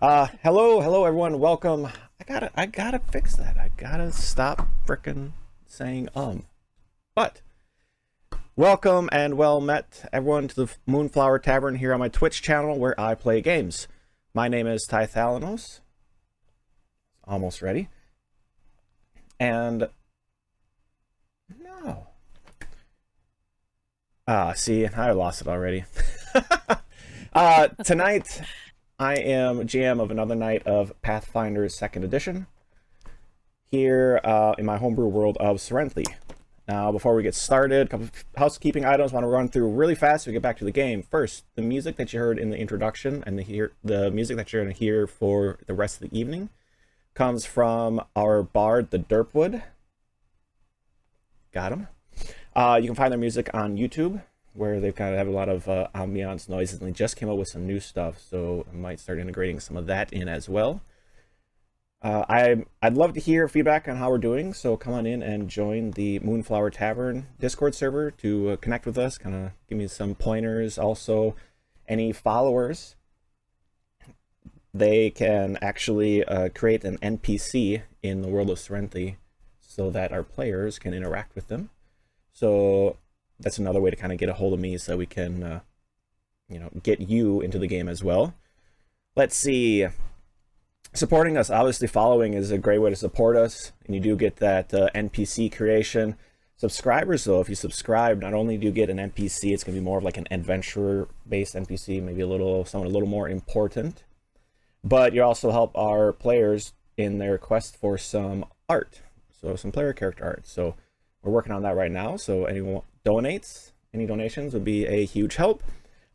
Hello everyone. Welcome. I gotta fix that. I gotta stop frickin' saying But welcome and well met everyone to the Moonflower Tavern here on my Twitch channel where I play games. My name is Ty Thalanos. Almost ready. And no. See, I lost it already. Tonight I am GM of another night of Pathfinder 2nd Edition here in my homebrew world of Cyrenthe. Now, before we get started, a couple of housekeeping items I want to run through really fast so we get back to the game. First, the music that you heard in the introduction and the music that you're going to hear for the rest of the evening comes from our bard, the Derpwood. Got him. You can find their music on YouTube, where they've kind of have a lot of ambiance noises, and they just came up with some new stuff, so I might start integrating some of that in as well. I'd love to hear feedback on how we're doing, so come on in and join the Moonflower Tavern Discord server to connect with us, kind of give me some pointers. Also, any followers, they can actually create an NPC in the world of Cyrenthe so that our players can interact with them. So that's another way to kind of get a hold of me so we can, get you into the game as well. Let's see. Supporting us, obviously following is a great way to support us, and you do get that NPC creation. Subscribers, though, if you subscribe, not only do you get an NPC, it's going to be more of like an adventurer-based NPC, maybe someone a little more important, but you also help our players in their quest for some art, so some player character art. So we're working on that right now, so anyone any donations would be a huge help.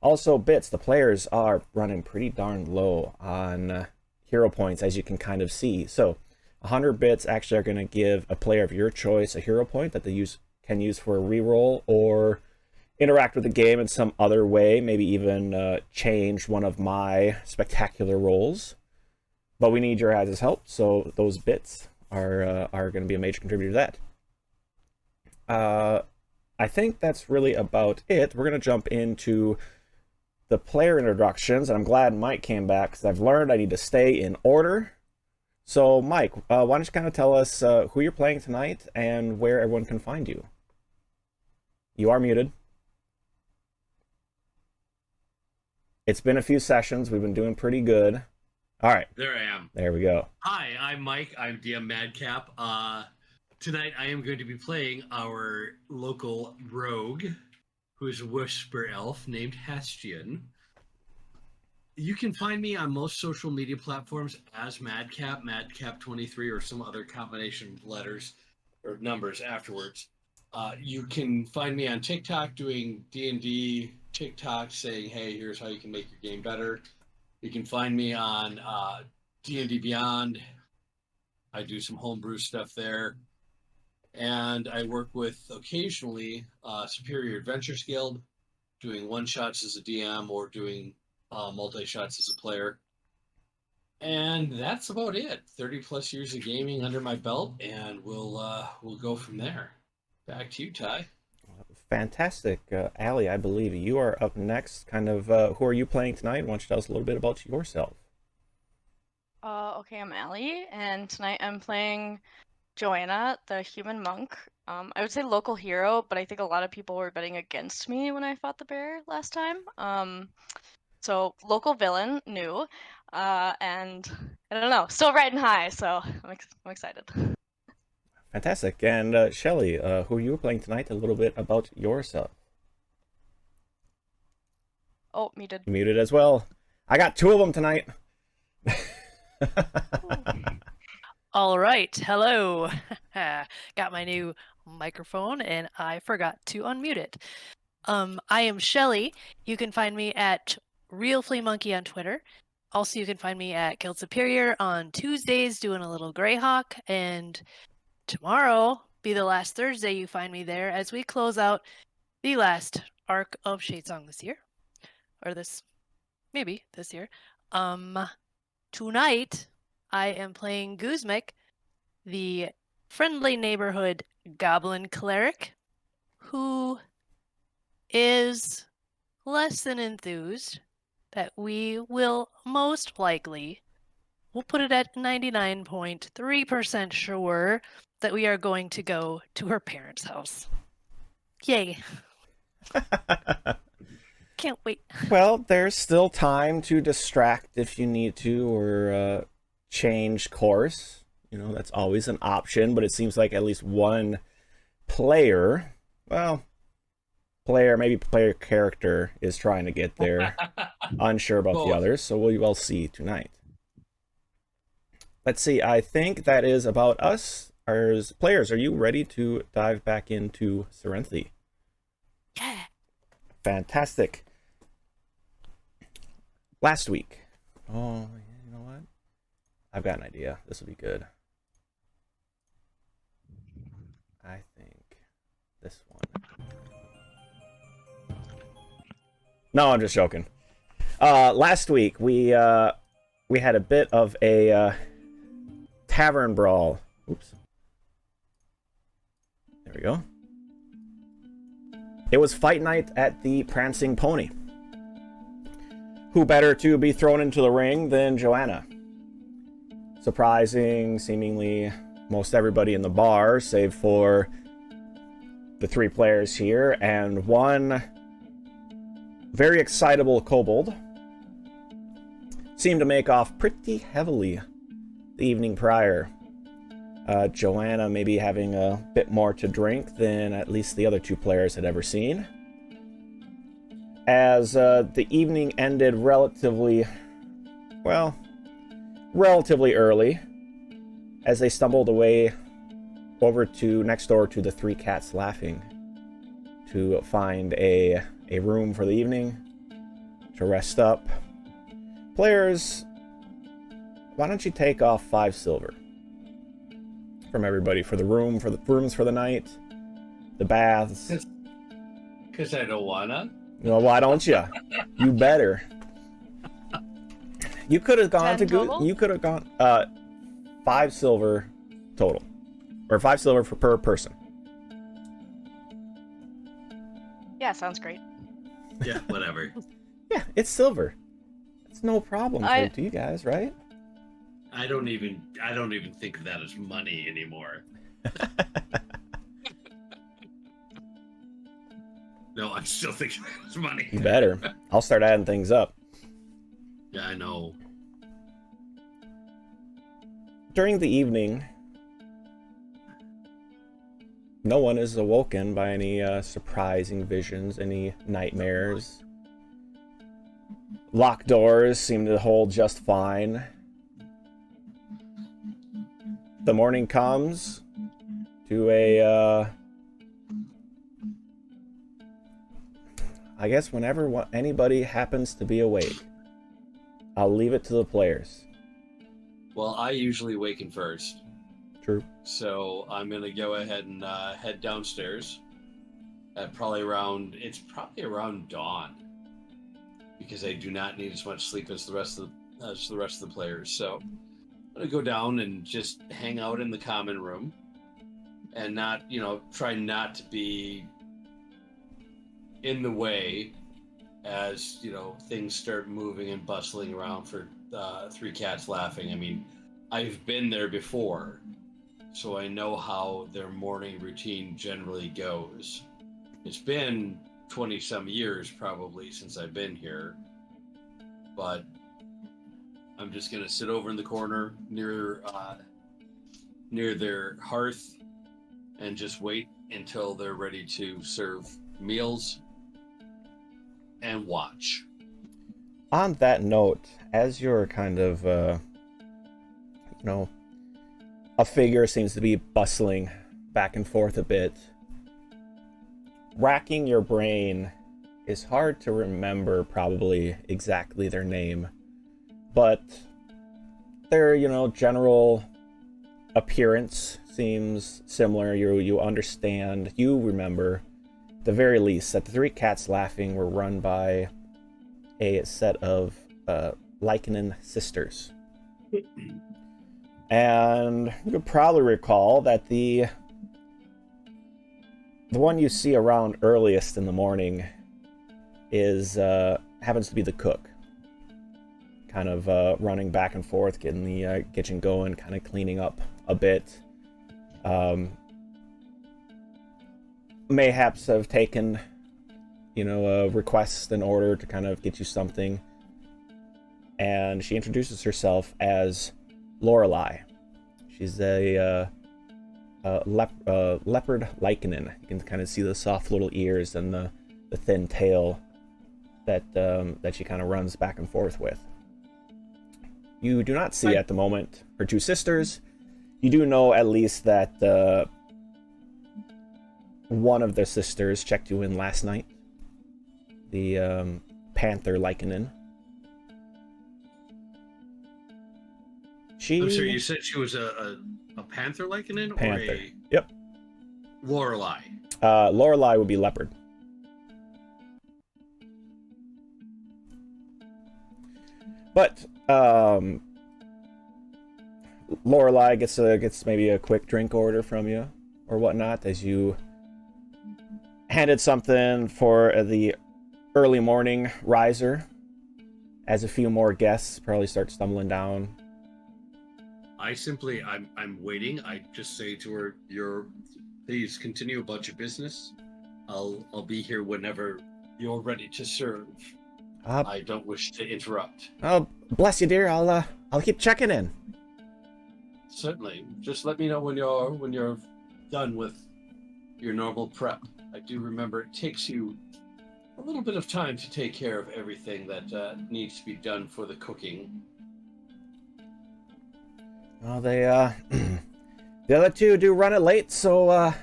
Also, bits, the players are running pretty darn low on hero points, as you can kind of see. So 100 bits actually are going to give a player of your choice a hero point that they can use for a reroll or interact with the game in some other way, maybe even change one of my spectacular rolls. But we need your guys' help, so those bits are going to be a major contributor to that. I think that's really about it. We're going to jump into the player introductions, and I'm glad Mike came back because I've learned I need to stay in order. So, Mike, why don't you kind of tell us who you're playing tonight and where everyone can find you? You are muted. It's been a few sessions. We've been doing pretty good. All right. There I am. There we go. Hi, I'm Mike. I'm DM Madcap. Tonight I am going to be playing our local rogue, who is a whisper elf named Hastian. You can find me on most social media platforms as Madcap, Madcap23, or some other combination of letters or numbers afterwards. You can find me on TikTok doing D&D TikTok saying, hey, here's how you can make your game better. You can find me on D&D Beyond. I do some homebrew stuff there. And I work with, occasionally, Superior Adventures Guild, doing one-shots as a DM or doing multi-shots as a player. And that's about it. 30-plus years of gaming under my belt, and we'll go from there. Back to you, Ty. Fantastic. Allie, I believe you are up next. Kind of, who are you playing tonight? Why don't you tell us a little bit about yourself? Okay, I'm Allie, and tonight I'm playing Joanna, the human monk. I would say local hero, but I think a lot of people were betting against me when I fought the bear last time. So local villain, new, and I don't know, still riding high, so I'm excited. Fantastic. And Shelly, who are you playing tonight? A little bit about yourself. Oh, muted. Muted as well. I got two of them tonight. All right, hello. Got my new microphone and I forgot to unmute it. I am Shelly. You can find me at Real Flea Monkey on Twitter. Also, you can find me at Guild Superior on Tuesdays doing a little Greyhawk, and tomorrow be the last Thursday you find me there as we close out the last arc of Shadesong this year, or maybe this year. Tonight I am playing Guzmik, the friendly neighborhood goblin cleric, who is less than enthused that we will most likely we'll put it at 99.3% sure that we are going to go to her parents' house. Yay. Can't wait. Well, there's still time to distract if you need to, or change course. You know, that's always an option, but it seems like at least one player, well, maybe player character is trying to get there. Unsure about the others, so we will see tonight. Let's see, I think that is about us. As players, are you ready to dive back into Cyrenthe? Yeah. Fantastic. Last week. Oh, you know what? I've got an idea. This will be good. I think this one. No, I'm just joking. Last week we had a bit of a tavern brawl. Oops. There we go. It was fight night at the Prancing Pony. Who better to be thrown into the ring than Joanna? Surprising, seemingly most everybody in the bar, save for the 3 players here, and one very excitable kobold seemed to make off pretty heavily the evening prior. Joanna maybe having a bit more to drink than at least the other 2 players had ever seen. As the evening ended relatively early, as they stumbled away over to next door to the 3 Cats Laughing to find a room for the evening, to rest up. Players, why don't you take off 5 silver from everybody for the rooms for the night, the baths. Because I don't wanna. Well, why don't you? You better. You could have gone 10 to total? You could have gone 5 silver total, or 5 silver per person. Yeah, sounds great. Yeah, whatever. Yeah, it's silver. It's no problem I- to you guys, right? I don't even think of that as money anymore. No, I'm still thinking it's money. You better. I'll start adding things up. Yeah, I know. During the evening, no one is awoken by any surprising visions, any nightmares. Locked doors seem to hold just fine. The morning comes to a, I guess whenever anybody happens to be awake. I'll leave it to the players. Well, I usually waken first, True. so I'm gonna go ahead and head downstairs. At probably around dawn, because I do not need as much sleep as the rest of the players. So I'm gonna go down and just hang out in the common room, and try not to be in the way as things start moving and bustling around for 3 Cats Laughing. I mean, I've been there before, so I know how their morning routine generally goes. It's been 20 some years probably since I've been here, but I'm just gonna sit over in the corner near their hearth and just wait until they're ready to serve meals and watch. On that note, as you're kind of, a figure seems to be bustling back and forth a bit, racking your brain is hard to remember probably exactly their name, but their, general appearance seems similar. You understand, you remember, at the very least, that the 3 Cats Laughing were run by a set of Lycanon sisters. And you could probably recall that the one you see around earliest in the morning is happens to be the cook. kind of running back and forth, getting the kitchen going, kind of cleaning up a bit. Mayhaps have taken, a request in order to kind of get you something. And she introduces herself as Lorelei. She's a leopard lycanon. You can kind of see the soft little ears and the thin tail that she kind of runs back and forth with. You do not see at the moment her two sisters. You do know at least that one of the sisters checked you in last night. The panther lycanon. I'm sorry, you said she was a panther lycanon? Panther. Or a Yep. Lorelei? Lorelei would be leopard. But Lorelei gets maybe a quick drink order from you or whatnot as you handed something for the early morning riser. As a few more guests probably start stumbling down. I'm waiting. I just say to her, please continue about your business. I'll be here whenever you're ready to serve. I don't wish to interrupt. Oh, bless you, dear. I'll keep checking in. Certainly. Just let me know when you're done with your normal prep. I do remember it takes you a little bit of time to take care of everything that needs to be done for the cooking. Well, the other two do run it late, so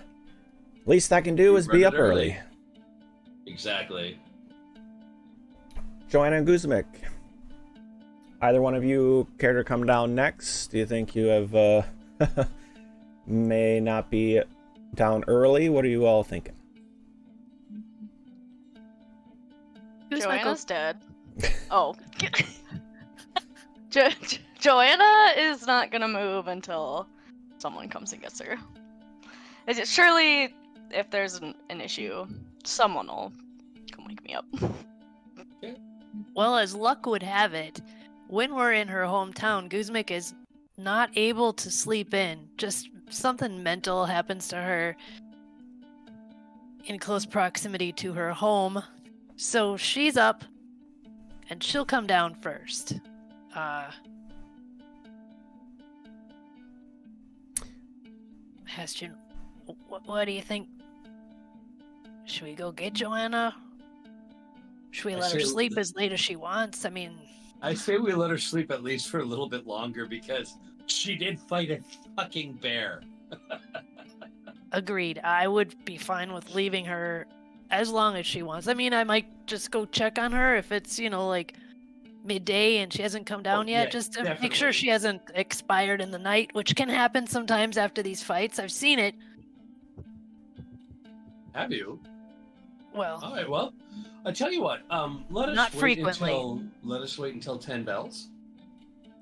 least I can do is be up early. Exactly. Joanna and Guzmik, either one of you care to come down next? Do you think you have may not be down early? What are you all thinking? Joanna's dead. Oh. Joanna is not gonna move until someone comes and gets her. Surely, if there's an issue, someone will come wake me up. Well, as luck would have it, when we're in her hometown, Guzmik is not able to sleep in. Just something mental happens to her in close proximity to her home. So she's up, and she'll come down first. Hestian, what do you think? Should we go get Joanna? Should we let her sleep as late as she wants? I mean... I say we let her sleep at least for a little bit longer because she did fight a fucking bear. Agreed. I would be fine with leaving her as long as she wants. I mean, I might just go check on her if it's, like midday and she hasn't come down yet, just to make sure she hasn't expired in the night, which can happen sometimes after these fights. I've seen it. Have you? Well... All right, well... I tell you what, let us wait until 10 bells.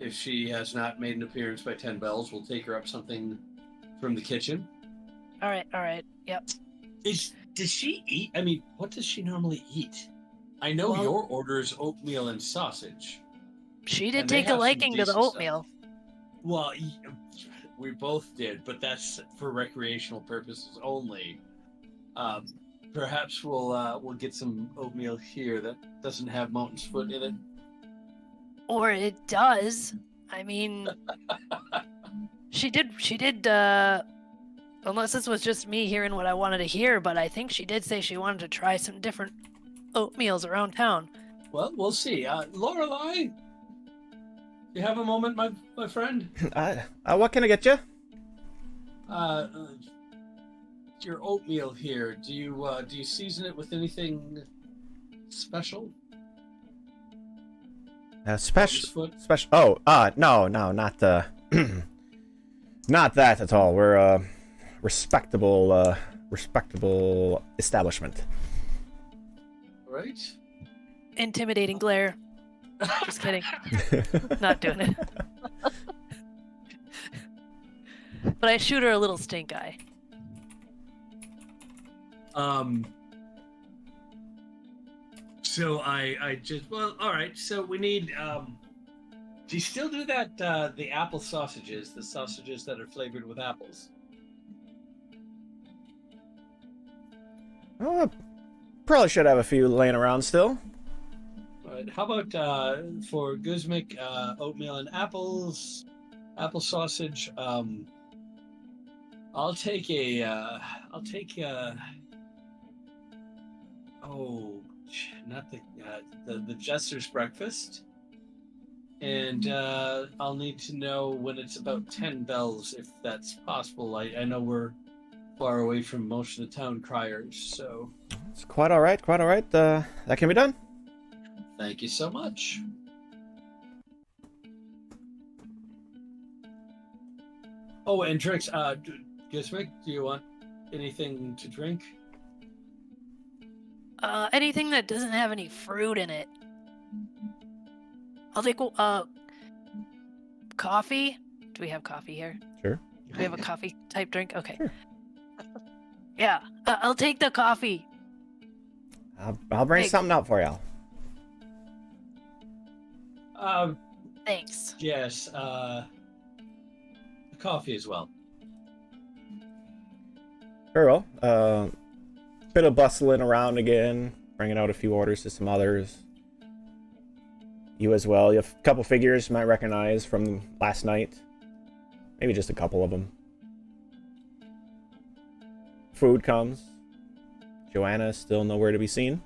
If she has not made an appearance by 10 bells, we'll take her up something from the kitchen. All right, yep. Does she eat? I mean, what does she normally eat? I know your order is oatmeal and sausage. She did take a liking to the oatmeal. Stuff. Well, we both did, but that's for recreational purposes only. Perhaps we'll get some oatmeal here that doesn't have mountain's foot in it. Or it does. I mean, she did. Unless this was just me hearing what I wanted to hear, but I think she did say she wanted to try some different oatmeals around town. Well, we'll see. Lorelei, you have a moment, my friend? What can I get you? Your oatmeal here. Do you season it with anything special? Special. Oh, no, not not that at all. We're a respectable establishment. Right. Intimidating glare. Just kidding. Not doing it. But I shoot her a little stink eye. So I just, well, all right. So we need Do you still do that? The apple sausages, the sausages that are flavored with apples. Probably should have a few laying around still. Right. How about for Guzmik, oatmeal and apples, apple sausage? I'll take not the jester's breakfast, and I'll need to know when it's about 10 bells, if that's possible. I know we're far away from most of the town criers, so It's quite all right. Quite all right. That can be done. thank you so much. Oh, and drinks. Gizmic, do you want anything to drink? Anything that doesn't have any fruit in it. I'll take coffee. Do we have coffee here? Sure. Do we have a coffee type drink? Okay. Sure. Yeah, I'll take the coffee. I'll bring Hey. something out for you. Thanks. Yes. Coffee as well. Very well. Bit of bustling around again, bringing out a few orders to some others. You as well. You have a couple figures you might recognize from last night. Maybe just a couple of them. Food comes. Joanna is still nowhere to be seen.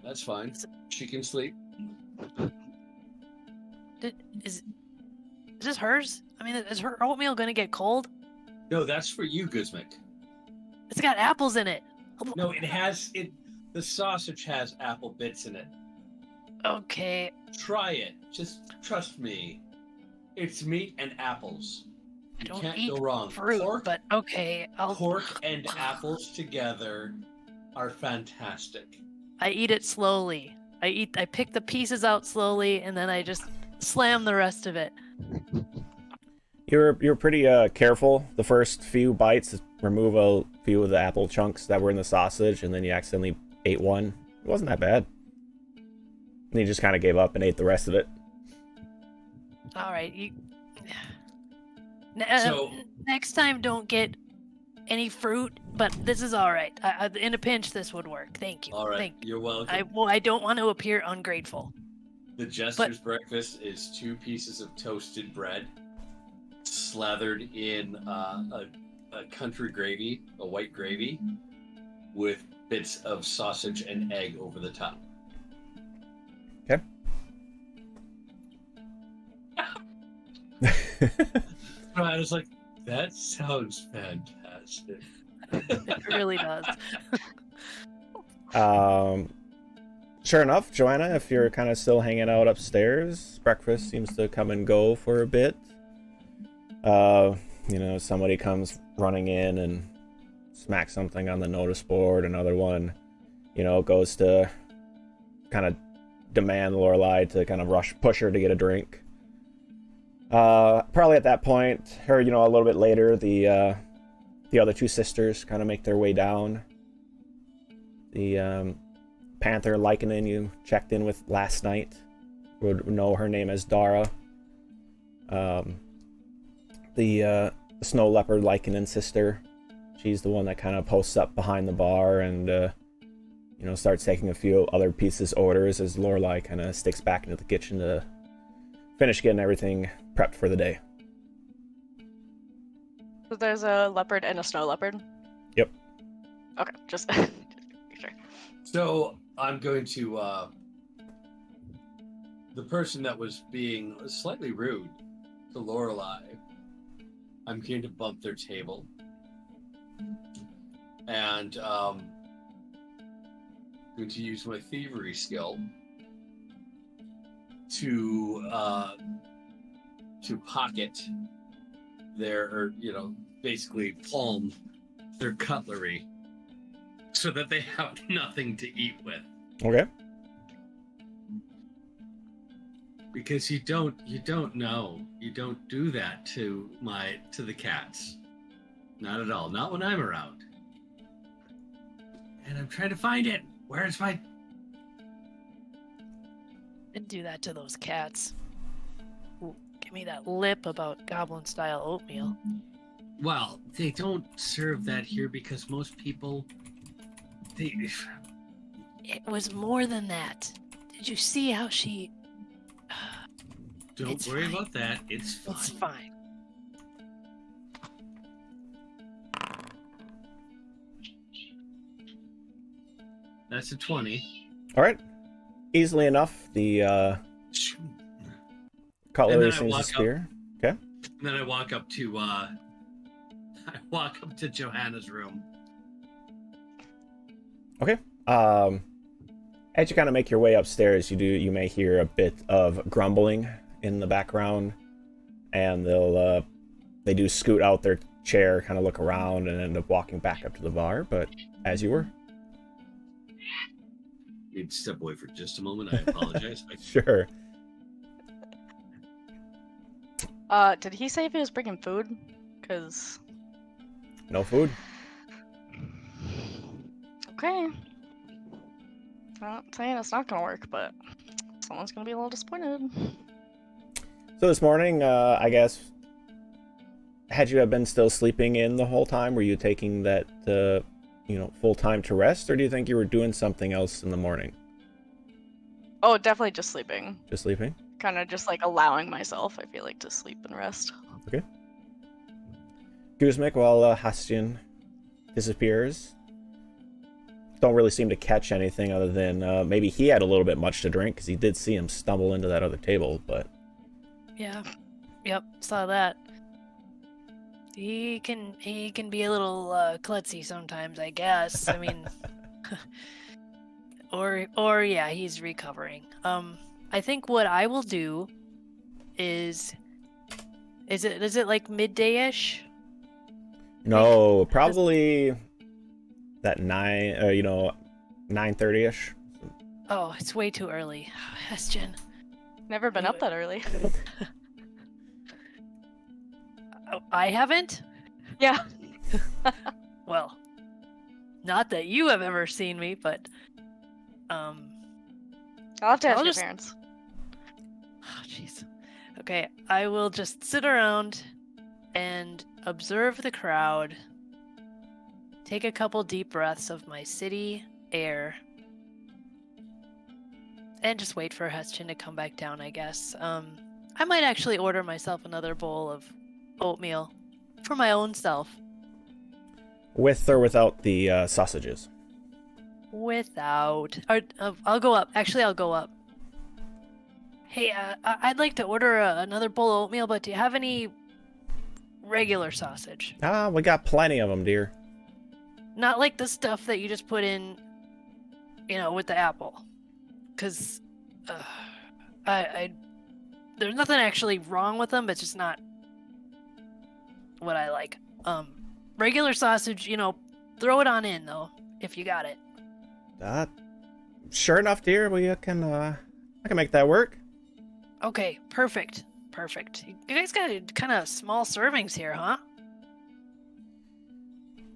That's fine. She can sleep. Is this hers? I mean, is her oatmeal gonna get cold? No, that's for you, Guzmik. It's got apples in it. No, it has it. The sausage has apple bits in it. Okay. Try it. Just trust me. It's meat and apples. I You don't can't eat go wrong. fruit, Pork, but okay. pork and apples together are fantastic. I eat it slowly. I pick the pieces out slowly, and then I just slam the rest of it. You're pretty careful the first few bites to remove a few of the apple chunks that were in the sausage, and then you accidentally ate one. It wasn't that bad. And you just kind of gave up and ate the rest of it. All right. So- Next time, don't get any fruit, but this is all right. In a pinch, this would work. Thank you. All right, Thank you. you're welcome. I don't want to appear ungrateful. The jester's breakfast is 2 pieces of toasted bread slathered in a country gravy, a white gravy, with bits of sausage and egg over the top. Okay. I was like, that sounds fantastic. It really does. Sure enough, Joanna, if you're kind of still hanging out upstairs, breakfast seems to come and go for a bit. Somebody comes running in and smacks something on the notice board. Another one, goes to kind of demand Lorelei to kind of push her to get a drink. Probably at that point, or a little bit later, the other 2 sisters kind of make their way down. The Panther Lycanon you checked in with last night would know her name as Dara. The Snow Leopard Lycanon sister, she's the one that kind of posts up behind the bar and starts taking a few other pieces orders as Lorelei kind of sticks back into the kitchen to finish getting everything prepped for the day. So there's a leopard and a snow leopard? Yep. Okay, just sure. So I'm going to the person that was being slightly rude to Lorelei, I'm going to bump their table, and going to use my thievery skill to pocket their, basically palm their cutlery, so that they have nothing to eat with. Okay. Because you don't know. You don't do that to the cats. Not at all. Not when I'm around. And I'm trying to find it. Where's my Didn't do that to those cats. Ooh, give me that lip about goblin-style oatmeal. Well, they don't serve that here because most people, they. It was more than that. Did you see how she... Don't It's worry fine. about that. It's fine. It's fine. That's a 20. All right. Easily enough, the cutlery And then I seems to walk up. spear. Okay. And then I walk up to Johanna's room. Okay. As you kind of make your way upstairs, you may hear a bit of grumbling in the background, and they do scoot out their chair, kind of look around, and end up walking back up to the bar. But as you were. Need to step away for just a moment. I apologize. Sure. Did he say if he was bringing food? Cause. No food. Okay. I'm not saying it's not gonna work, but someone's gonna be a little disappointed. So this morning, I guess, had you been still sleeping in the whole time? Were you taking that, full time to rest, or do you think you were doing something else in the morning? Oh, definitely just sleeping. Just sleeping? Kind of just like allowing myself, I feel like, to sleep and rest. Okay. Guzmik, while Hastian disappears, don't really seem to catch anything other than maybe he had a little bit much to drink, because he did see him stumble into that other table, but... Yeah. Yep, saw that. He can be a little klutzy sometimes, I guess. I mean, or yeah, he's recovering. I think what I will do is it like midday-ish? No, probably that 9:30ish. Oh, it's way too early. Hestian. Never been up that early. Oh, I haven't? Yeah. Well, not that you have ever seen me, but I'll have to ask I'll your just- parents. oh, jeez. Okay, I will just sit around and observe the crowd. Take a couple deep breaths of my city air. And just wait for Hestian to come back down, I guess. I might actually order myself another bowl of oatmeal for my own self. With or without the sausages? Without. I'll go up. Actually, I'll go up. Hey, I'd like to order another bowl of oatmeal, but do you have any regular sausage? We got plenty of them, dear. Not like the stuff that you just put in, with the apple. Because there's nothing actually wrong with them, but it's just not what I like. Regular sausage, throw it on in, though, if you got it. Sure enough, dear, I can make that work. Okay, perfect. You guys got kind of small servings here, huh?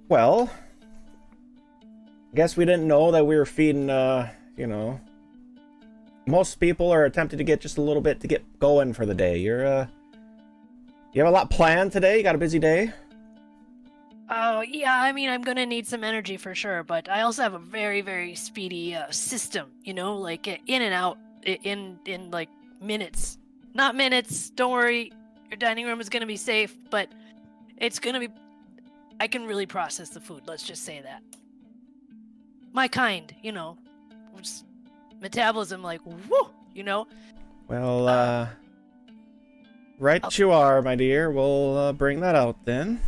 Well, I guess we didn't know that we were feeding, most people are attempting to get just a little bit to get going for the day. You have a lot planned today? You got a busy day? Oh, yeah, I mean, I'm gonna need some energy for sure, but I also have a very, very speedy system, like in and out in like minutes. Not minutes, don't worry, your dining room is gonna be safe, but it's gonna be... I can really process the food, let's just say that. My kind, just metabolism like, woo, Well, right you are, my dear. We'll bring that out then.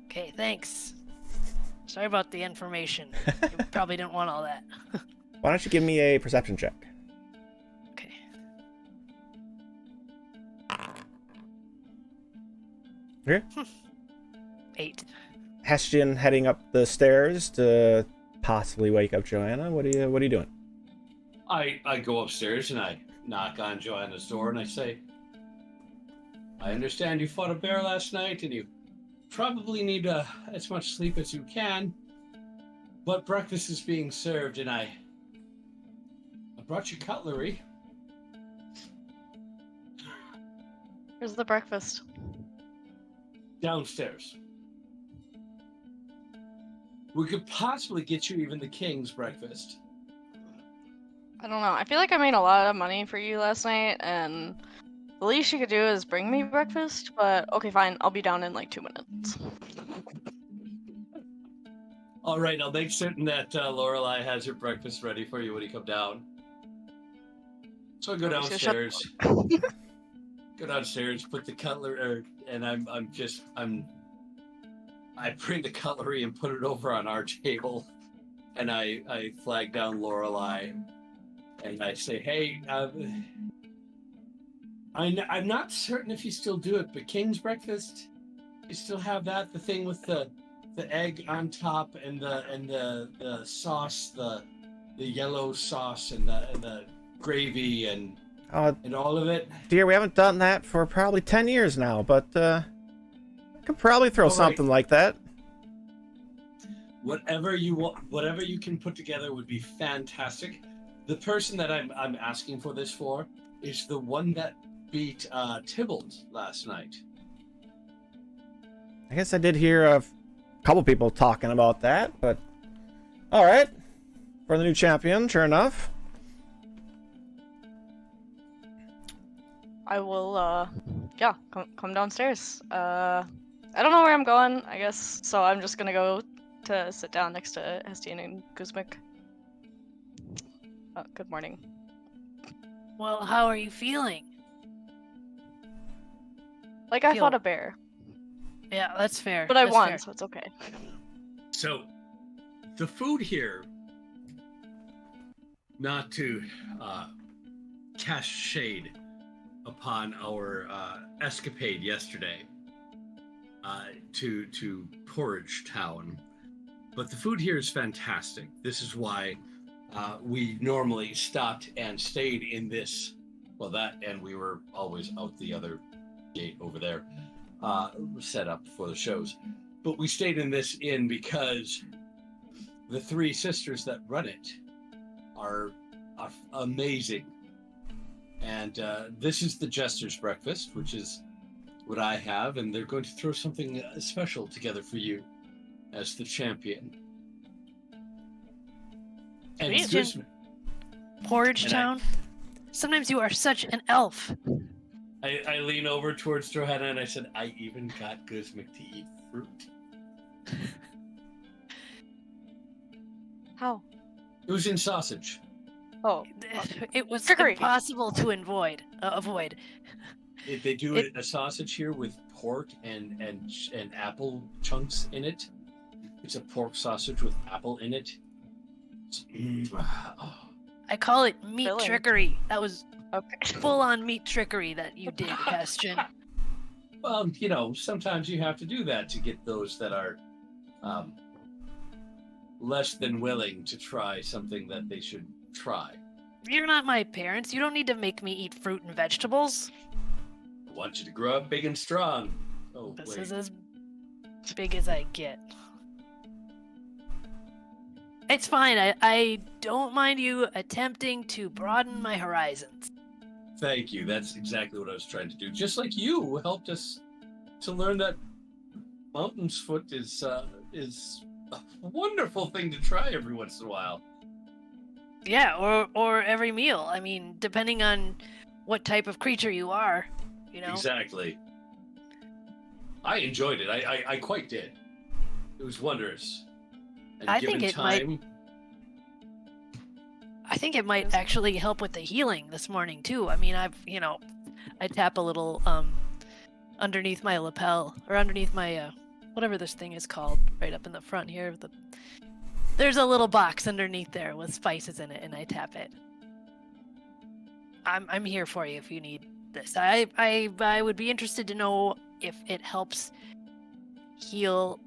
Okay, thanks. Sorry about the information. You probably didn't want all that. Why don't you give me a perception check? Okay. Okay. 8. Hestian heading up the stairs to possibly wake up Joanna. What are you doing? I go upstairs and I knock on Joanna's door and I say, I understand you fought a bear last night and you probably need as much sleep as you can, but breakfast is being served and I brought you cutlery. Where's the breakfast? Downstairs. We could possibly get you even the king's breakfast. I don't know. I feel like I made a lot of money for you last night, and the least you could do is bring me breakfast. But okay, fine. I'll be down in like 2 minutes. All right, I'll make certain that Lorelei has her breakfast ready for you when you come down. So I go downstairs. Go downstairs, put the cutlery, and I bring the cutlery and put it over on our table, and I flag down Lorelei, and I say, "Hey, I'm not certain if you still do it, but King's breakfast, you still have that? The thing with the egg on top and the sauce, the yellow sauce and the gravy and all of it." Dear, we haven't done that for probably 10 years now, but I could probably throw something like that. Whatever you want, whatever you can put together would be fantastic. The person that I'm asking for this for is the one that beat Tybalt last night. I guess I did hear a couple people talking about that, but all right. For the new champion, sure enough. I will, yeah, come downstairs. I don't know where I'm going, I guess, so I'm just gonna go to sit down next to Hestian and Guzmik. Good morning. Well, how are you feeling? Like I fought a bear, Yeah, that's fair. but I that's won, fair. so it's okay. So, the food here, not to cast shade upon our escapade yesterday to Porridge Town, but the food here is fantastic. This is why we normally stopped and stayed in this, well, that, and we were always out the other gate over there, set up for the shows. But we stayed in this inn because the three sisters that run it are amazing. And this is the Jester's Breakfast, which is what I have, and they're going to throw something special together for you as the champion. And Sweet. Porridge Town? Sometimes you are such an elf. I lean over towards Johanna and I said, I even got Guzmik to eat fruit. How? It was in sausage. Oh, It was Trickery. impossible to avoid. They do a sausage here with pork and apple chunks in it. It's a pork sausage with apple in it. I call it meat Filling. trickery. That was okay. full-on meat trickery that you did, Hestian. Well, you know, sometimes you have to do that to get those that are less than willing to try something that they should try. You're not my parents. You don't need to make me eat fruit and vegetables. I want you to grow up big and strong. Oh, This wait. is as big as I get. It's fine. I don't mind you attempting to broaden my horizons. Thank you. That's exactly what I was trying to do. Just like you helped us to learn that Mountain's Foot is a wonderful thing to try every once in a while. Yeah, or every meal. I mean, depending on what type of creature you are, you know. Exactly. I enjoyed it. I quite did. It was wondrous. And I given think it time, I think it might actually help with the healing this morning too. I mean, I tap a little underneath my lapel or underneath my whatever this thing is called, right up in the front here. There's a little box underneath there with spices in it, and I tap it. I'm here for you if you need this. I would be interested to know if it helps heal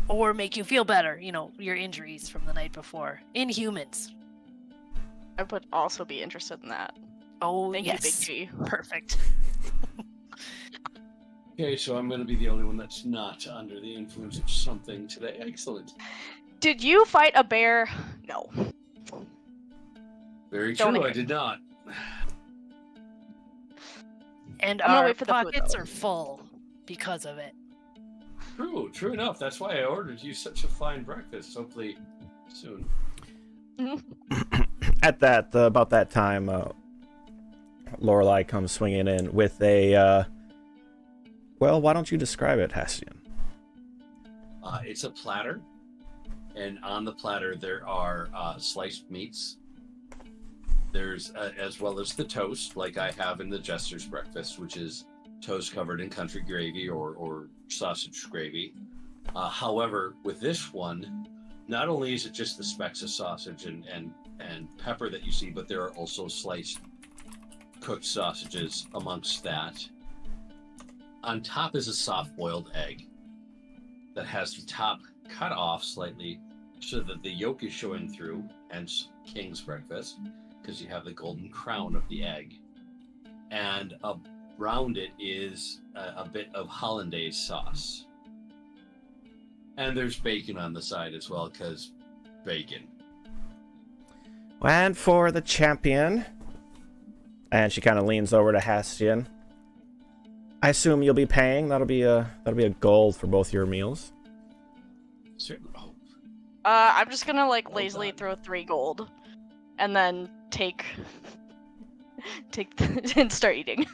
or make you feel better, you know, your injuries from the night before. In humans. I would also be interested in that. Oh, Thank yes. you, Big G. Perfect. okay, so I'm going to be the only one that's not under the influence of something today. Excellent. Did you fight a bear? No. Very Don't true, I even. did not. And I'm gonna our wait for the food, pockets though. are full because of it. True enough. That's why I ordered you such a fine breakfast. Hopefully soon. At that about that time, Lorelei comes swinging in with a. Well, why don't you describe it, Hastian? It's a platter, and on the platter there are sliced meats. There's as well as the toast, like I have in the Jester's breakfast, which is toast covered in country gravy or sausage gravy. However, with this one, not only is it just the specks of sausage and pepper that you see, but there are also sliced cooked sausages amongst that. On top is a soft-boiled egg that has the top cut off slightly so that the yolk is showing through, hence King's breakfast, because you have the golden crown of the egg. And around it is a bit of hollandaise sauce. And there's bacon on the side as well, because bacon. And for the champion, and she kind of leans over to Hastian. I assume you'll be paying. That'll be a gold for both your meals. Certainly. Oh, I'm just gonna like Well lazily done. throw 3 gold, and then take and start eating,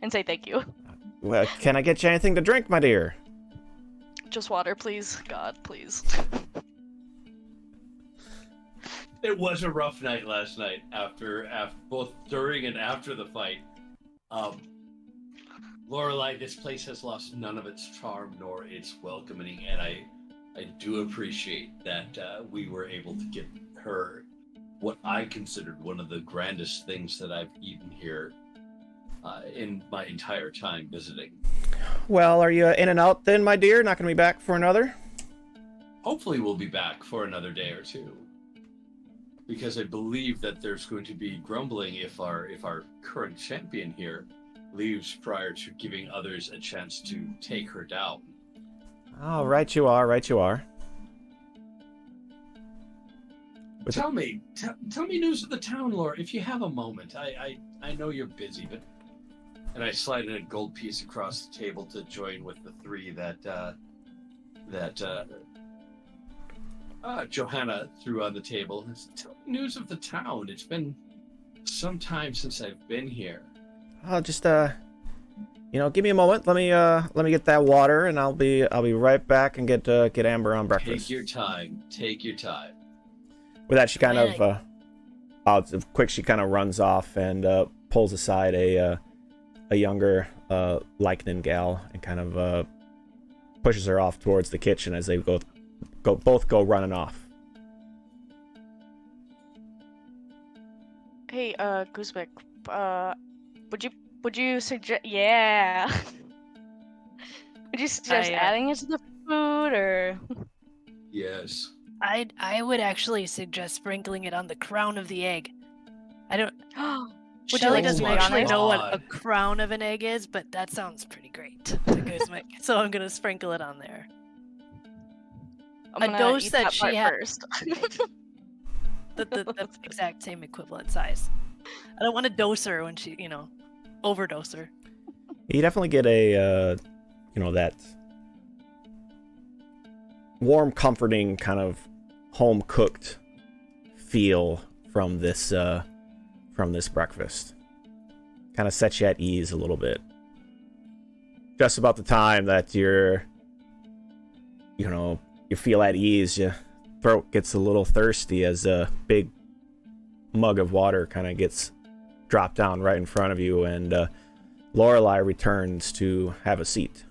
and say thank you. Well, can I get you anything to drink, my dear? Just water, please. God, please. it was a rough night last night after both during and after the fight. Lorelei, this place has lost none of its charm nor its welcoming, and I do appreciate that we were able to get her what I considered one of the grandest things that I've eaten here in my entire time visiting. Well, are you in and out then, my dear? Not going to be back for another? Hopefully we'll be back for another day or two, because I believe that there's going to be grumbling if our current champion here leaves prior to giving others a chance to take her down. Oh, right you are, right you are. Tell me news of the town, Laura, if you have a moment. I know you're busy, but... And I slide in a gold piece across the table to join with the 3 that Johanna threw on the table. Tell me news of the town. It's been some time since I've been here. I'll just give me a moment. Let me get that water, and I'll be right back and get Amber on breakfast. Take your time. With that, she kind of, quick, she kind of runs off and pulls aside a younger Lycanon gal and kind of pushes her off towards the kitchen as they both go running off. Hey, Guzmik, would you suggest? Yeah. Would you suggest adding it to the food, or? Yes. I would actually suggest sprinkling it on the crown of the egg. I don't. Would you Shelley like to doesn't be actually honest? know what a crown of an egg is, but that sounds pretty great to Guzmik. So I'm gonna sprinkle it on there. I'm A gonna dose eat that that she part had- first. The exact same equivalent size. I don't want to dose her when she, overdose her. You definitely get a that warm, comforting kind of home cooked feel from this breakfast. Kind of sets you at ease a little bit. Just about the time that you feel at ease, your throat gets a little thirsty as a big mug of water kind of gets dropped down right in front of you, and Lorelei returns to have a seat.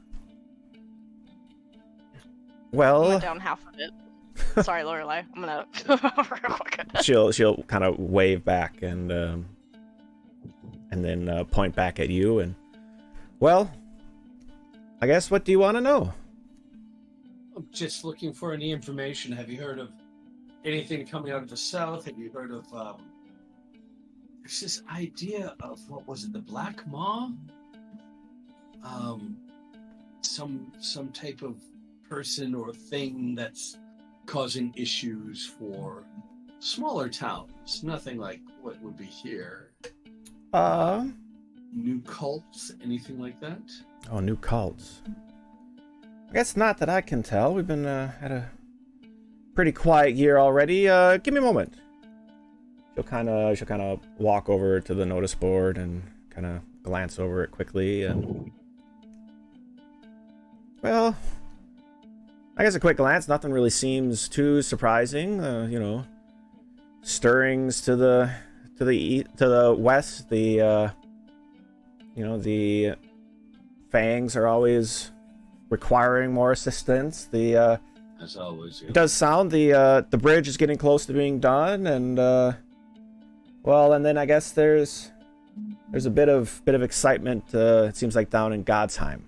I Well, went down half of it. Sorry, Lorelei. I'm gonna. she'll kind of wave back and then point back at you, and well, I guess, what do you want to know? I'm just looking for any information. Have you heard of anything coming out of the south? Have you heard of there's this idea of, what was it, the Black Maw? Some type of person or thing that's causing issues for smaller towns. Nothing like what would be here. new cults, anything like that? Oh, new cults. I guess not that I can tell. We've been at a pretty quiet year already. Give me a moment. She'll kind of walk over to the notice board and kind of glance over it quickly. And well, I guess a quick glance. Nothing really seems too surprising. You know, stirrings to the west. The you know, the fangs are always requiring more assistance. As always, yeah. It does sound the bridge is getting close to being done, and well, and then I guess there's a bit of excitement. It seems like down in Godsheim.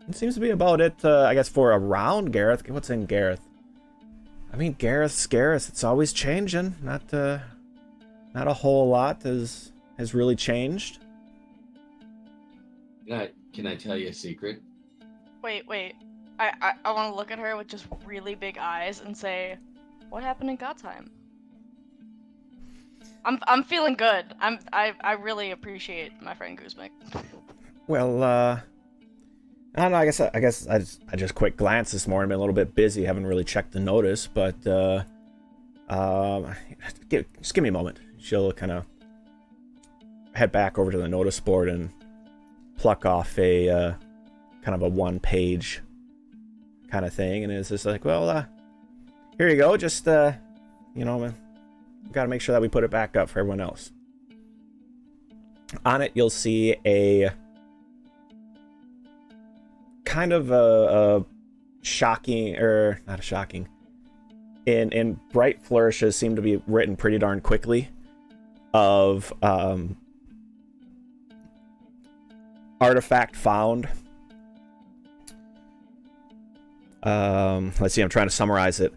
It seems to be about it. I guess for around Gareth. What's in Gareth? I mean, Gareth's Gareth. It's always changing. Not a whole lot has really changed. Can I tell you a secret? Wait. I want to look at her with just really big eyes and say, "What happened in Godsheim?" I'm feeling good. I really appreciate my friend Guzmik. Well, I don't know. I guess I just quick glance this morning. Been a little bit busy. Haven't really checked the notice, but just give me a moment. She'll kind of head back over to the notice board and pluck off a kind of a one-page kind of thing, and it's just like, well, here you go. Just you know, got to make sure that we put it back up for everyone else. On it, you'll see a kind of a shocking, or not a shocking, in bright flourishes, seem to be written pretty darn quickly, of artifact found. Let's see, I'm trying to summarize it.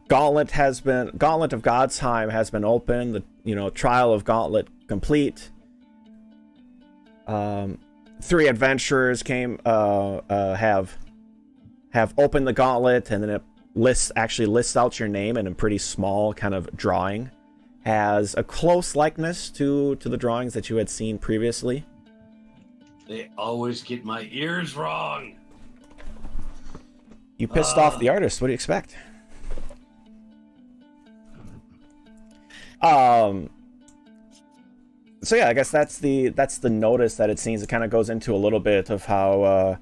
Gauntlet of Godsheim has been opened. The trial of Gauntlet complete. 3 adventurers have opened the Gauntlet, and then it lists out your name in a pretty small kind of drawing. Has a close likeness to the drawings that you had seen previously. They always get my ears wrong. You pissed off the artist. What do you expect? So yeah, I guess that's the notice that it seems. It kind of goes into a little bit of how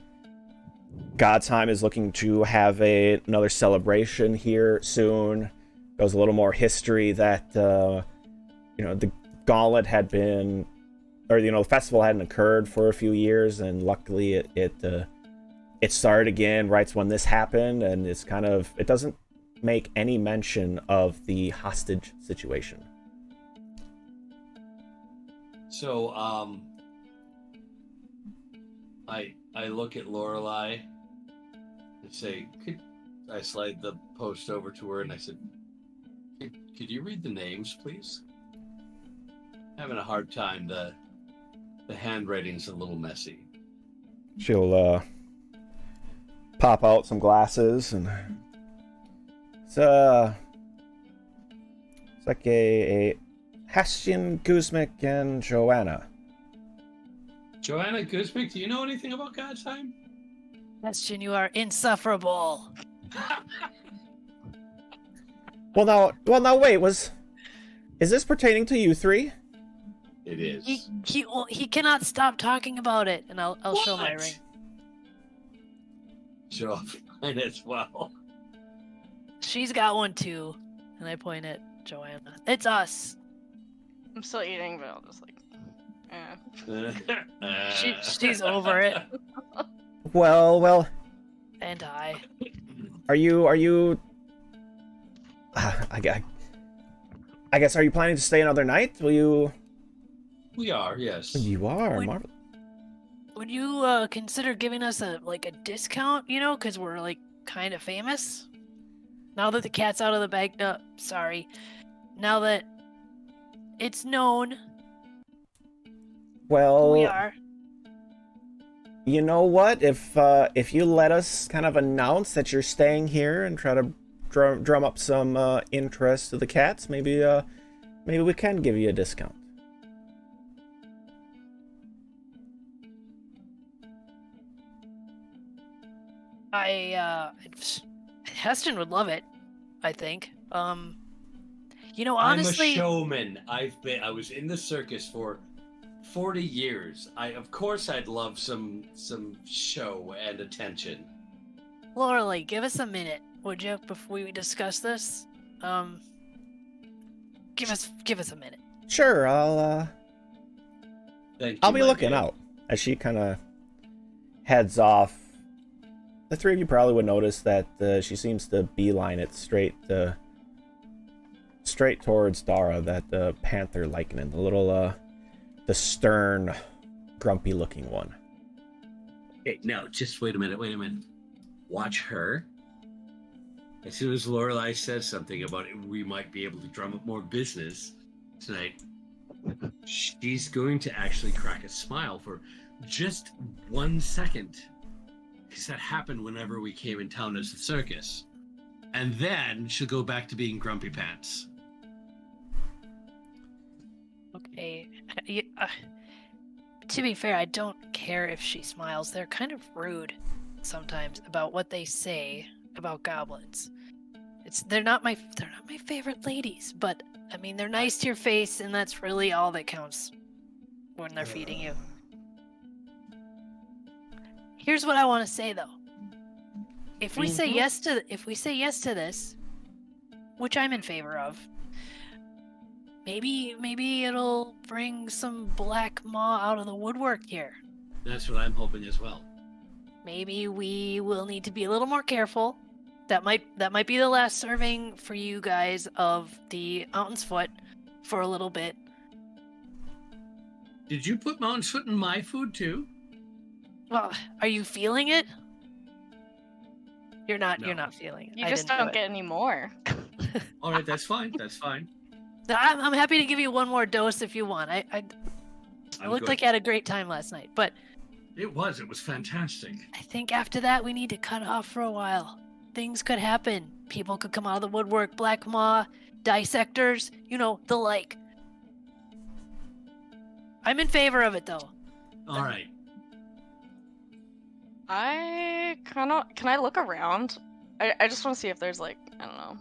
Godsheim is looking to have another celebration here soon. Goes a little more history that the Gauntlet had been, or the festival hadn't occurred for a few years, and luckily it started again right when this happened, and it's kind of, it doesn't make any mention of the hostage situation. So I look at Lorelei and say, I slide the post over to her and I said, could you read the names, please? Having a hard time. The handwriting's a little messy. She'll pop out some glasses, and it's like a Hestian, Guzmik, and Joanna. Joanna Guzmik, do you know anything about Godsheim? Question, you are insufferable. Well, now, wait. Is this pertaining to you three? It is. He cannot stop talking about it, and I'll show my ring. Show off mine as well. She's got one too, and I point at Joanna. It's us. I'm still eating, but I'll just She's over it. Well. And I. Are you? I guess. Are you planning to stay another night? Will you? We are, yes. You are. Would you consider giving us a discount? Because we're kind of famous. Now that the cat's out of the bag. Sorry. Now that it's known. Well, who we are. You know what? If you let us kind of announce that you're staying here and try to drum up some interest to the cats, maybe maybe we can give you a discount. Heston would love it, I think. You know, I'm a honestly, showman. I was in the circus for 40 years. Of course I'd love some show and attention. Lorelei, give us a minute, would you, before we discuss this? Give us a minute. Sure, I'll Thank I'll you, be my looking dear. out. As she kind of heads off, the three of you probably would notice that she seems to beeline it straight towards Dara, that panther lycanon, the little the stern, grumpy-looking one. Okay, now just wait a minute. Watch her. As soon as Lorelei says something about it, we might be able to drum up more business tonight. She's going to actually crack a smile for just 1 second. Because that happened whenever we came in town as the circus. And then she'll go back to being Grumpy Pants. Okay. To be fair, I don't care if she smiles. They're kind of rude sometimes about what they say about goblins. They're not my favorite ladies, but I mean they're nice to your face, and that's really all that counts when they're feeding you. Here's what I want to say though. If we say yes to this, which I'm in favor of, maybe it'll bring some black maw out of the woodwork here. That's what I'm hoping as well. Maybe we will need to be a little more careful. That might be the last serving for you guys of the Mountain's Foot for a little bit. Did you put Mountain's Foot in my food too? Well, are you feeling it? You're not. No. You're not feeling it. You I just didn't do don't it. get any more. All right, that's fine. That's fine. I'm happy to give you one more dose if you want. It I'm looked good. like you had a great time last night, but It was fantastic. I think after that we need to cut off for a while. Things could happen. People could come out of the woodwork, black maw, dissectors, the like. I'm in favor of it though. All right. Can I look around? I just want to see if there's I don't know.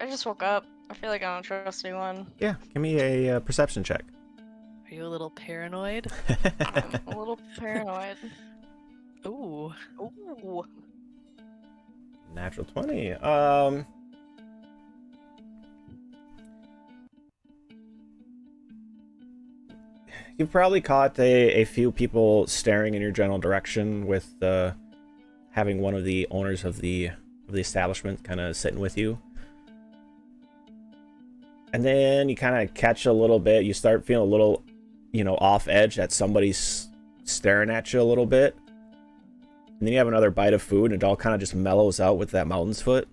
I just woke up. I feel like I don't trust anyone. Yeah, give me a perception check. Are you a little paranoid? I'm a little paranoid. Ooh. Ooh. Natural 20. You've probably caught a few people staring in your general direction, with having one of the owners of the establishment kind of sitting with you. And then you kind of catch a little bit. You start feeling a little, off edge that somebody's staring at you a little bit. And then you have another bite of food, and it all kind of just mellows out with that Mountain's Foot.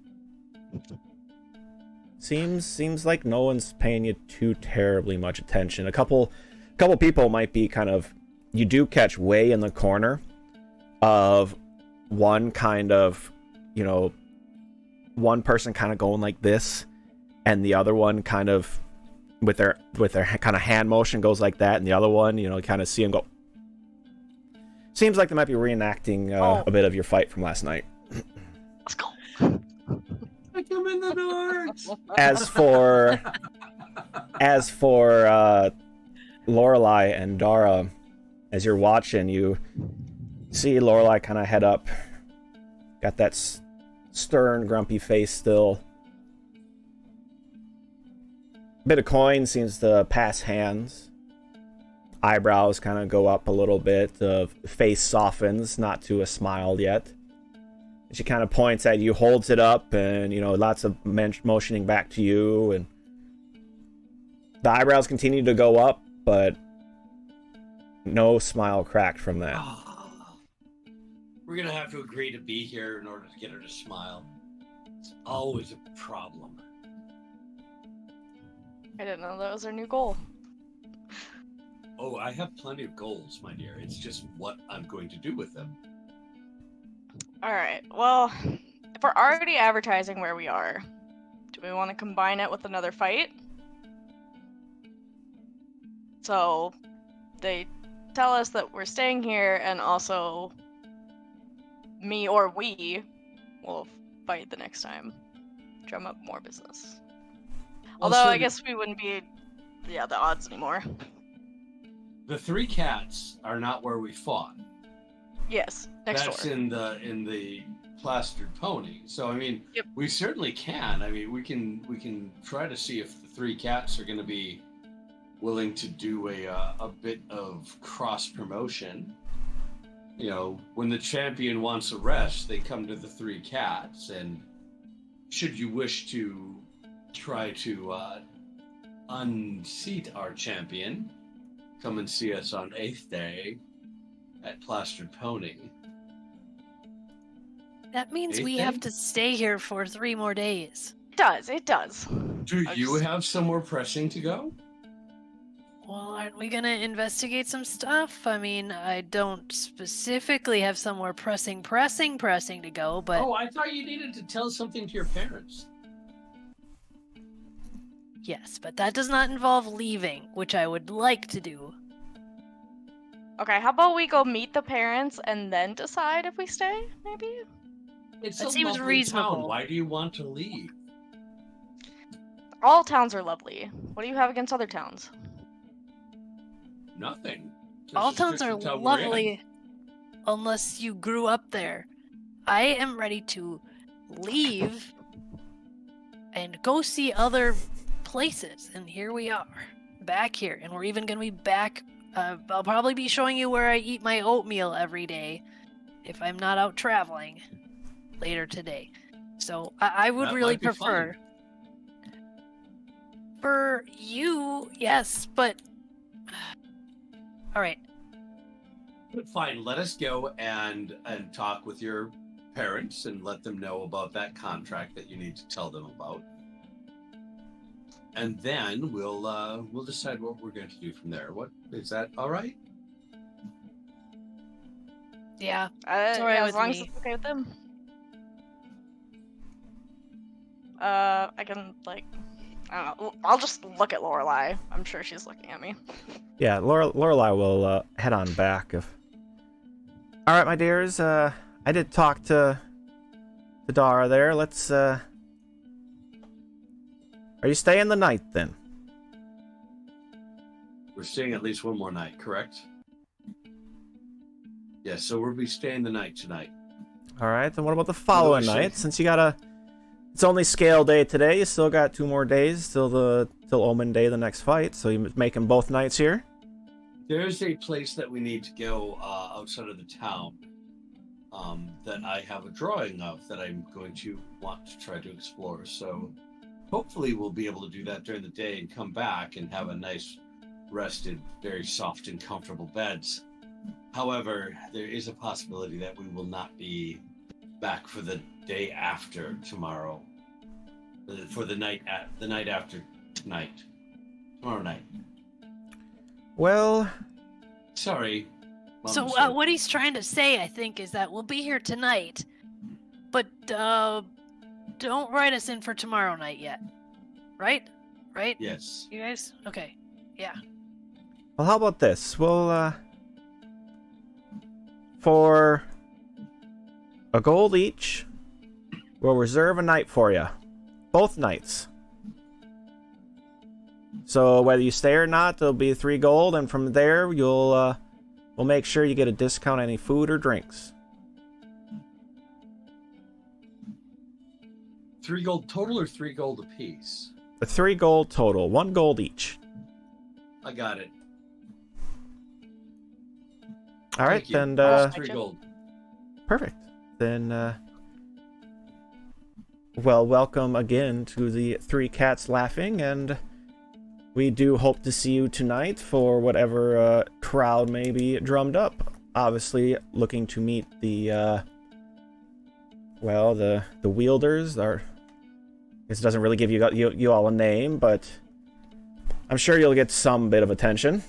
Seems like no one's paying you too terribly much attention. A couple people might be kind of. You do catch way in the corner of one kind of, one person kind of going like this, and the other one kind of with their kind of hand motion goes like that, and the other one, kind of see them go. Seems like they might be reenacting a bit of your fight from last night. Let's go. I come in the doors. As for Lorelei and Dara, as you're watching, you see Lorelei kind of head up, got that stern, grumpy face still. Bit of coin seems to pass hands. Eyebrows kind of go up a little bit. The face softens, not to a smile yet. She kind of points at you, holds it up, and lots of motioning back to you, and the eyebrows continue to go up, but no smile cracked from that. Oh, we're gonna have to agree to be here in order to get her to smile. It's always a problem. I didn't know that was our new goal. Oh, I have plenty of goals, my dear. It's just what I'm going to do with them. Alright, well, if we're already advertising where we are, do we want to combine it with another fight? So they tell us that we're staying here, and also me or we will fight the next time. Drum up more business. Although so I guess we wouldn't be, the odds anymore. the three cats are not where we fought. Yes, next That's door. in the plastered pony. So I mean, Yep. we certainly can. I mean, we can try to see if the three cats are going to be willing to do a bit of cross promotion. You know, when the champion wants a rest, they come to the three cats, and should you wish to try to unseat our champion, come and see us on 8th day at Plastered Pony. That means we Anything? have to stay here for 3 more days. It does. Do I you just- have somewhere pressing to go? Well, aren't we gonna investigate some stuff? I mean, I don't specifically have somewhere pressing to go, but Oh, I thought you needed to tell something to your parents. yes, but that does not involve leaving, which I would like to do. Okay, how about we go meet the parents and then decide if we stay, maybe? It's That a seems lovely reasonable. town. Why do you want to leave? All towns are lovely. What do you have against other towns? Nothing. This All is towns just are the town we're in. lovely unless you grew up there. I am ready to leave and go see other places, and here we are, back here, and we're even going to be back. I'll probably be showing you where I eat my oatmeal every day if I'm not out traveling later today. So I would That really might be prefer. For you, yes, but. All right. Fine, let us go and talk with your parents and let them know about that contract that you need to tell them about. And then we'll decide what we're going to do from there. What is that? All right? Yeah. As with long as me. it's okay with them. I can, I don't know. I'll just look at Lorelai. I'm sure she's looking at me. Yeah, Lorelai will head on back. All right, my dears. I did talk to Dara there. Let's. Are you staying the night then? We're staying at least one more night, correct? Yes, so we'll be staying the night tonight. All right. Then what about the following Listen. night? Since you got it's only scale day today. You still got 2 more days till Omen Day, the next fight. So you making both nights here? There's a place that we need to go outside of the town that I have a drawing of that I'm going to want to try to explore. So hopefully we'll be able to do that during the day and come back and have a nice rested, very soft and comfortable beds. However, there is a possibility that we will not be back for the day after tomorrow, for the night after tonight, tomorrow night. Well, Sorry. Mom, So sorry. what he's trying to say, I think, is that we'll be here tonight, but don't write us in for tomorrow night yet. Right? Right? Yes. You guys? Okay. Yeah. well, how about this? We'll for a gold each, we'll reserve a night for you, both nights. So whether you stay or not, there'll be 3 gold, and from there we'll make sure you get a discount on any food or drinks. 3 gold total or 3 gold apiece? The 3 gold total, 1 gold each. I got it. All right, Thank you. then. That's 3 gold. Perfect. Then. Well, welcome again to the 3 Cats Laughing, and we do hope to see you tonight for whatever crowd may be drummed up. Obviously, looking to meet the wielders. This doesn't really give you all a name, but I'm sure you'll get some bit of attention.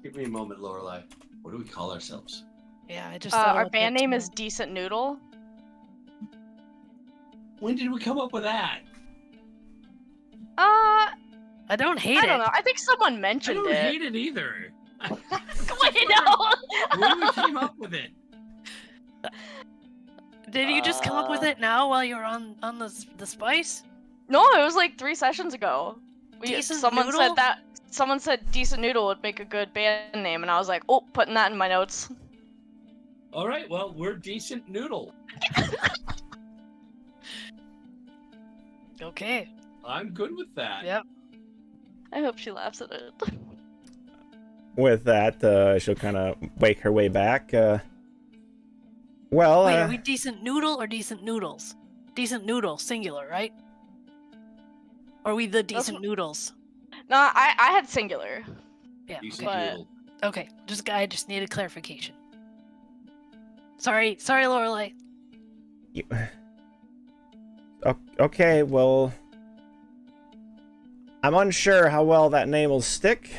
Give me a moment, Lorelai. What do we call ourselves? Yeah, I just Our band name is Decent Noodle. When did we come up with that? I don't hate I don't it. know. I think someone I mentioned don't it. hate it either. Wait, no. When we came up with it, Did you just come up with it now while you were on the spice? No, it was like 3 sessions ago. Decent Someone Noodle? said that. Someone said Decent Noodle would make a good band name, and I was like, oh, putting that in my notes. all right. Well, we're Decent Noodle. Okay. I'm good with that. Yep. I hope she laughs at it. With that, she'll kind of wake her way back. Well, Wait, are we decent noodle or decent noodles? Decent noodle, singular, right? Or are we the decent noodles? No, I had singular. Yeah. Decent But- Noodle. Okay. I just needed clarification. Sorry, Lorelei. you... Okay, well, I'm unsure how well that name will stick.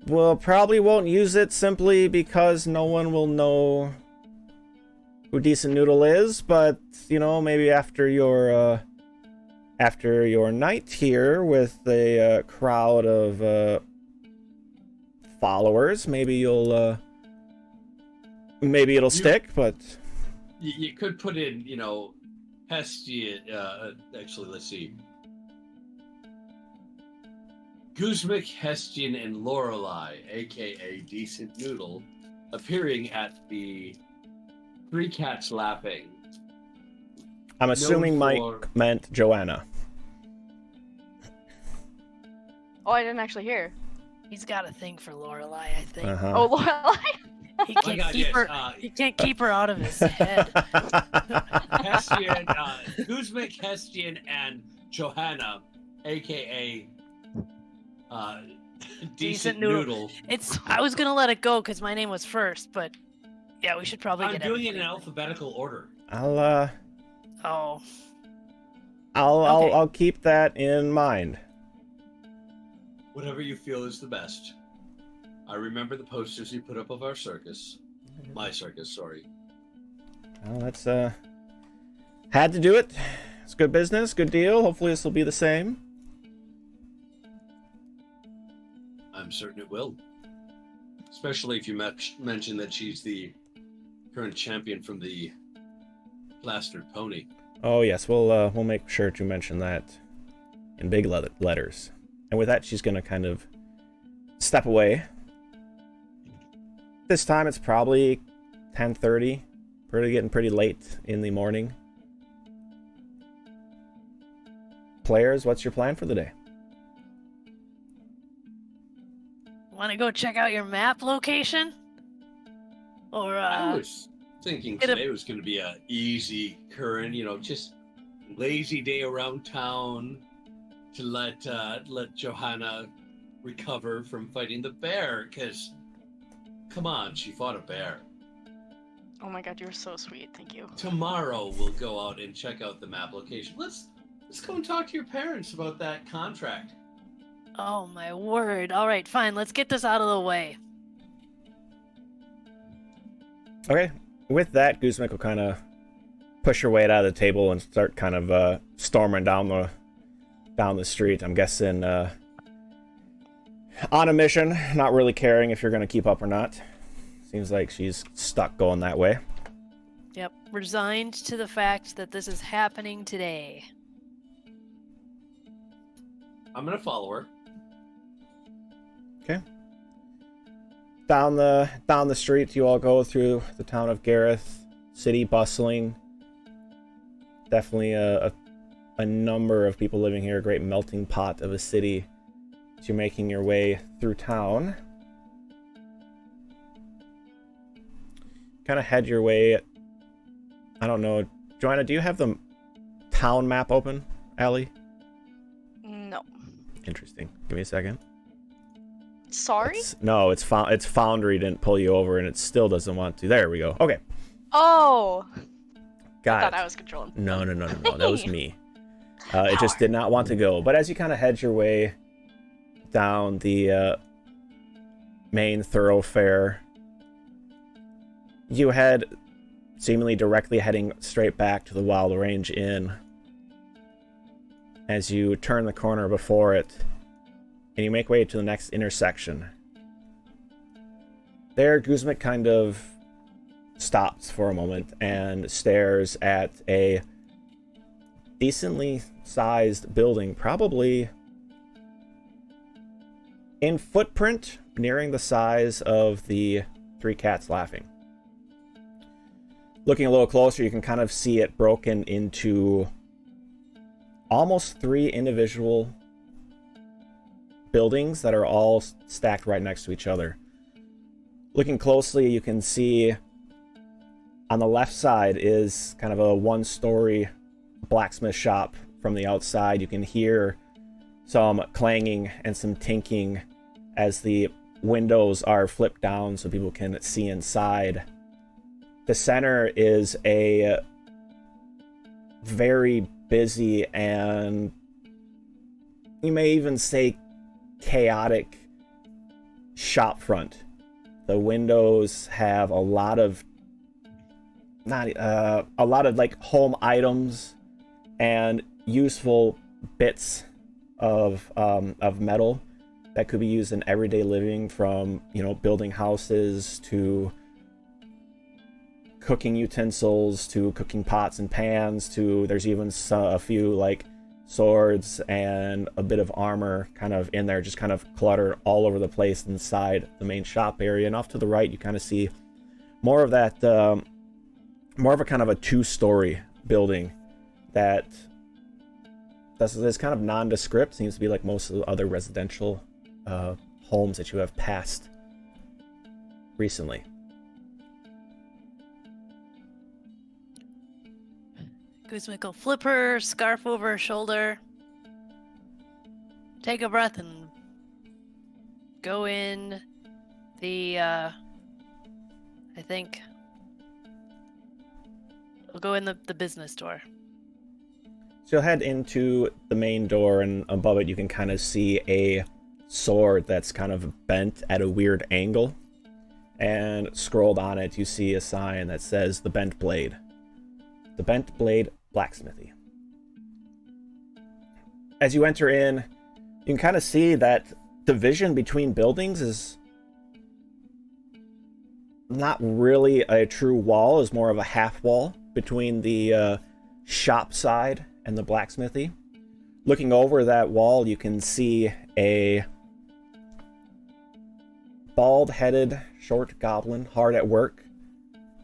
We'll probably won't use it simply because no one will know who Decent Noodle is, but, you know, maybe after your night here with a crowd of followers, maybe you'll maybe it'll stick, but You could put in, you know, Hestia. Actually, let's see. Guzmik, Hestian, and Lorelei, aka Decent Noodle, appearing at the Three Cats Laughing. I'm assuming Mike for- meant Joanna. Oh, I didn't actually hear. He's got a thing for Lorelei, I think. Uh-huh. Oh, Lorelai. He My can't God, keep yes, her. He can't keep her out of his head. Hestian, Guzmik, Hestian, and Johanna, aka Decent Noodle. Noodle. I was gonna let it go because my name was first, but yeah, we should probably I'm get doing it in everybody. alphabetical order. Oh, Okay. I'll keep that in mind. Whatever you feel is the best. I remember the posters you put up of our circus. My circus, sorry. Well, that's had to do it. It's good business, good deal. Hopefully this will be the same. I'm certain it will. Especially if you mention that she's the current champion from the Plastered Pony. Oh yes, we'll make sure to mention that in big letters. And with that, she's gonna kind of step away. This time it's probably 10:30, getting pretty late in the morning. Players, what's your plan for the day? Want to go check out your map location? Or I was thinking get a- today was going to be a easy current, you know, just lazy day around town to let Johanna recover from fighting the bear. Because, come on, she fought a bear. Oh my god, you're so sweet. Thank you. Tomorrow we'll go out and check out the map location. Let's go and talk to your parents about that contract. oh my word! All right, fine. Let's get this out of the way. Okay, with that, Guzmik will kind of push her weight out of the table and start kind of storming down the street. I'm guessing on a mission, not really caring if you're going to keep up or not. Seems like she's stuck going that way. Yep, resigned to the fact that this is happening today. I'm going to follow her. Okay. Down the street, you all go through the town of Gareth, city bustling. Definitely a number of people living here, a great melting pot of a city. As you're making your way through town, kind of head your way. I don't know, Joanna, do you have the town map open, Allie? No. Interesting. Give me a second. Sorry? It's Foundry didn't pull you over, and it still doesn't want to. There we go. Okay, Oh! I got thought it. I was controlling. No. That was me. It just did not want to go. But as you kind of head your way down the main thoroughfare, you head seemingly directly heading straight back to the Wild Range Inn. as you turn the corner before it, and you make way to the next intersection. There, Guzmik kind of stops for a moment and stares at a decently sized building, probably in footprint nearing the size of the Three Cats Laughing. Looking a little closer, you can kind of see it broken into almost 3 individual buildings that are all stacked right next to each other. Looking closely, you can see on the left side is kind of a 1-story blacksmith shop from the outside. You can hear some clanging and some tinking as the windows are flipped down so people can see inside. The center is a very busy and you may even say chaotic shop front. The windows have a lot of like home items and useful bits of metal that could be used in everyday living, from building houses to cooking utensils to cooking pots and pans to there's even a few like swords and a bit of armor kind of in there, just kind of cluttered all over the place inside the main shop area. And off to the right you kind of see more of that more of a kind of a 2-story building that's kind of nondescript. Seems to be like most of the other residential homes that you have passed recently. Guzmik will flip her scarf over her shoulder, take a breath, and go in the, I think, we'll go in the business door. So you'll head into the main door, and above it you can kind of see a sword that's kind of bent at a weird angle. And scrolled on it, you see a sign that says The Bent Blade. The Bent Blade Blacksmithy. As you enter in, you can kind of see that division between buildings is not really a true wall, is more of a half wall between the shop side and the blacksmithy. Looking over that wall, you can see a bald-headed, short goblin hard at work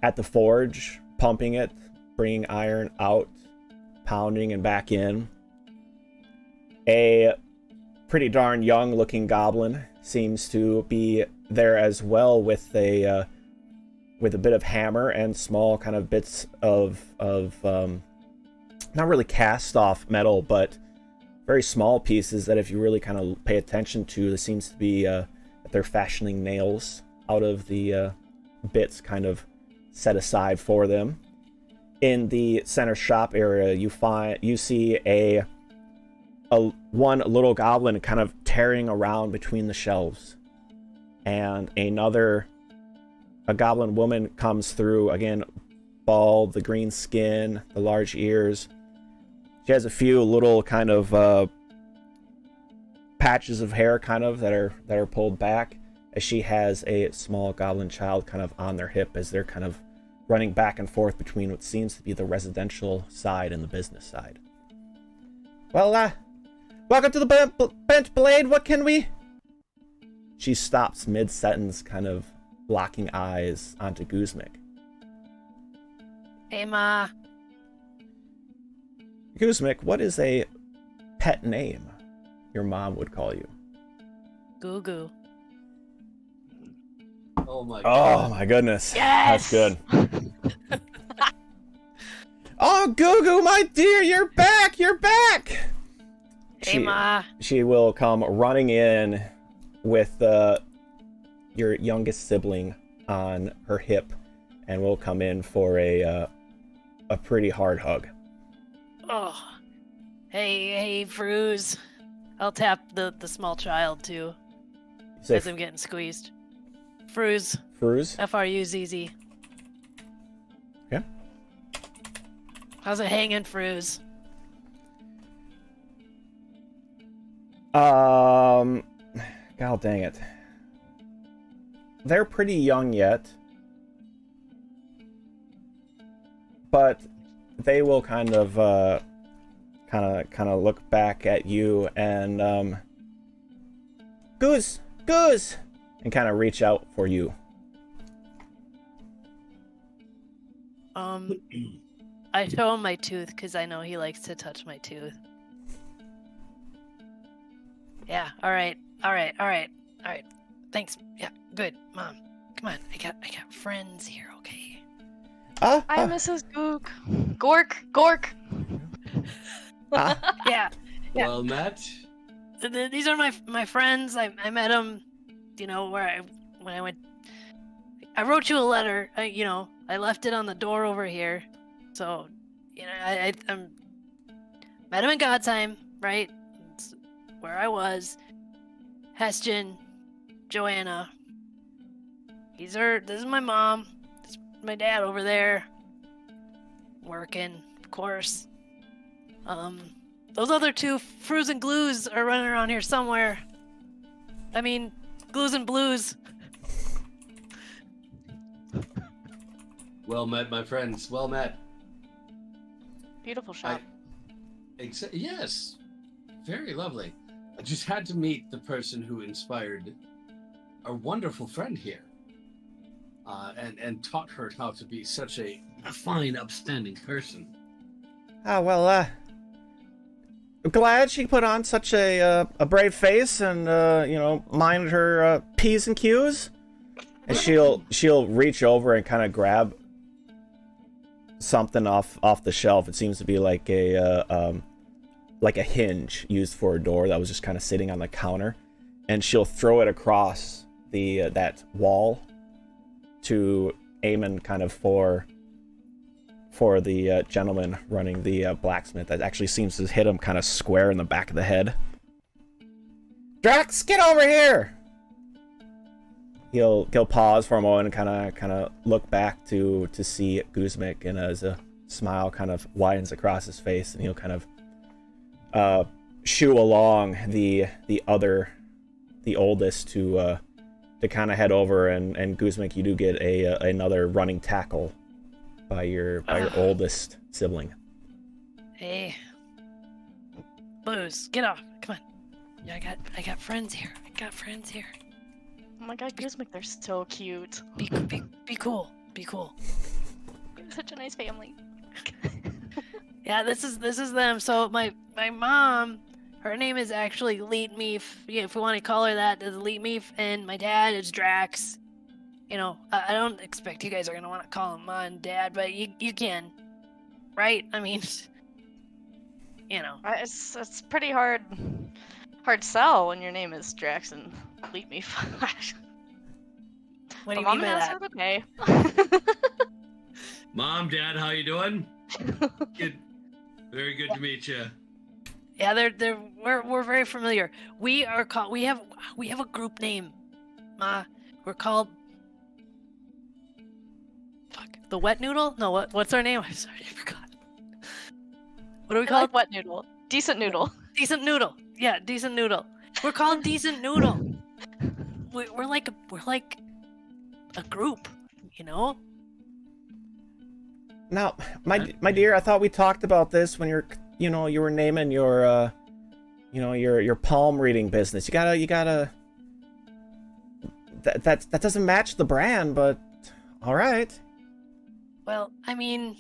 at the forge, pumping it, bringing iron out, pounding and back in. A pretty darn young-looking goblin seems to be there as well with a bit of hammer and small kind of bits of not really cast off metal, but very small pieces that if you really kind of pay attention to, there seems to be that they're fashioning nails out of the bits kind of set aside for them. In the center shop area, you see a one little goblin kind of tearing around between the shelves, and a goblin woman comes through, again bald, the green skin, the large ears. She has a few little kind of patches of hair kind of that are pulled back, as she has a small goblin child kind of on their hip as they're kind of running back and forth between what seems to be the residential side and the business side. Well, welcome to the Bent Blade. What can we... She stops mid-sentence, kind of locking eyes onto Guzmik. Hey, Ma. Guzmik, what is a pet name your mom would call you? Goo Goo. Oh my god. Oh my goodness. Yes! That's good. Oh, Goo Goo, my dear, you're back! You're back! Hey, Ma. She will come running in with your youngest sibling on her hip, and will come in for a pretty hard hug. Oh. Hey, Fruz. I'll tap the small child, too, Say as I'm getting squeezed. Fruz. Fruz? F-R-U-Z-Z. Yeah. How's it hanging, Fruz? God dang it. They're pretty young yet, but they will kind of look back at you and Goose, and kind of reach out for you. I show him my tooth because I know he likes to touch my tooth. Yeah, all right. Thanks. Yeah, good, Mom. Come on, I got friends here, okay? Hi, Mrs. Gork. Yeah. Well met. These are my friends. I met them, when I went. I wrote you a letter. I left it on the door over here. So, I'm met him in Godsheim, right? It's where I was. Hestian, Joanna. This is my mom. This is my dad over there. Working, of course. Those other two frozen glues are running around here somewhere. I mean, glues and blues. Well met, my friends. Well met. Beautiful shop. Yes. Very lovely. I just had to meet the person who inspired our wonderful friend here. And taught her how to be such a fine, upstanding person. I'm glad she put on such a brave face and minded her P's and Q's. And she'll reach over and kind of grab something off the shelf. It seems to be like a hinge used for a door that was just kind of sitting on the counter, and she'll throw it across that wall to aim and kind of for the gentleman running the blacksmith. That actually seems to hit him kind of square in the back of the head. Drax, get over here! He'll pause for a moment and kind of look back to see Guzmik, and as a smile kind of widens across his face, and he'll kind of shoo along the oldest to kind of head over, and Guzmik, you do get another running tackle by your oldest sibling. Hey, Blues, get off! Come on. Yeah, I got friends here. Oh my god, Guzmik, they're so cute. Be cool. Such a nice family. Yeah, this is them. So my mom, her name is actually Leetmeef. Yeah, if we want to call her that, is Leetmeef, and my dad is Drax. I don't expect you guys are gonna want to call him Mom and Dad, but you can, right? I mean, It's pretty hard sell when your name is Drax and Leetmeef. What do you mean by that? Okay. Mom, Dad, how you doing? Good. Very good to meet you. Yeah, we're very familiar. We have a group name. We're called the Wet Noodle? No, what's our name? I'm sorry, I forgot. What do we call it? Wet Noodle. Decent Noodle. Decent Noodle. Yeah, Decent Noodle. We're called Decent Noodle. We're like a group, Now, my dear, I thought we talked about this when you were naming your your palm reading business. You gotta. That doesn't match the brand, but all right. Well, I mean,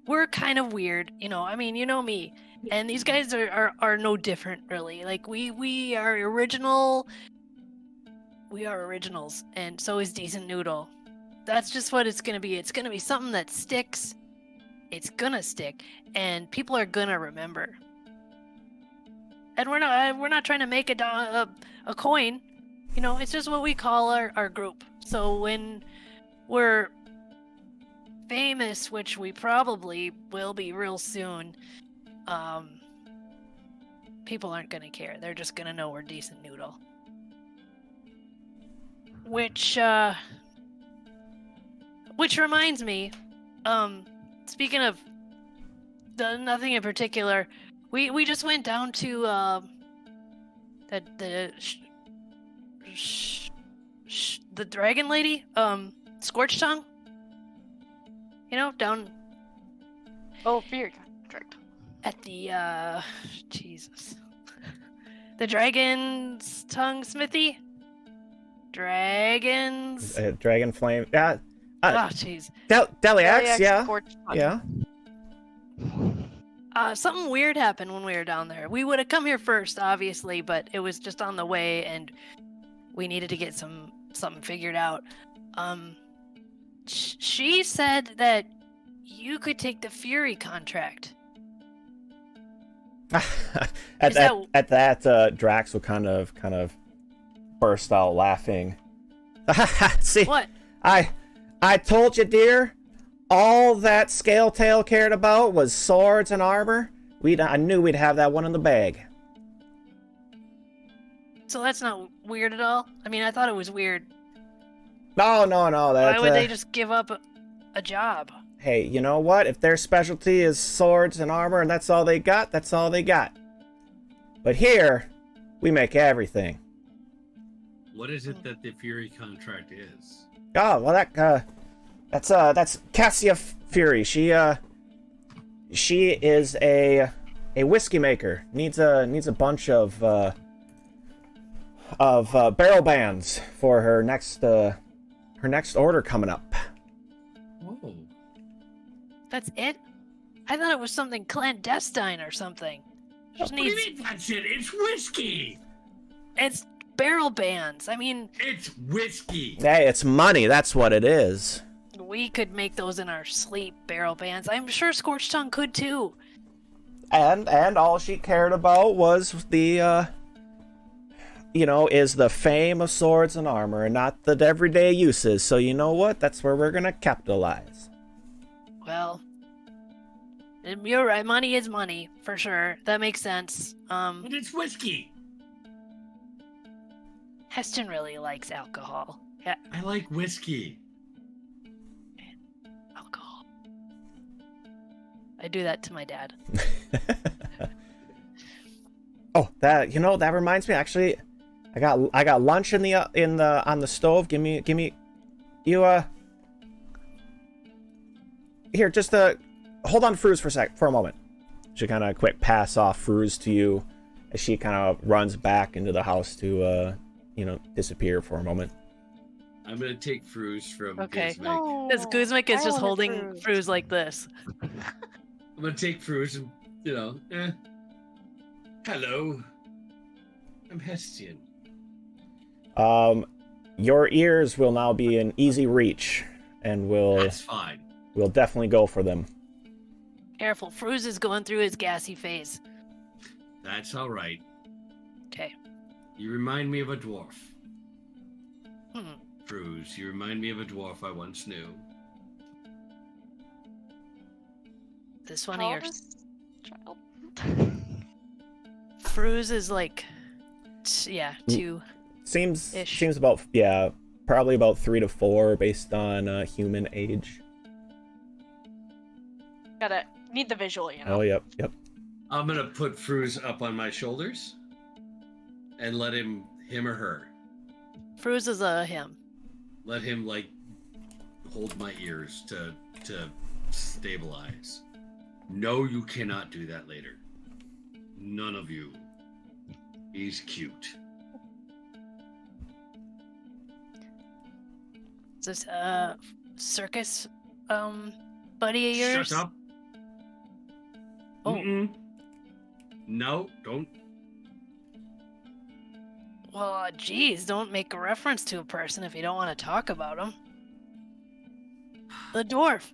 we're kind of weird, I mean, you know me, and these guys are no different, really. Like we are original. We are originals, and so is Decent Noodle. That's just what it's gonna be. It's gonna be something that sticks. It's gonna stick, and people are gonna remember. And we're not trying to make a coin, It's just what we call our group. So when we're famous, which we probably will be real soon, people aren't gonna care. They're just gonna know we're Decent Noodle. Which reminds me, speaking of nothing in particular, we just went down to the dragon lady, Scorch Tongue. You know, down Oh, fear contract. at the Jesus, the dragon's tongue smithy. Dragons. Dragon flame. Yeah. Oh, jeez. Deliax, yeah. Scorched Tongue. Yeah. Something weird happened when we were down there. We would have come here first, obviously, but it was just on the way, and we needed to get something figured out. She said that you could take the Fury contract. At that, Drax will kind of burst out laughing. See, What? I told you, dear. All that Scaletail cared about was swords and armor. I knew we'd have that one in the bag. So that's not weird at all? I mean, I thought it was weird. No. Why would they just give up a job? Hey, you know what? If their specialty is swords and armor and that's all they got, that's all they got. But here, we make everything. What is it that the Fury contract is? Oh, well, that's Cassia Fury. She is a whiskey maker. Needs a bunch of barrel bands for her next order coming up. Oh. That's it? I thought it was something clandestine or something. Just What do you needs... mean that's it? It's whiskey! It's barrel bands. I mean, It's whiskey! Hey, it's money. That's what it is. we could make those in our sleep, barrel bands. I'm sure Scorched Tongue could too. And all she cared about was the is the fame of swords and armor, and not the everyday uses. So you know what? That's where we're gonna capitalize. Well, you're right. Money is money, for sure. That makes sense. But it's whiskey! Heston really likes alcohol. Yeah, I like whiskey. alcohol. I do that to my dad. Oh, that reminds me. Actually, I got lunch on the stove. Give me you here. Just hold on to Fruz for a moment. She kind of quick pass off Fruz to you as she kind of runs back into the house to disappear for a moment. I'm gonna take Fruz from Okay. Guzmik. No, Because Guzmik is I just wanted holding Fruz. Fruz like this. I'm gonna take Fruz and, hello. I'm Hestian. Your ears will now be in easy reach, and That's fine. we'll definitely go for them. Careful, Fruz is going through his gassy phase. That's alright. Okay. You remind me of a dwarf. Hmm. Fruz, you remind me of a dwarf I once knew. This one How of old your is child? Fruz is like, two. Seems Ish. about probably about 3 to 4 based on human age. Need the visual, you know. Oh, yep. I'm gonna put Fruz up on my shoulders and let him or her. Fruz is a him. Let him hold my ears to stabilize. No, you cannot do that later. None of you. He's cute. Is this circus buddy of yours? Shut up. Oh. Mm-mm. No, don't. Well, geez, don't make a reference to a person if you don't want to talk about him. The dwarf.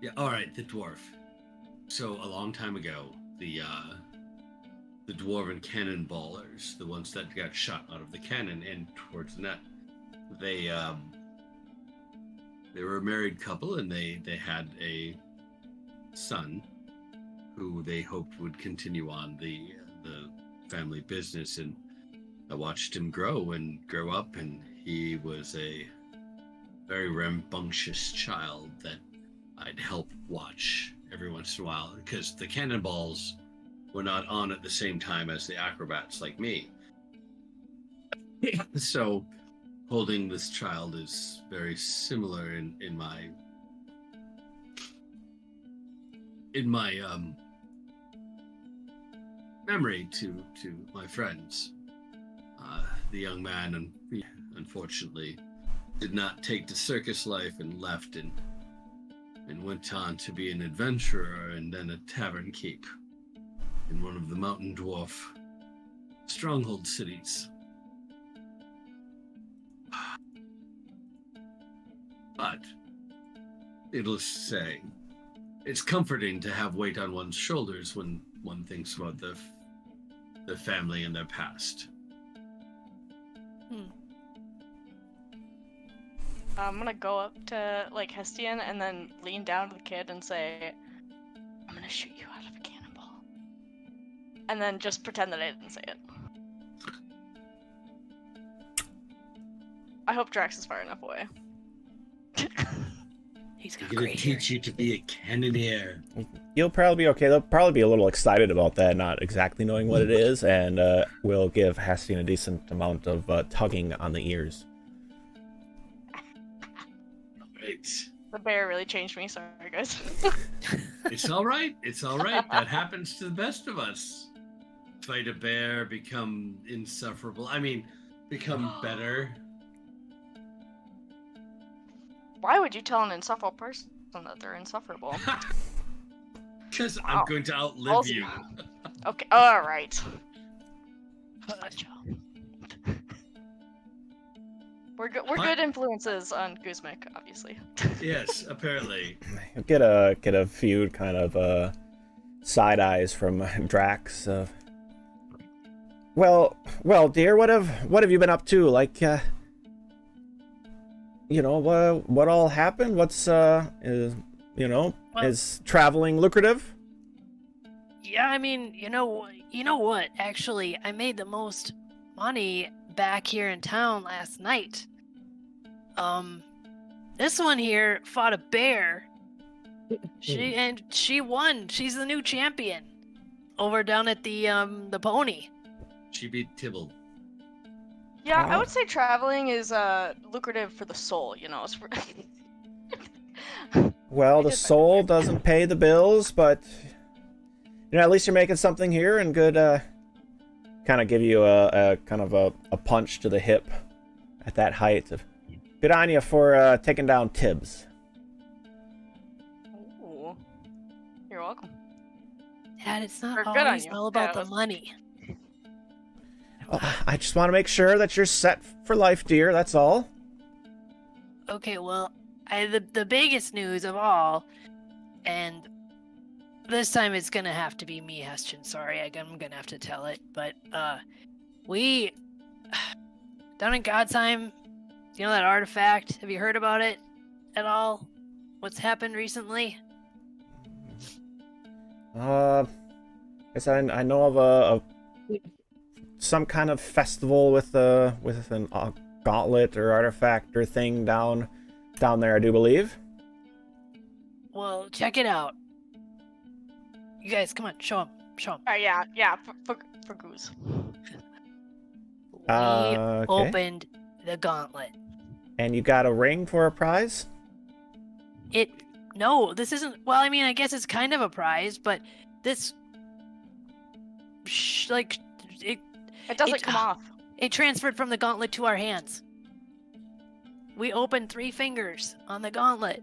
Yeah, all right, the dwarf. So a long time ago, the dwarven cannonballers, the ones that got shot out of the cannon and towards the net, they were a married couple, and they had a son who they hoped would continue on the family business, and I watched him grow up, and he was a very rambunctious child that I'd help watch every once in a while, because the cannonballs were not on at the same time as the acrobats like me. So holding this child is very similar in my memory to my friends. The young man, unfortunately, did not take to circus life and left and went on to be an adventurer and then a tavern keep in one of the mountain dwarf stronghold cities. But, needless to say, it's comforting to have weight on one's shoulders when one thinks about the family and their past. I'm gonna go up to like Hestian and then lean down to the kid and say, "I'm gonna shoot you out of a cannonball," and then just pretend that I didn't say it. I hope Drax is far enough away. He's I'm got gonna great teach hair. you to be a cannoneer. You'll probably be okay. They'll probably be a little excited about that, not exactly knowing what it is, and we'll give Hastien a decent amount of tugging on the ears. Right. The bear really changed me. Sorry, guys. It's all right. It's all right. That happens to the best of us. Fight a bear, become insufferable. I mean, become better. Why would you tell an insufferable person that they're insufferable? Because I'm Oh, going to outlive also- you. Okay, all right. We're good influences on Guzmik, obviously. Yes, apparently. You'll get a few kind of side eyes from Drax. Well, dear, what have you been up to? Like, what all happened? What's is traveling lucrative? Yeah, I mean, you know what? Actually, I made the most money back here in town last night. This one here fought a bear. She won. She's the new champion over down at the pony. She beat Tybalt. Yeah, I Oh. would say traveling is lucrative for the soul. It's for... Well, I the did soul doesn't pay the bills, but at least you're making something here, and good. Kind of give you a kind of a punch to the hip at that height. Good on you for taking down Tibbs. Ooh. You're welcome. Dad, it's not Or good on always you. all about Yeah. the money. Well, I just want to make sure that you're set for life, dear. That's all. Okay, well, the biggest news of all, and this time it's gonna have to be me, Hestian. Sorry, I'm gonna have to tell it, but we down in Godsheim, you know that artifact? Have you heard about it at all? What's happened recently? Guess I know of some kind of festival with an gauntlet or artifact or thing down there, I do believe. Well, check it out. You guys, come on, show him. Yeah, for Goose. We Okay. opened the gauntlet. And you got a ring for a prize? No, this isn't. Well, I mean, I guess it's kind of a prize, but this, It doesn't come off. it transferred from the gauntlet to our hands. We opened 3 fingers on the gauntlet.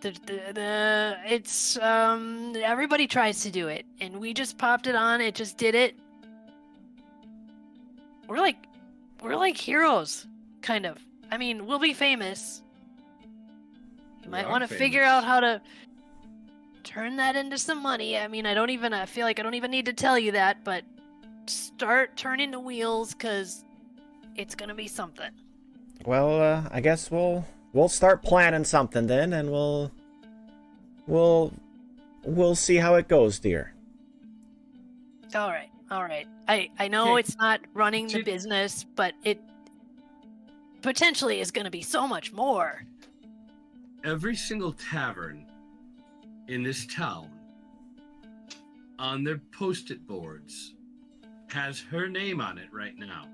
It's everybody tries to do it, and we just popped it on. It just did it. We're like heroes, kind of. I mean, we'll be famous. You might want to figure out how to turn that into some money. I mean, I feel like I don't even need to tell you that, but start turning the wheels, because it's gonna be something. Well, I guess we'll start planning something then, and we'll see how it goes, dear. All right. I know Okay. it's not running the business, but it potentially is going to be so much more. Every single tavern in this town, on their post-it boards, has her name on it right now.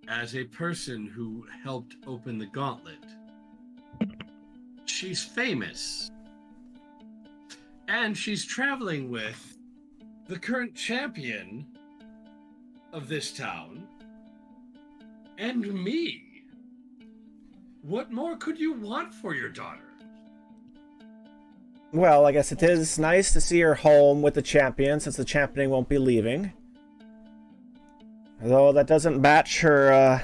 as a person who helped open the gauntlet, she's famous. And she's traveling with the current champion of this town and me. What more could you want for your daughter? Well, I guess it is nice to see her home with the champion, since the champion won't be leaving. Although that doesn't match her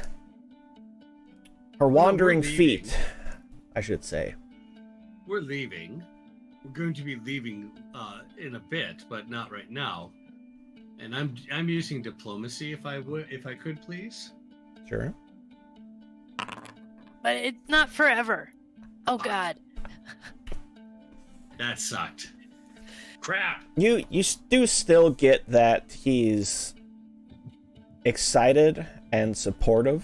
wandering feet, I should say. We're leaving. We're going to be leaving in a bit, but not right now. And I'm using diplomacy if I could, please. Sure. But it's not forever. Oh God. That sucked. Crap. You do still get that he's excited and supportive,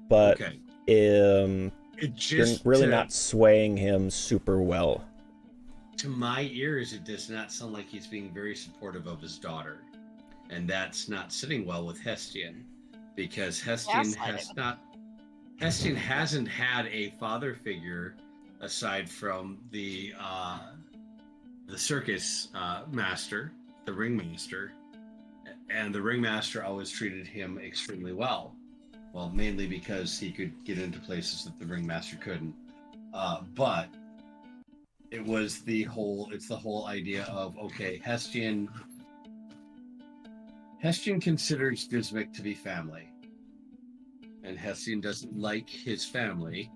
but Okay. you're Just really not swaying him super well. To my ears, it does not sound like he's being very supportive of his daughter. And that's not sitting well with Hestian, because Hestian hasn't had a father figure aside from the circus master, the ringmaster, and the ringmaster always treated him extremely well. Well, mainly because he could get into places that the ringmaster couldn't. But it's the whole idea of, okay, Hestian considers Guzmik to be family. And Hestian doesn't like his family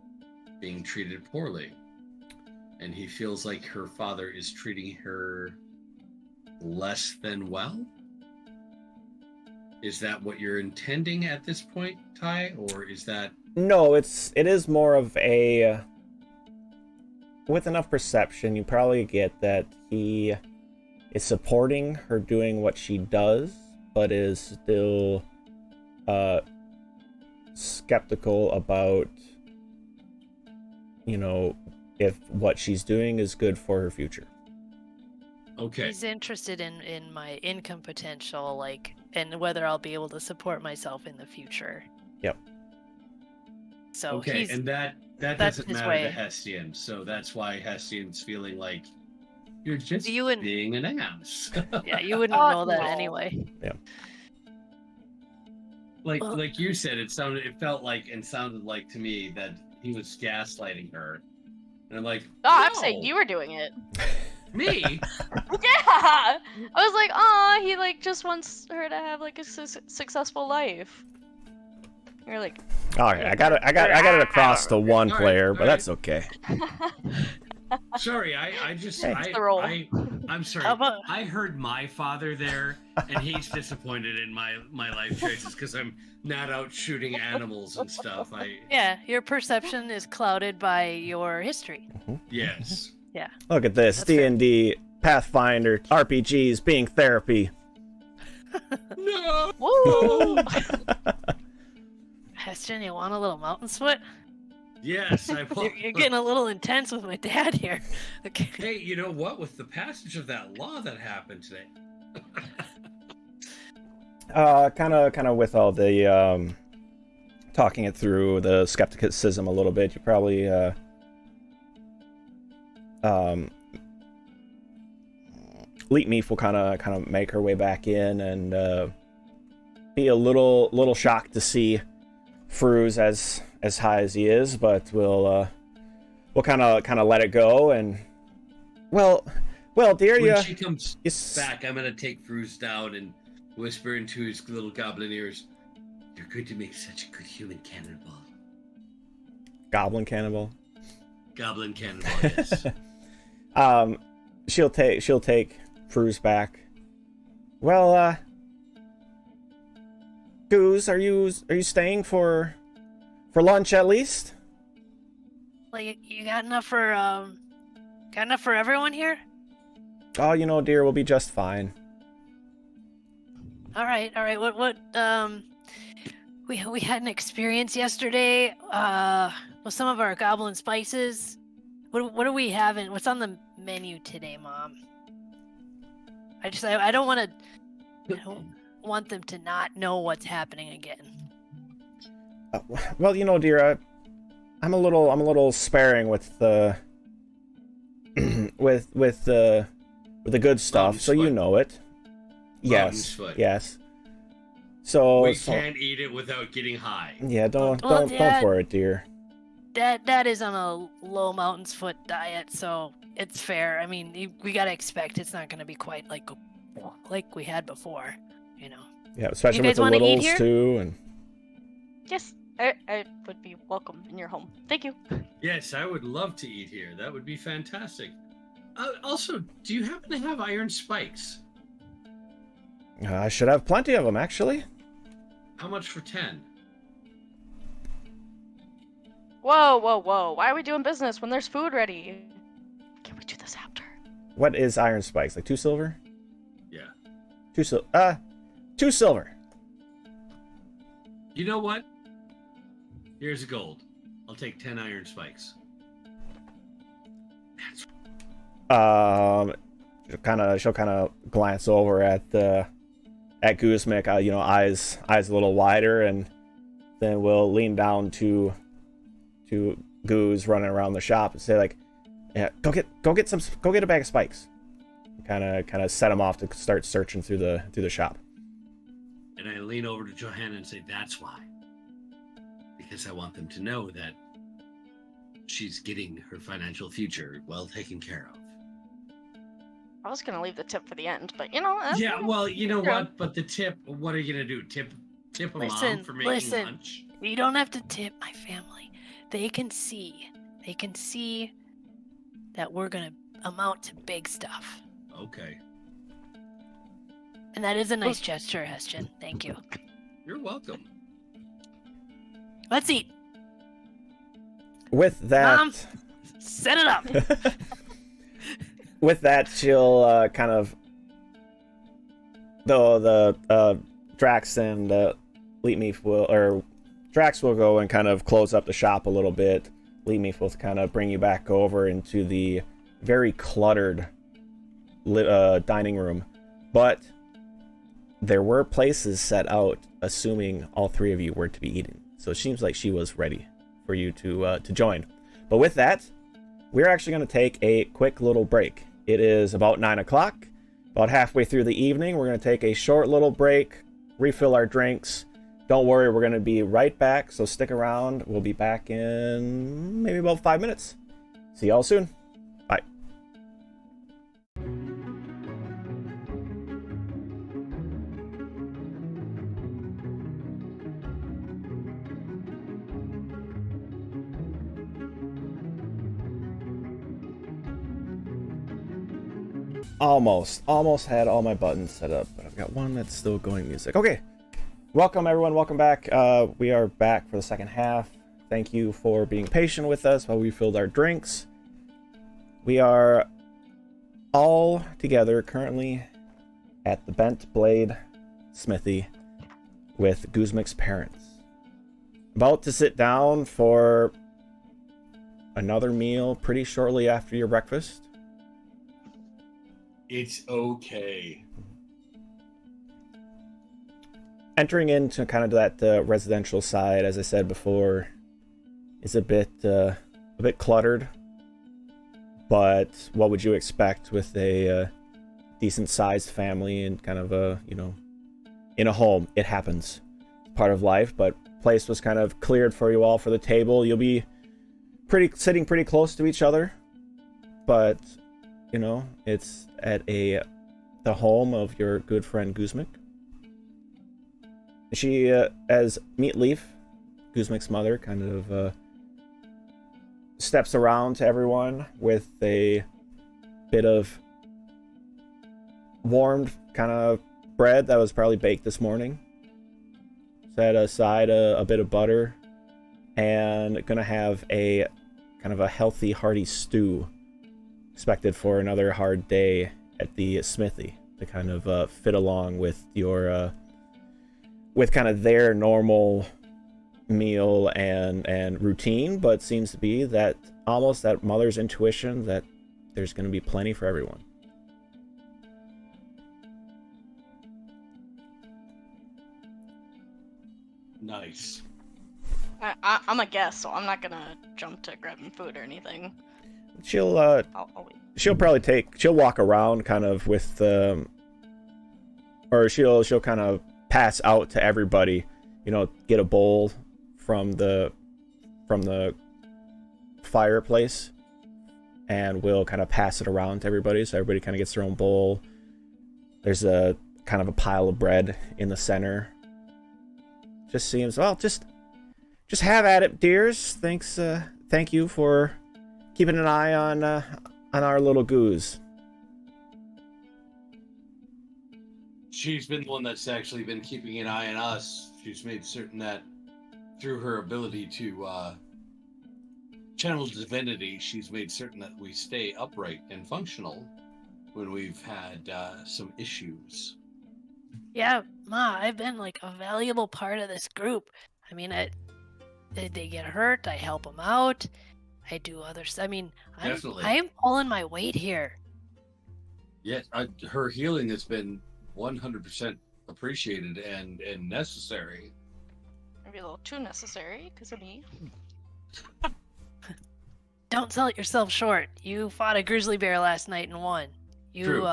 being treated poorly. And he feels like her father is treating her less than well? Is that what you're intending at this point, Ty? Or is that... No, it is more of a... with enough perception, you probably get that he is supporting her doing what she does, but is still skeptical about, if what she's doing is good for her future. Okay. He's interested in my income potential, and whether I'll be able to support myself in the future. Yep. So okay, and that that's doesn't his matter way. to Hestian, so that's why Hestian's feeling like you're just You wouldn't- being an ass. Yeah, you wouldn't Oh, know that no. anyway. Like you said, it sounded like to me that he was gaslighting her, and I'm like, Oh, I'm no, saying you were doing it. me. Yeah, I was like, "Aw, he just wants her to have a successful life." You're like, All right, I got it across to one All right, player, all but right. that's okay. Sorry, I'm sorry. How about- I heard my father there, and he's disappointed in my life choices because I'm not out shooting animals and stuff. Yeah, your perception is clouded by your history. Yes. Yeah. Look at this, That's fair. D&D, Pathfinder, RPGs being therapy. No. "Woo!" Hestian, you want a little mountain sweat? Yes, I will. You're getting a little intense with my dad here. Okay. Hey, you know what? With the passage of that law that happened today, Kind of with all the talking it through, the skepticism a little bit, you probably Leetmeef will kind of make her way back in and be a little shocked to see Fruz as high as he is, but we'll kind of let it go. And well, dear, when yeah, she comes it's back, I'm gonna take Fruz down and whisper into his little goblin ears, "You're going to make such a good human cannonball." Goblin Cannibal. Goblin cannonball, yes. She'll take Fruz back. Well, Goose, are you staying for lunch at least? You got enough for everyone here? Oh, dear, we'll be just fine. All right. What we had an experience yesterday with some of our goblin spices. What are we having? What's on the menu today, Mom? I don't want them to not know what's happening again. Well, you know, dear, I'm a little sparing with the with the good stuff, Mountain's so you foot. know it. Mountain's Yes, foot. yes. So We can't eat it without getting high. yeah, don't Well, don't worry, dear. That is on a low mountain's foot diet, so it's fair. I mean, we gotta expect it's not gonna be quite like we had before, you know. Yeah, especially with guys the wanna eat littles here? too, and Yes, I would be welcome in your home. Thank you. Yes, I would love to eat here. That would be fantastic. Also, do you happen to have iron spikes? I should have plenty of them actually. How much for 10? Whoa, whoa, whoa. Why are we doing business when there's food ready? Can we do this after? What is iron spikes? Like 2 silver? Yeah. 2 silver. You know what? Here's a gold. I'll take 10 iron spikes. That's She'll kind of glance over at Guzmik, you know, eyes a little wider, and then we'll lean down to Goose running around the shop and say like, yeah, go get a bag of spikes. Kind of set him off to start searching through the shop. And I lean over to Johanna and say, that's why. Because I want them to know that she's getting her financial future well taken care of. I was gonna leave the tip for the end, but you know. Yeah, well, you know True. what? But the tip, what are you gonna do? Tip a mom for making Listen. lunch? You don't have to tip my family. They can see that we're gonna amount to big stuff. Okay. And that is a nice gesture, Hestian. Thank you. You're welcome. Let's eat. With that, Mom, set it up. with that, she'll kind of the Drax and Leetmeef Drax will go and kind of close up the shop a little bit. Leetmeef will kind of bring you back over into the very cluttered dining room, but there were places set out, assuming all 3 of you were to be eating. So it seems like she was ready for you to join. But with that, we're actually going to take a quick little break. It is about 9 o'clock, about halfway through the evening. We're going to take a short little break, refill our drinks. Don't worry, we're going to be right back, so stick around. We'll be back in maybe about 5 minutes. See y'all soon. Bye. Almost had all my buttons set up, but I've got one that's still going music. Okay, welcome everyone, welcome back. We are back for the second half. Thank you for being patient with us while we filled our drinks. We are all together currently at the Bent Blade Smithy with Guzmik's parents. About to sit down for another meal pretty shortly after your breakfast. It's okay. Entering into kind of that residential side, as I said before, is a bit cluttered. But what would you expect with a decent-sized family and kind of in a home? It happens, part of life. But place was kind of cleared for you all for the table. You'll be sitting pretty close to each other, but you know it's at the home of your good friend Guzmik. She, as Meatleaf, Guzmik's mother, kind of steps around to everyone with a bit of warmed kind of bread that was probably baked this morning. Set aside a bit of butter, and gonna have a kind of a healthy, hearty stew expected for another hard day at the smithy to kind of fit along with your with kind of their normal meal and routine, but seems to be that almost that mother's intuition that there's going to be plenty for everyone. Nice. I'm a guest, so I'm not gonna jump to grabbing food or anything. She'll I'll wait. she'll walk around kind of with or she'll kind of pass out to everybody, get a bowl from the fireplace, and we'll kind of pass it around to everybody, so everybody kind of gets their own bowl. There's a kind of a pile of bread in the center. Just seems, well, just have at it, dears. Thank you for keeping an eye on our little goose. She's been the one that's actually been keeping an eye on us. She's made certain that through her ability to channel divinity, she's made certain that we stay upright and functional when we've had some issues. Yeah, Ma, I've been like a valuable part of this group. I mean, they get hurt, I help them out, I do others. I mean, Definitely. I am pulling my weight here. Yes, her healing has been 100% appreciated and necessary. Maybe a little too necessary because of me. Don't sell it yourself short. You fought a grizzly bear last night and won. You True.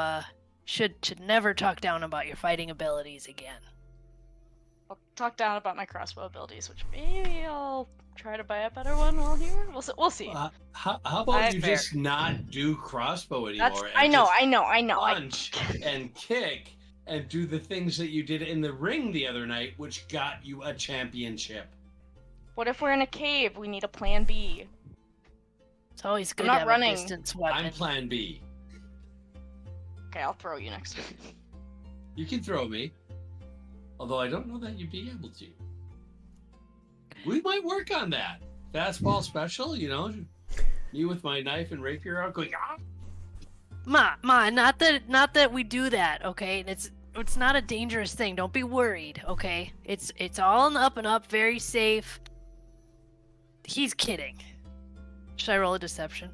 should never talk down about your fighting abilities again. I'll talk down about my crossbow abilities, which maybe I'll try to buy a better one while here. We'll see. How about you Fair. just not do crossbow anymore? I know. Punch and kick and do the things that you did in the ring the other night, which got you a championship. What if we're in a cave? We need a plan B. It's always good not to have running. a distance weapon. I'm plan B. Okay, I'll throw you next time. You can throw me. Although I don't know that you'd be able to. We might work on that. Fastball special, me with my knife and rapier out going, ah! Ma, not that we do that, okay? It's not a dangerous thing. Don't be worried, okay? It's all on the up and up, very safe. He's kidding. Should I roll a deception?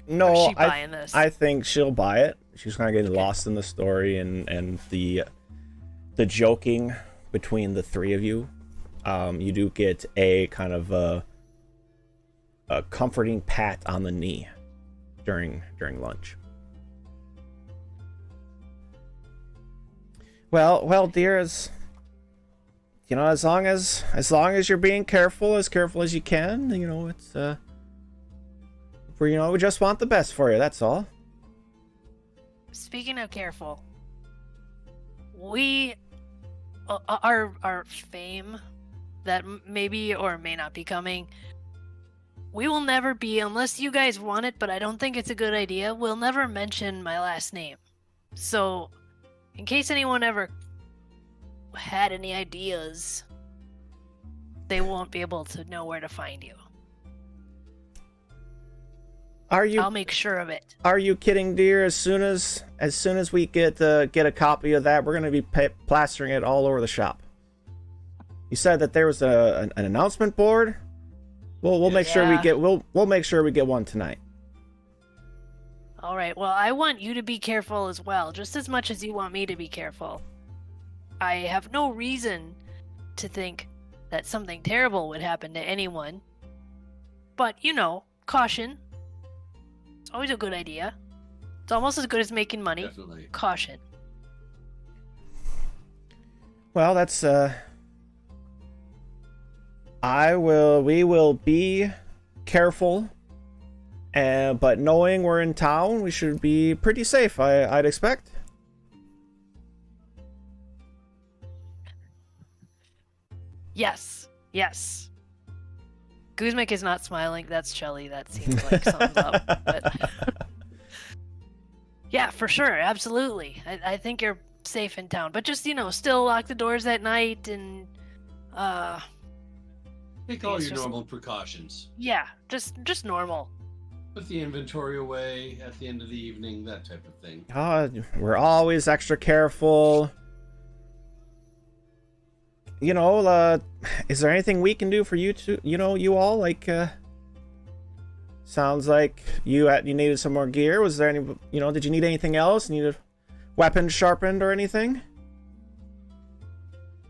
No, Or is she buying this? I think she'll buy it. She's kind of getting lost in the story and the joking between the three of you. You do get a kind of a comforting pat on the knee during lunch. Well, dear, as long as you're being careful as you can, it's we just want the best for you. That's all. Speaking of careful, we our fame that maybe or may not be coming, we will never be, unless you guys want it, but I don't think it's a good idea, we'll never mention my last name. So, in case anyone ever had any ideas, they won't be able to know where to find you. I'll make sure of it. Are you kidding, dear? As soon as we get a copy of that, we're going to be plastering it all over the shop. You said that there was an announcement board. We'll make sure we'll make sure we get one tonight. All right. Well, I want you to be careful as well, just as much as you want me to be careful. I have no reason to think that something terrible would happen to anyone. But, caution. It's always a good idea. It's almost as good as making money. Definitely. Caution. Well, that's we will be careful, but knowing we're in town, we should be pretty safe, I'd expect. Yes. Guzmik is not smiling. That's Shelly. That seems like sums up. But... yeah, for sure. Absolutely. I think you're safe in town. But just, still lock the doors at night and, Take all your normal precautions. yeah, just normal. Put the inventory away at the end of the evening, that type of thing. We're always extra careful. Is there anything we can do for you you all? Like, sounds like you needed some more gear. Was there any, did you need anything else? Needed weapons sharpened or anything?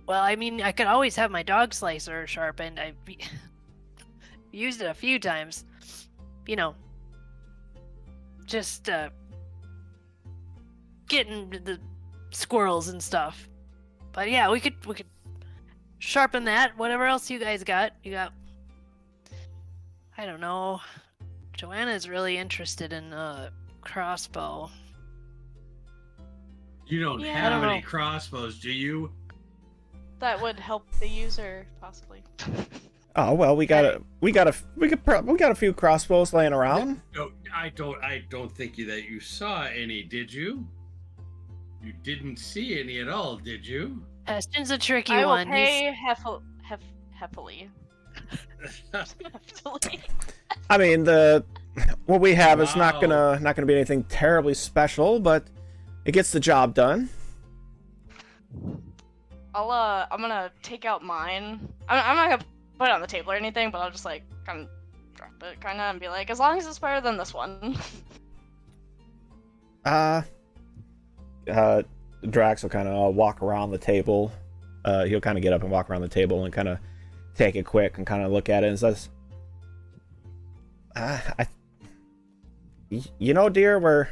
Well, I mean, I could always have my dog slicer sharpened. I've used it a few times. You know, just getting the squirrels and stuff. But yeah, we could sharpen that. Whatever else you guys got? You got, I don't know. Joanna's really interested in crossbow. You don't Yeah. I have don't any know. crossbows, do you? That would help the user possibly. Oh well, we got a few crossbows laying around. No, I don't think that you saw any, did you? You didn't see any at all, did you? Heston's a tricky I will one. pay heavily. I mean, what we have is not Wow. gonna be anything terribly special, but it gets the job done. I'm gonna take out mine. I'm not gonna put it on the table or anything, but I'll just like kind of drop it, kind of, and be like, as long as it's better than this one. Drax will kind of walk around the table. He'll kind of get up and walk around the table and kind of take it quick and kind of look at it and says, "You know, dear,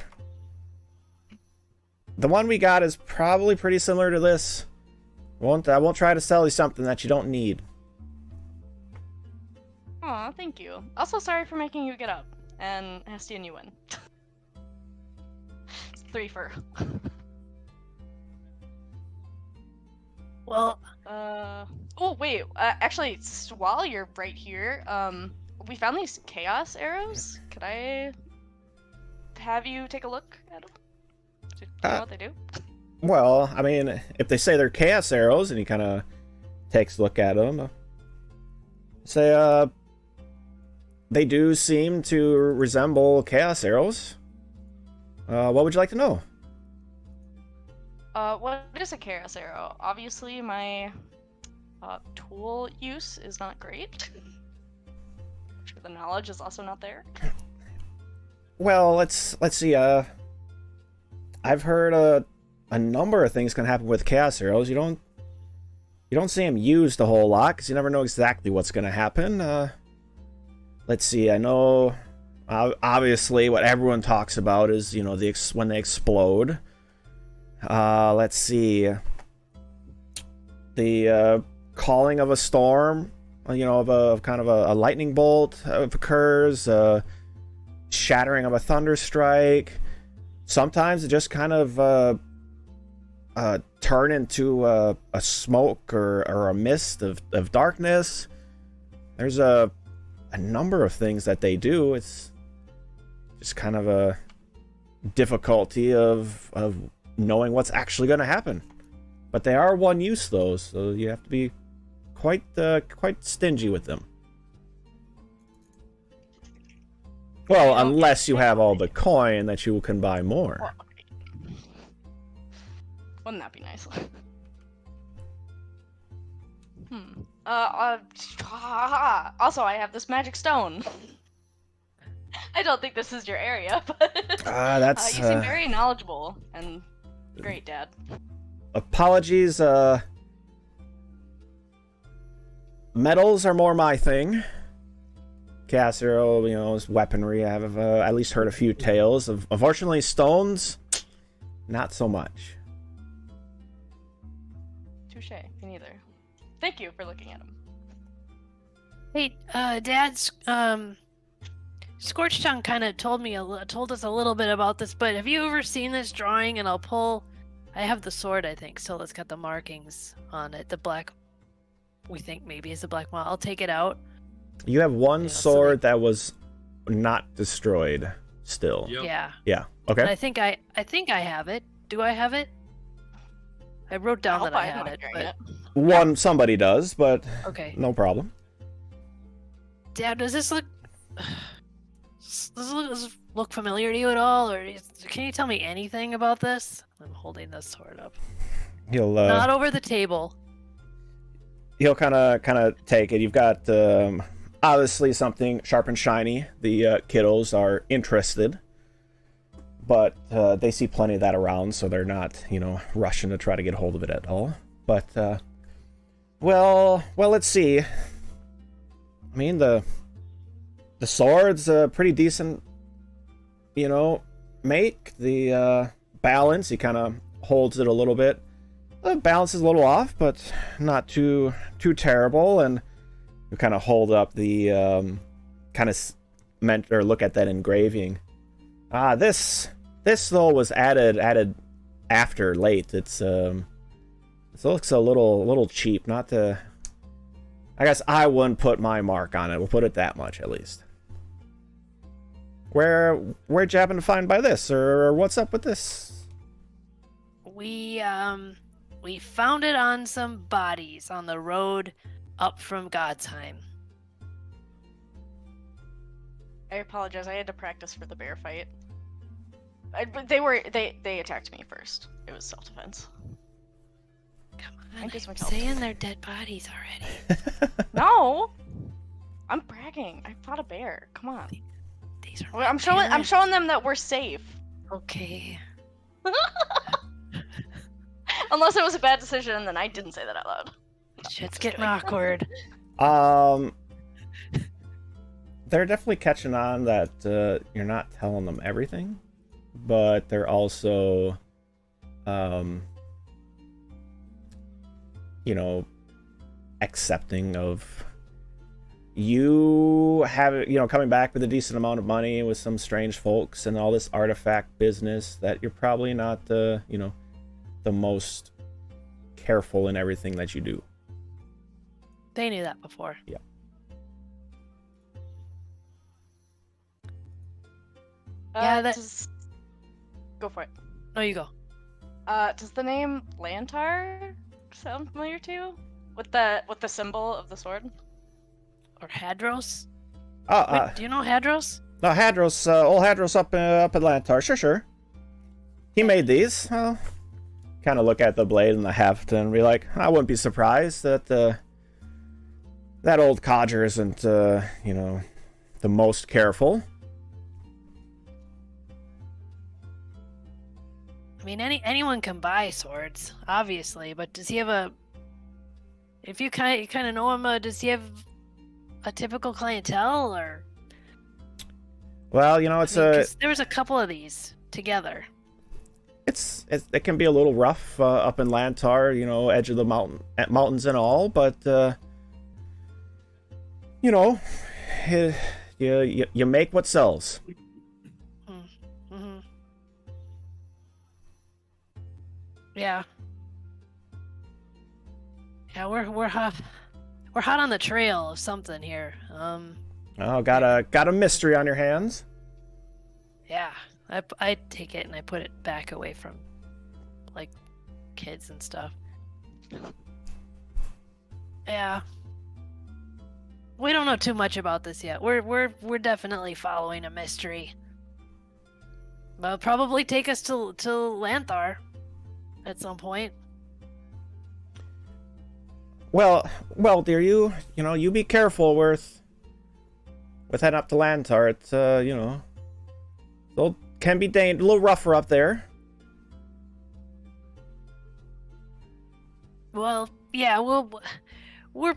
the one we got is probably pretty similar to this. I won't try to sell you something that you don't need." Aw, thank you. Also, sorry for making you get up. And Hestian, you win. It's 3 for. Well, Oh wait. Actually, while you're right here, we found these chaos arrows. Could I have you take a look at them? Do you know what they do? Well, I mean, if they say they're chaos arrows, and he kind of takes a look at them, say, they do seem to resemble chaos arrows. What would you like to know? What is a chaos arrow? Obviously, my tool use is not great. The knowledge is also not there. Well, let's see. I've heard a number of things can happen with chaos arrows. You don't see them used a whole lot because you never know exactly what's going to happen. Let's see. I know, obviously, what everyone talks about is when they explode. Let's see. The calling of a storm, of kind of a lightning bolt occurs. Shattering of a thunderstrike. Sometimes it just kind of turn into a smoke or a mist of darkness. There's a number of things that they do. It's just kind of a difficulty of knowing what's actually going to happen. But they are one use though, so you have to be quite stingy with them. Well, unless you have all the coin that you can buy more. Wouldn't that be nice? Also, I have this magic stone. I don't think this is your area, but That's you seem very knowledgeable and great, Dad. Apologies. Metals are more my thing. Chaos arrow, is weaponry. I have at least heard a few tales of. Unfortunately, stones, not so much. Touche. Me neither. Thank you for looking at them. hey, Dad's Scorched Tongue kind of told us a little bit about this, but have you ever seen this drawing? And I have the sword, I think, so it's got the markings on it. The black, we think maybe is the black one. I'll take it out. You have one Yeah, so sword that was not destroyed still. Yep. Yeah. Yeah. And Okay. I think I have it. Do I have it? I wrote down that I am had not it, carrying but Somebody does, but okay. no problem. Dad, does this look look familiar to you at all, or can you tell me anything about this? I'm holding this sword up. He'll Not over the table. he'll kind of take it. You've got obviously something sharp and shiny. The kiddos are interested, but they see plenty of that around, so they're not rushing to try to get a hold of it at all. But Well, let's see. I mean, the sword's a pretty decent, make. The balance, he kind of holds it a little bit. The balance is a little off, but not too terrible. And we kind of hold up the kind of meant or look at that engraving. This though was added after late. It looks a little cheap. Not to. I guess I wouldn't put my mark on it. We'll put it that much at least. Where'd you happen to find by this, or what's up with this? We found it on some bodies on the road up from Godsheim. I apologize. I had to practice for the bear fight. They attacked me first. It was self-defense. Come I on, guess I'm my saying they're dead bodies already. No, I'm bragging. I fought a bear. Come on. These are I'm showing them that we're safe. Okay. Unless it was a bad decision, and then I didn't say that out loud. Shit's getting awkward. They're definitely catching on that you're not telling them everything, but they're also, accepting of you coming back with a decent amount of money with some strange folks and all this artifact business that you're probably not the most careful in everything that you do. They knew that before. Yeah. Go for it. No, you go. Does the name Lantar sound familiar to you? With the symbol of the sword? Or Hadros? Oh, Wait, do you know Hadros? no, Hadros, old Hadros up at Lantar. Sure. He made these. Kind of look at the blade and the heft and be like, I wouldn't be surprised that that old codger isn't, the most careful. I mean, anyone can buy swords, obviously, but does he have a? If you kind of know him, does he have a typical clientele, or? Well, I mean, 'cause there was a couple of these together. it can be a little rough up in Lantar, edge of the mountains and all, but you make what sells. Mm-hmm. Yeah. Yeah, we're hot on the trail of something here. Oh, got a mystery on your hands. Yeah. I take it and I put it back away from, like, kids and stuff. Yeah. We don't know too much about this yet. We're definitely following a mystery. But it'll probably take us to Lanthar at some point. Well, dear, you be careful with heading up to Lantar. It's can be a little rougher up there. Well, yeah, we're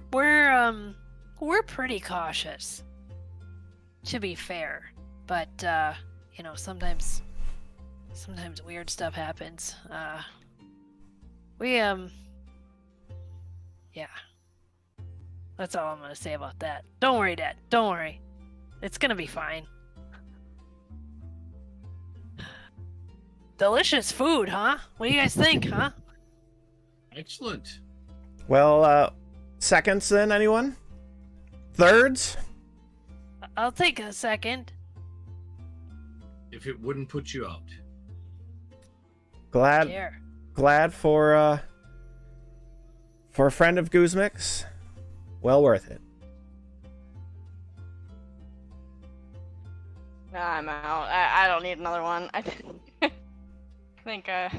pretty cautious, to be fair. But sometimes weird stuff happens. Yeah. That's all I'm gonna say about that. Don't worry, Dad. Don't worry. It's gonna be fine. Delicious food, huh? What do you guys think, huh? Excellent. Well, seconds then, anyone? Thirds? I'll take a second. If it wouldn't put you out. Glad for a friend of Guzmik's. Well worth it. Nah, I'm out. I don't need another one. I think a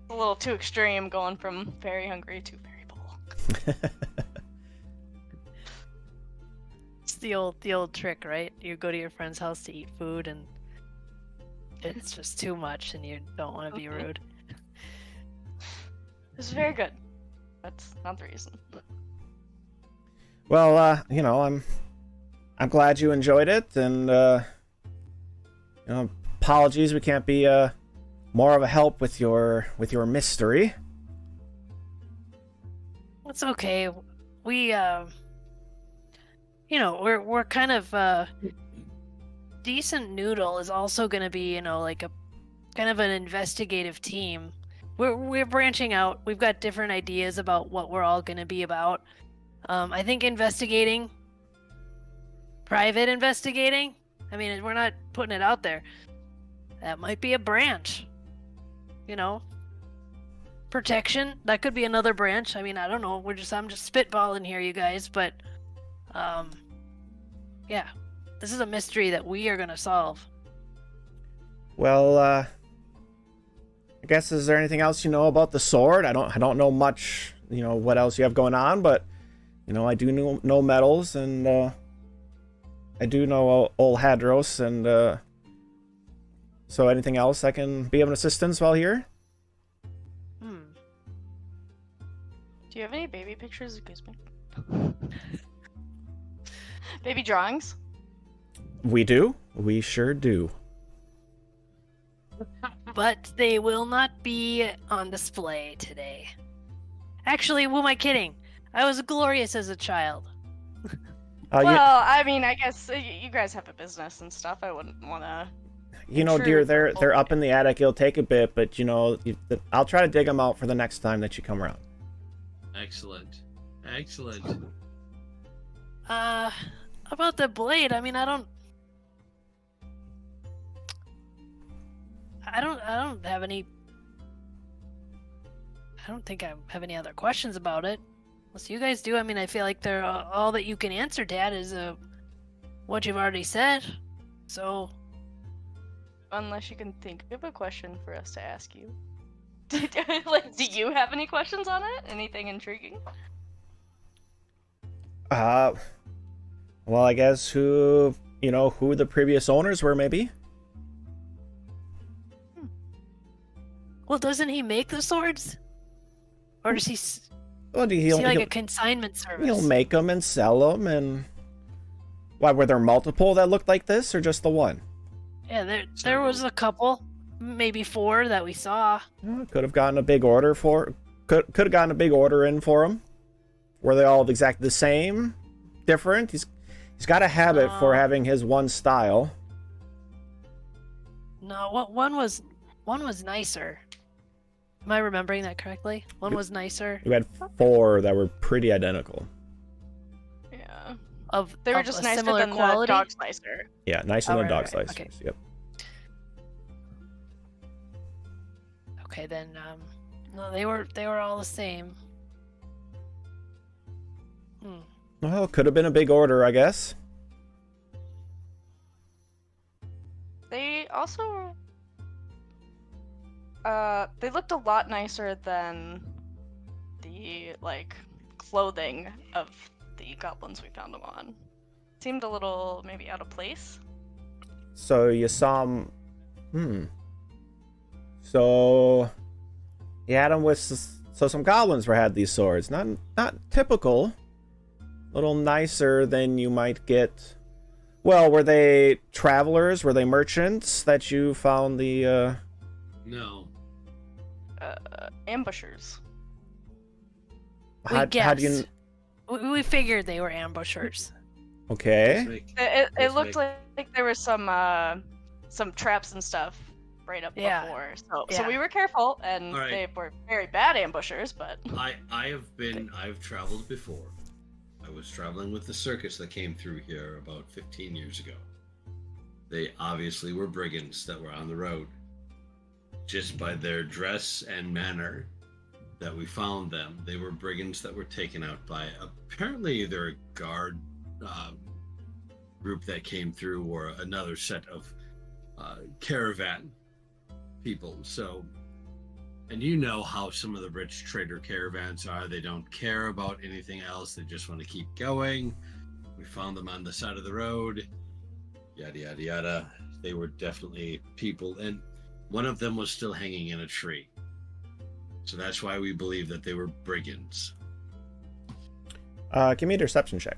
little too extreme going from very hungry to very full. It's the old trick, right? You go to your friend's house to eat food and it's just too much and you don't want to be rude. This is very good. That's not the reason. Well, I'm glad you enjoyed it, and apologies we can't be more of a help with your mystery. It's okay. We we're kind of Decent Noodle is also going to be, like a kind of an investigative team. We're branching out. We've got different ideas about what we're all going to be about. I think private investigating. I mean, we're not putting it out there. That might be a branch. Protection. That could be another branch. I mean, I don't know. I'm just spitballing here, you guys. But, yeah, this is a mystery that we are going to solve. Well, I guess, is there anything else you know about the sword? I don't know much, what else you have going on, but, I do know metals, and I do know old Hadros, and so anything else I can be of an assistance while here? Do you have any baby pictures of Guzmik? Baby drawings? We do. We sure do. But they will not be on display today. Actually, who am I kidding? I was glorious as a child. Well, I mean, I guess you guys have a business and stuff. I wouldn't want to. Dear, they're up in the attic. It'll take a bit, but I'll try to dig them out for the next time that you come around. Excellent. About the blade, I mean, I don't have any. I don't think I have any other questions about it. Unless you guys do. I mean, I feel like they're all that you can answer, Dad, is what you've already said. So. Unless you can think of a question for us to ask you. Do you have any questions on it? Anything intriguing? Well, I guess who the previous owners were, maybe? Well, doesn't he make the swords? Or does he... Well, is he like a consignment service? He'll make them and sell them, and... Why, were there multiple that looked like this, or just the one? Yeah, there was a couple. Maybe 4 that we saw. Could have gotten a big order could have gotten a big order in for them. Were they all exactly the same? Different? He's got a habit for having his one style. No, one was nicer. Am I remembering that correctly? One was nicer. You had 4 that were pretty identical. Yeah. They were just nicer than quality? the dog slicer. Yeah, nicer than dog slicers. Okay. Yep. Okay, then, no, they were all the same. Well, it could have been a big order, I guess. They also, they looked a lot nicer than the, clothing of the goblins we found them on. Seemed a little, maybe out of place. So you saw them... So, you had them with... So some goblins had these swords. Not typical. A little nicer than you might get... Well, were they travelers? Were they merchants that you found the... No. Ambushers. How do you... We figured they were ambushers. Okay. It looked like there were some traps and stuff right up before. So we were careful, and they were very bad ambushers, but... I've traveled before. I was traveling with the circus that came through here about 15 years ago. They obviously were brigands that were on the road. Just by their dress and manner that we found them, they were brigands that were taken out by apparently either a guard group that came through or another set of caravan people. So, and you know how some of the rich trader caravans are. They don't care about anything else. They just want to keep going. We found them on the side of the road. Yada, yada, yada. They were definitely people. And one of them was still hanging in a tree. So that's why we believe that they were brigands. Give me a deception check.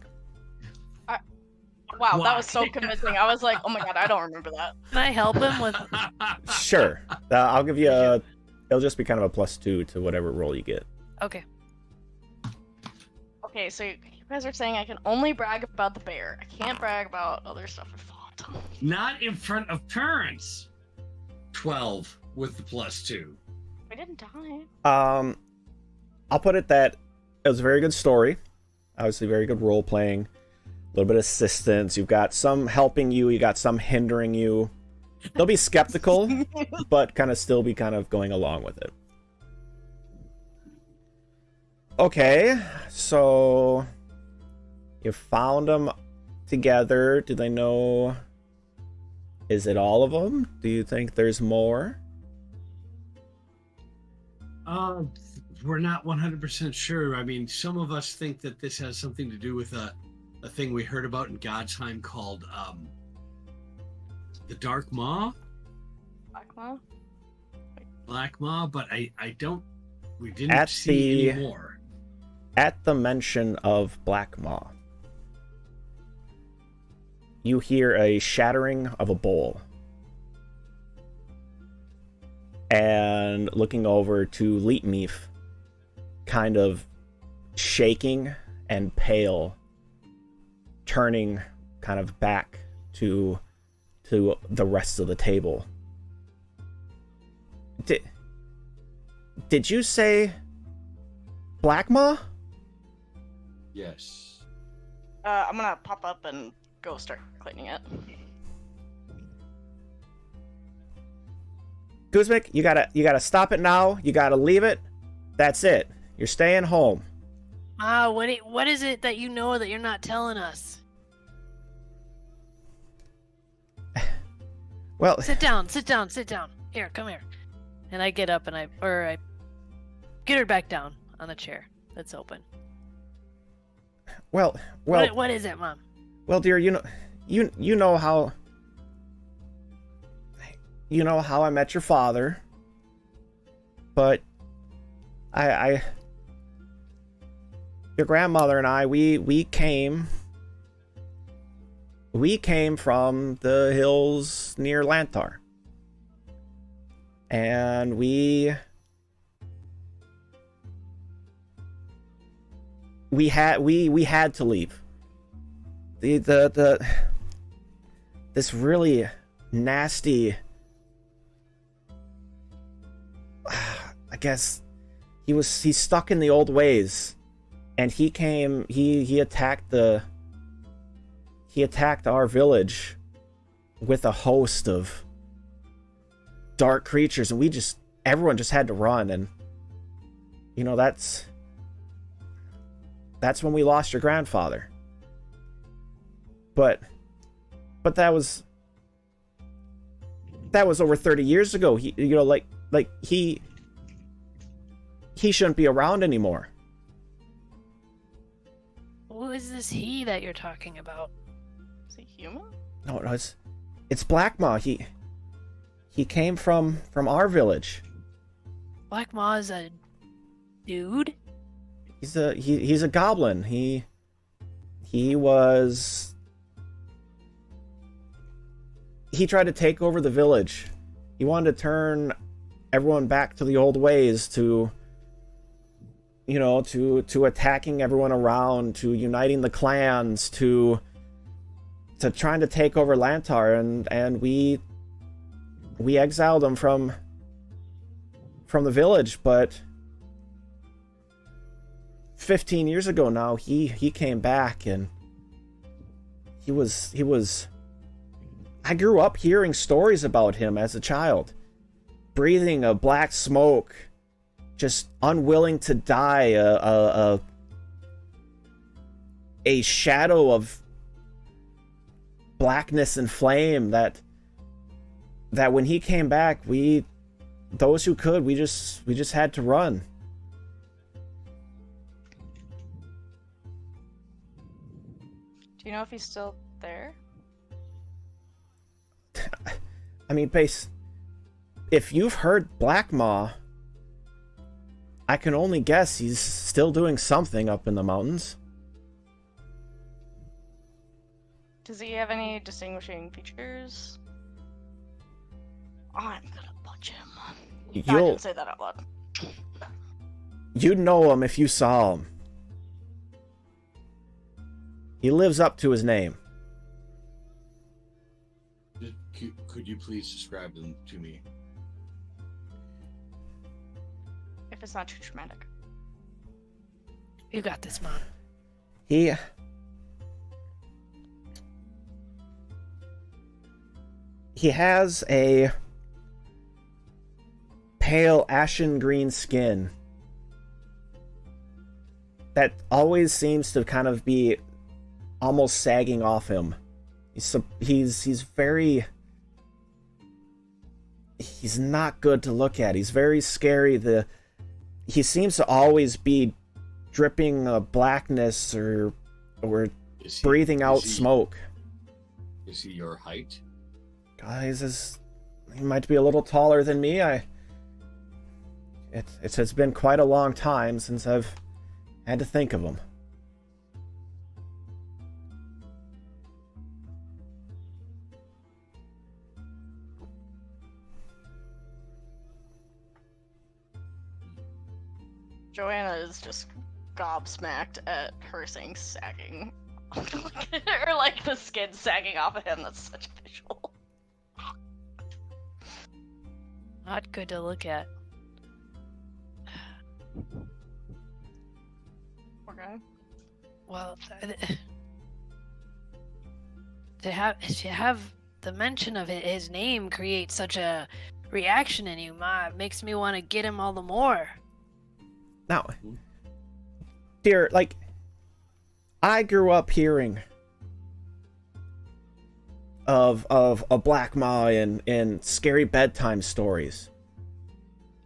Wow, that Why? was so convincing. I was like, oh my god, I don't remember that. Can I help him with? Sure. I'll give you a... It'll just be kind of a +2 to whatever roll you get. Okay. Okay, so you guys are saying I can only brag about the bear. I can't brag about other stuff I fought. Not in front of parents. 12 with the +2. I didn't die. I'll put it that it was a very good story. Obviously, very good role playing. A little bit of assistance. You've got some helping you. You got some hindering you. They'll be skeptical, but kind of still be kind of going along with it. Okay, so you found them together. Do they know? Is it all of them? Do you think there's more? We're not 100% sure. I mean, some of us think that this has something to do with a thing we heard about in Godheim called the Dark Maw. Black Maw, but I don't. We didn't see any more. At the mention of Black Maw, you hear a shattering of a bowl. And looking over to Leetmeef, kind of shaking and pale, turning kind of back to the rest of the table. Did you say Black Maw? Yes. I'm gonna pop up and go start cleaning it. Guzmik, you gotta stop it now. You gotta leave it. That's it. You're staying home. What is it that you know that you're not telling us? Well, Sit down. Here, come here. And I get up and I get her back down on the chair that's open. well, What is it, Mom? well, dear, you know how I met your father, but your grandmother and I, we came from the hills near Lantar. And we had to leave. This really nasty, I guess he's stuck in the old ways, and he attacked our village with a host of dark creatures, and everyone just had to run. And that's when we lost your grandfather. But that was over 30 years ago. He shouldn't be around anymore. Who is this he that you're talking about? Is he human? No, it's Black Maw. He came from our village. Black Maw is a dude? He's a goblin. He tried to take over the village. He wanted to turn everyone back to the old ways, to attacking everyone around, to uniting the clans, to trying to take over Lantar, and we exiled him from the village. But 15 years ago now, he came back, and he was I grew up hearing stories about him as a child, breathing a black smoke, just unwilling to die, a shadow of blackness and flame that when he came back, those who could, we just had to run. Do you know if he's still there? I mean, if you've heard Black Maw, I can only guess he's still doing something up in the mountains. Does he have any distinguishing features? I'm gonna punch him. I didn't say that out loud. You'd know him if you saw him. He lives up to his name. Could you please describe them to me? If it's not too traumatic. You got this, Mom. He has a pale ashen green skin that always seems to kind of be almost sagging off him. He's very... He's not good to look at. He's very scary. He seems to always be dripping blackness or breathing out smoke. Is he your height? Guys, he might be a little taller than me. It has been quite a long time since I've had to think of him. Joanna is just gobsmacked at her saying sagging. Or like the skin sagging off of him. That's such a visual. Not good to look at. Okay. Well, to have the mention of his name create such a reaction in you, makes me want to get him all the more. Now, dear, like, I grew up hearing of a Black Maw in scary bedtime stories.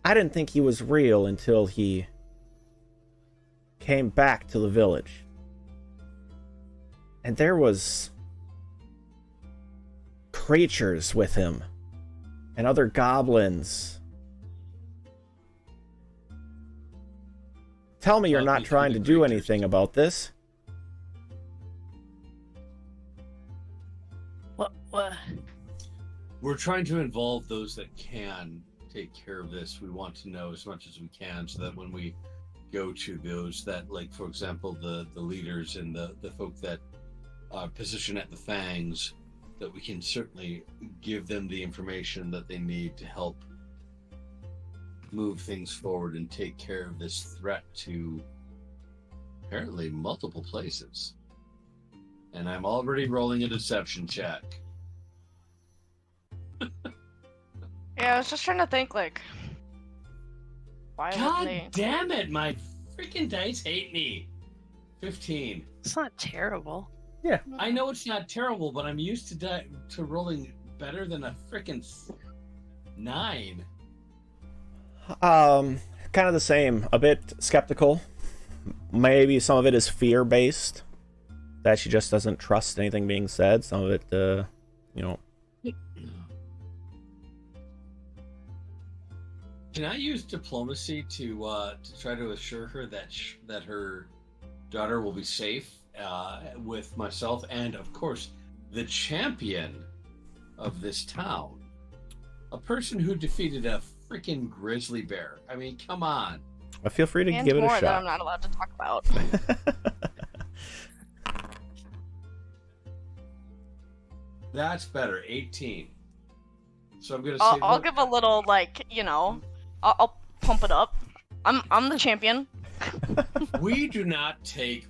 I didn't think he was real until he came back to the village. And there was creatures with him and other goblins. Tell me you're not trying to do anything about this. What? We're trying to involve those that can take care of this. We want to know as much as we can so that when we go to those that, like, for example, the leaders and the folk that are positioned at the fangs, that we can certainly give them the information that they need to help move things forward and take care of this threat to apparently multiple places. And I'm already rolling a deception check. Yeah, I was just trying to think, like, why would God they? damn it, my freaking dice hate me. 15. It's not terrible. Yeah. I know it's not terrible, but I'm used to rolling better than a freaking 9. Kind of the same. A bit skeptical. Maybe some of it is fear-based. That she just doesn't trust anything being said. Some of it, Can I use diplomacy to try to assure her that her daughter will be safe with myself and, of course, the champion of this town, a person who defeated a freaking grizzly bear? I mean, come on. Feel free to And give it a more shot. that I'm not allowed to talk about. That's better. 18. So I'm gonna. I'll give a little, like, I'll pump it up. I'm the champion. We do not take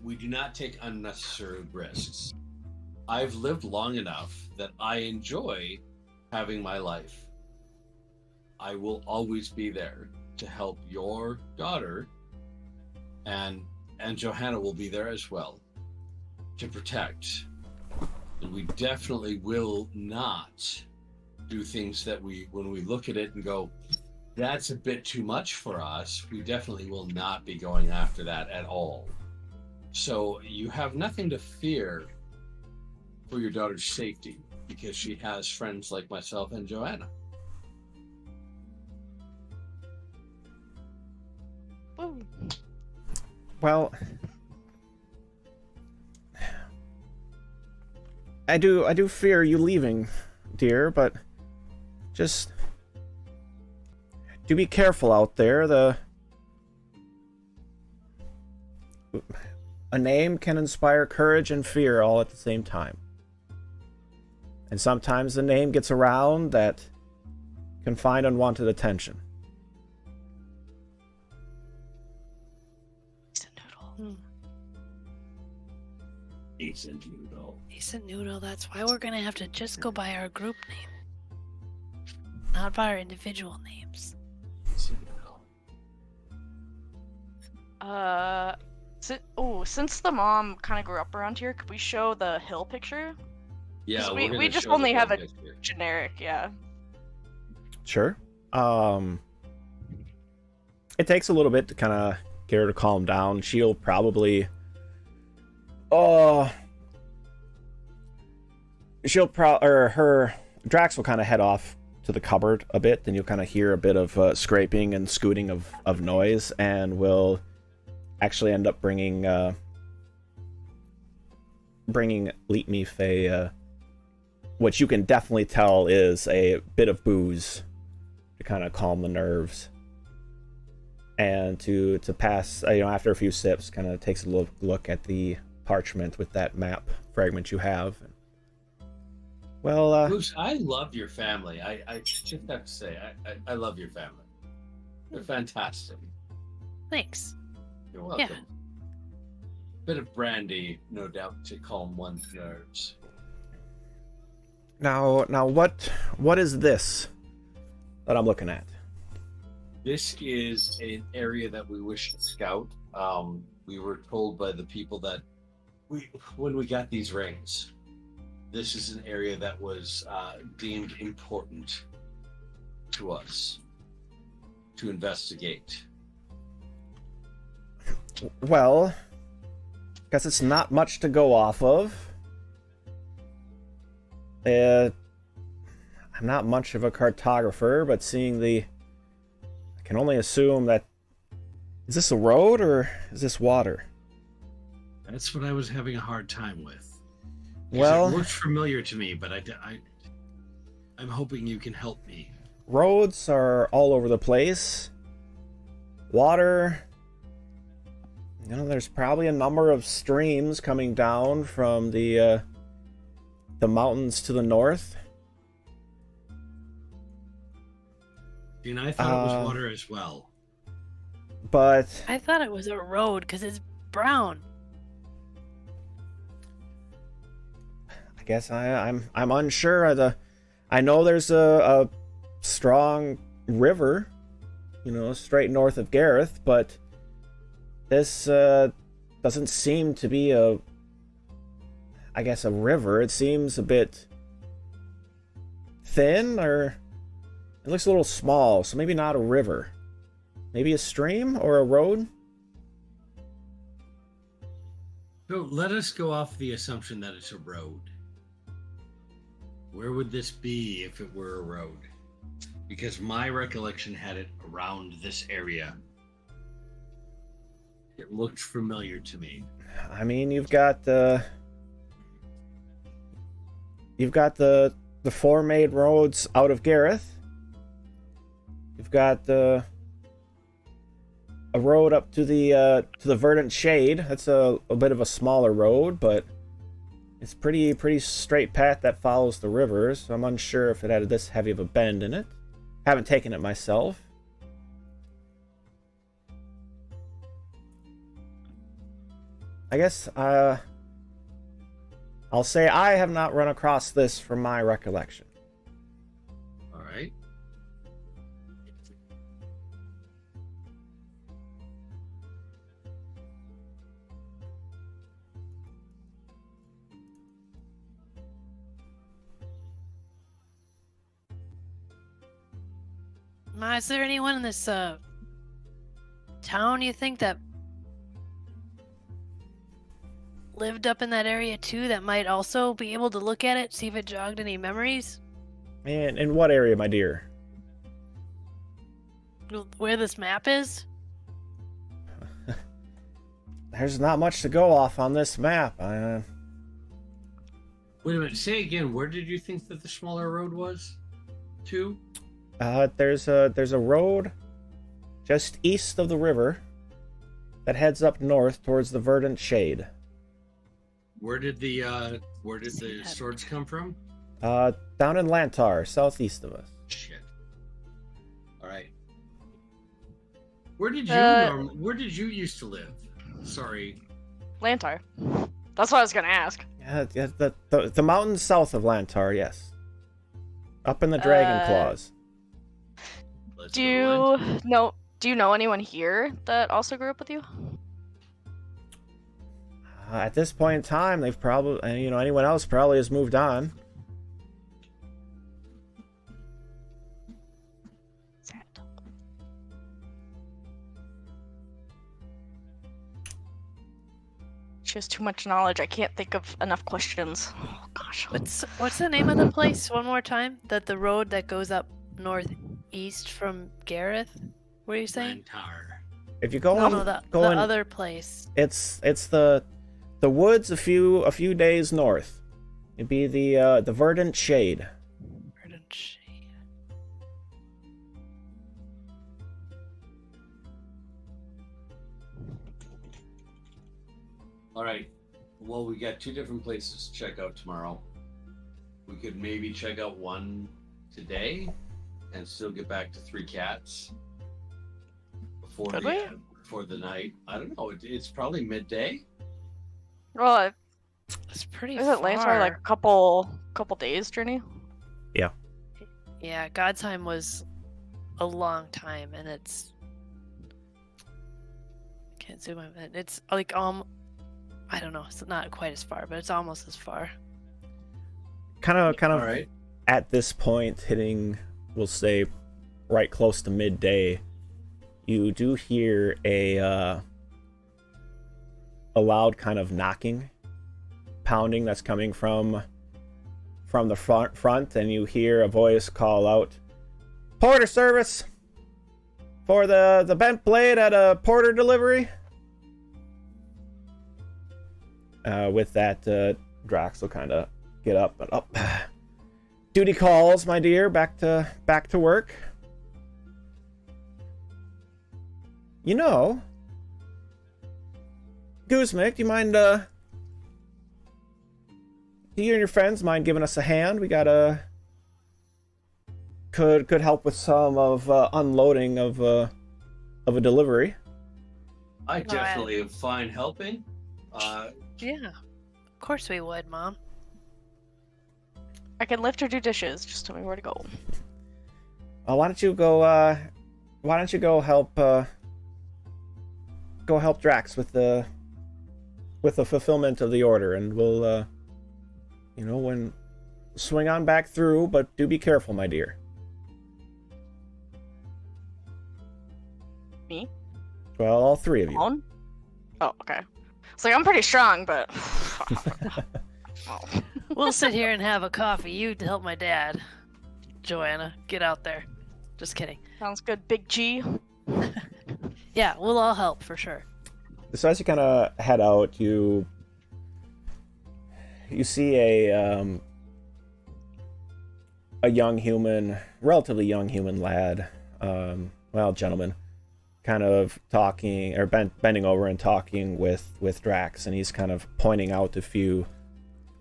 unnecessary risks. I've lived long enough that I enjoy having my life. I will always be there to help your daughter, and Johanna will be there as well to protect. And we definitely will not do things that when we look at it and go, that's a bit too much for us, we definitely will not be going after that at all. So you have nothing to fear for your daughter's safety because she has friends like myself and Joanna. Ooh. Well, I do fear you leaving, dear, but just do be careful out there. A name can inspire courage and fear all at the same time. And sometimes the name gets around that can find unwanted attention. Decent noodle. Decent noodle. Decent noodle. That's why we're gonna have to just go by our group name, not by our individual names. Decent noodle. Since the mom kind of grew up around here, could we show the hill picture? Yeah, 'Cause we're gonna we just show the only have whole a picture. generic, yeah. Sure. It takes a little bit to kind of get her to calm down. She'll probably, her Drax will kind of head off to the cupboard a bit. Then you'll kind of hear a bit of scraping and scooting of noise, and will actually end up bringing Leetmeef what you can definitely tell is a bit of booze to kind of calm the nerves, and to pass, after a few sips, kind of takes a look at the parchment with that map fragment you have. Well, Goose, I love your family. I just have to say, I love your family. They're fantastic. Thanks. You're welcome. Bit of brandy, no doubt, to calm one's nerves. now what is this that I'm looking at? This is an area that we wish to scout. We were told by the people that when we got these rings, this is an area that was deemed important to us to investigate. Well, guess it's not much to go off of. I'm not much of a cartographer, but I can only assume that... Is this a road, or is this water? That's what I was having a hard time with. 'Cause Well, it looks familiar to me, but I'm hoping you can help me. roads are all over the place. Water... there's probably a number of streams coming down from the mountains to the north. And I thought it was water as well. But I thought it was a road because it's brown. I guess I'm unsure. I know there's a strong river, straight north of Gareth, but this doesn't seem to be a river. It seems a bit thin, or it looks a little small, so maybe not a river. Maybe a stream or a road? So let us go off the assumption that it's a road. Where would this be if it were a road? Because my recollection had it around this area. It looked familiar to me. I mean, you've got the four main roads out of Gareth. You've got a road up to the Verdant Shade. That's a bit of a smaller road, but it's pretty straight path that follows the river. So I'm unsure if it had this heavy of a bend in it. Haven't taken it myself. I guess I'll say I have not run across this from my recollection. All right. Is there anyone in this town you think that lived up in that area too that might also be able to look at it, see if it jogged any memories? And in what area, my dear? Where this map is? There's not much to go off on this map. Wait a minute. Say again. Where did you think that the smaller road was? To? There's a road just east of the river that heads up north towards the verdant shade. Where did the swords come from? Down in Lantar, southeast of us. Shit. All right. Where did you used to live? Sorry. Lantar. That's what I was gonna ask. Yeah, the mountains south of Lantar, yes. Up in the Dragon Claws. Let's Do go to you know anyone here that also grew up with you? At this point in time, they've probably, anyone else probably has moved on. Sad. She has too much knowledge. I can't think of enough questions. Oh gosh. What's the name of the place one more time? The road that goes up northeast from Gareth? What are you saying? Lantar. If you go The going, other place. it's the woods a few days north. It'd be the verdant shade. Verdant Shade. All right. Well, we got 2 different places to check out tomorrow. We could maybe check out one today and still get back to 3 Cats before the night. I don't know. It's probably midday. Well, It's pretty isn't far. Lantar like a couple days journey? Yeah, God's was a long time, and it's can't zoom in. It's like I don't know. It's not quite as far, but it's almost as far. Kind of All right. at this point, hitting, we'll say, right close to midday. You do hear a loud kind of knocking, pounding that's coming from the front, and you hear a voice call out, "Porter service for the bent blade at a porter delivery." With that, Drax will kind of get up and up. "Duty calls, my dear. Back to work. You know, Guzmik, do you mind, do you and your friends mind giving us a hand? We got could help with some of unloading of a delivery." I definitely am fine helping. Yeah, of course we would, Mom. I can lift or do dishes. Just tell me where to go. Why don't you go help Drax with the fulfillment of the order, and we'll when swing on back through, but do be careful, my dear. Me? Well, all 3 of you. Alone? Oh, okay. It's like I'm pretty strong, but oh. We'll sit here and have a coffee. You help my dad. Joanna, get out there. Just kidding. Sounds good, Big G. Yeah, we'll all help for sure. So as you kind of head out, you see a young human, relatively young human lad, gentleman, kind of talking or bending over and talking with Drax, and he's kind of pointing out a few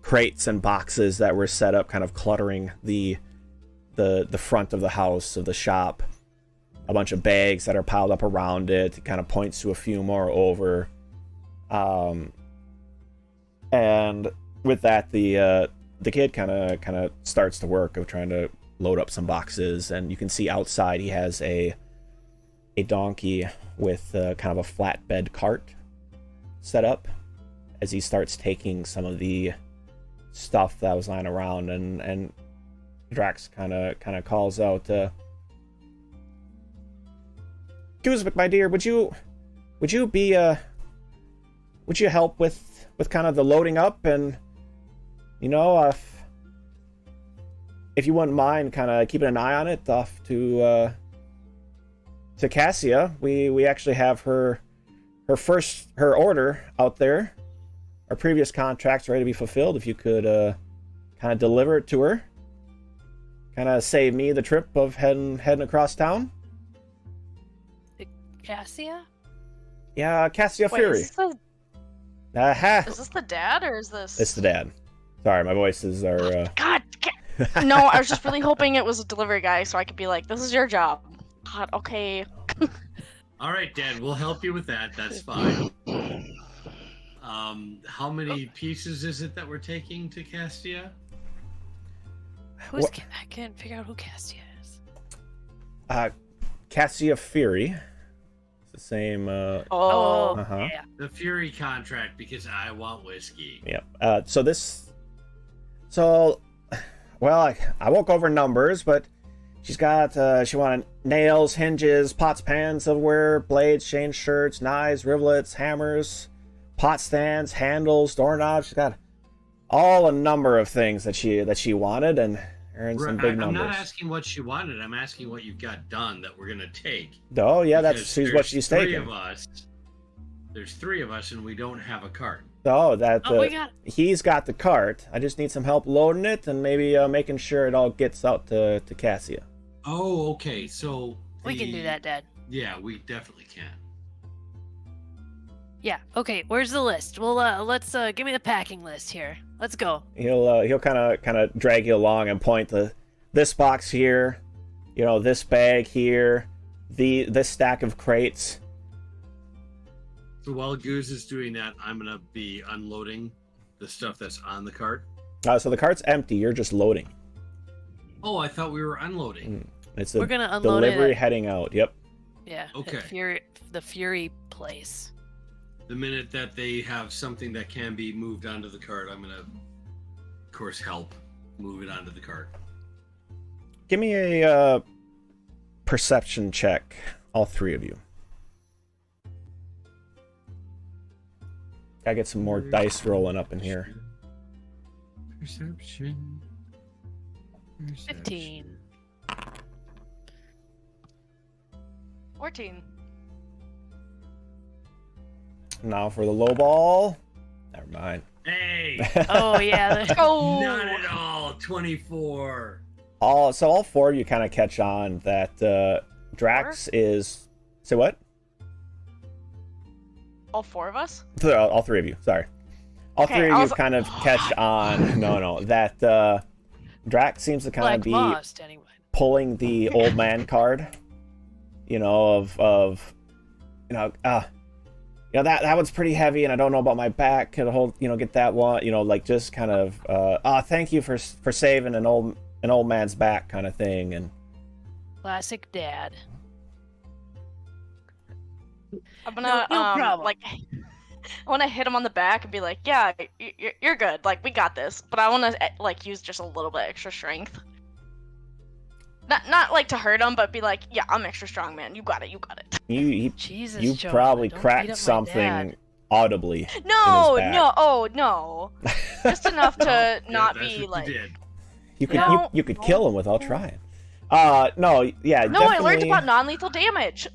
crates and boxes that were set up, kind of cluttering the front of the house, of the shop. A bunch of bags that are piled up around it. It kind of points to a few more over. And with that, the kid kind of starts to work of trying to load up some boxes, and you can see outside he has a donkey with kind of a flatbed cart set up as he starts taking some of the stuff that was lying around, and Drax kind of calls out, "Guzmik, my dear, would you help with kind of the loading up, and if you wouldn't mind kind of keeping an eye on it off to Cassia. We actually have her order out there. Our previous contract's ready to be fulfilled. If you could kind of deliver it to her. Kind of save me the trip of heading across town. Cassia? Yeah, Cassia Wait, Fury. is this Is the dad or is this? It's the dad. Sorry, my voices are. God. No, I was just really hoping it was a delivery guy so I could be like, this is your job. God, okay. All right, Dad, we'll help you with that. That's fine. How many pieces is it that we're taking to Castia? I can't figure out who Cassia is. Cassia Fury. It's the same. Oh. Uh-huh. Yeah. The Fury contract because I want whiskey. Yeah. Well, I won't go over numbers, but she's got, she wanted nails, hinges, pots, pans, silverware, blades, chain shirts, knives, rivulets, hammers, pot stands, handles, doorknobs. She's got a number of things that she wanted, and earned some big numbers. I'm not asking what she wanted. I'm asking what you've got done that we're gonna take. Oh yeah, Because that's what she's taking. There's 3 of us, and we don't have a cart. Oh, he's got the cart. I just need some help loading it and maybe making sure it all gets out to Cassia. Oh, okay. So We can do that, Dad. Yeah, we definitely can. Yeah. Okay. Where's the list? Well, let's give me the packing list here. Let's go. He'll kind of drag you along and point this box here, this bag here, this stack of crates. So while Goose is doing that, I'm gonna be unloading the stuff that's on the cart. So the cart's empty. You're just loading. Oh, I thought we were unloading. It's We're gonna unload delivery it. heading out. Yep. Yeah. Okay. The Fury place. The minute that they have something that can be moved onto the cart, I'm gonna, of course, help move it onto the cart. Give me a perception check, all 3 of you. Gotta get some more dice rolling up in here. Perception. 15. 14. Now for the low ball. Never mind. Hey! Oh yeah. Oh. Not at all. 24. All 4 of you kind of catch on that Drax is. Say what? All 4 of us? All 3 of you. Sorry. All Okay, 3 I of you was- kind of catch on. No, that Drax seems to kind Like of be Most anyway. pulling the old man card. That one's pretty heavy, and I don't know about my back. Could hold, get that one. Like just kind of, thank you for saving an old man's back, kind of thing. And Classic Dad. I'm gonna No problem. I want to hit him on the back and be like, "Yeah, you're good. Like we got this." But I want to use just a little bit extra strength. Not like to hurt him, but be like, "Yeah, I'm extra strong, man. You got it. You got it." Jesus. You Joe, probably don't beat cracked up my something dad. audibly. No, back. no, oh no, just enough to Yeah, not that's be what like. you did. You could No. you could kill him without trying. No, yeah, No, I learned definitely- about non-lethal damage.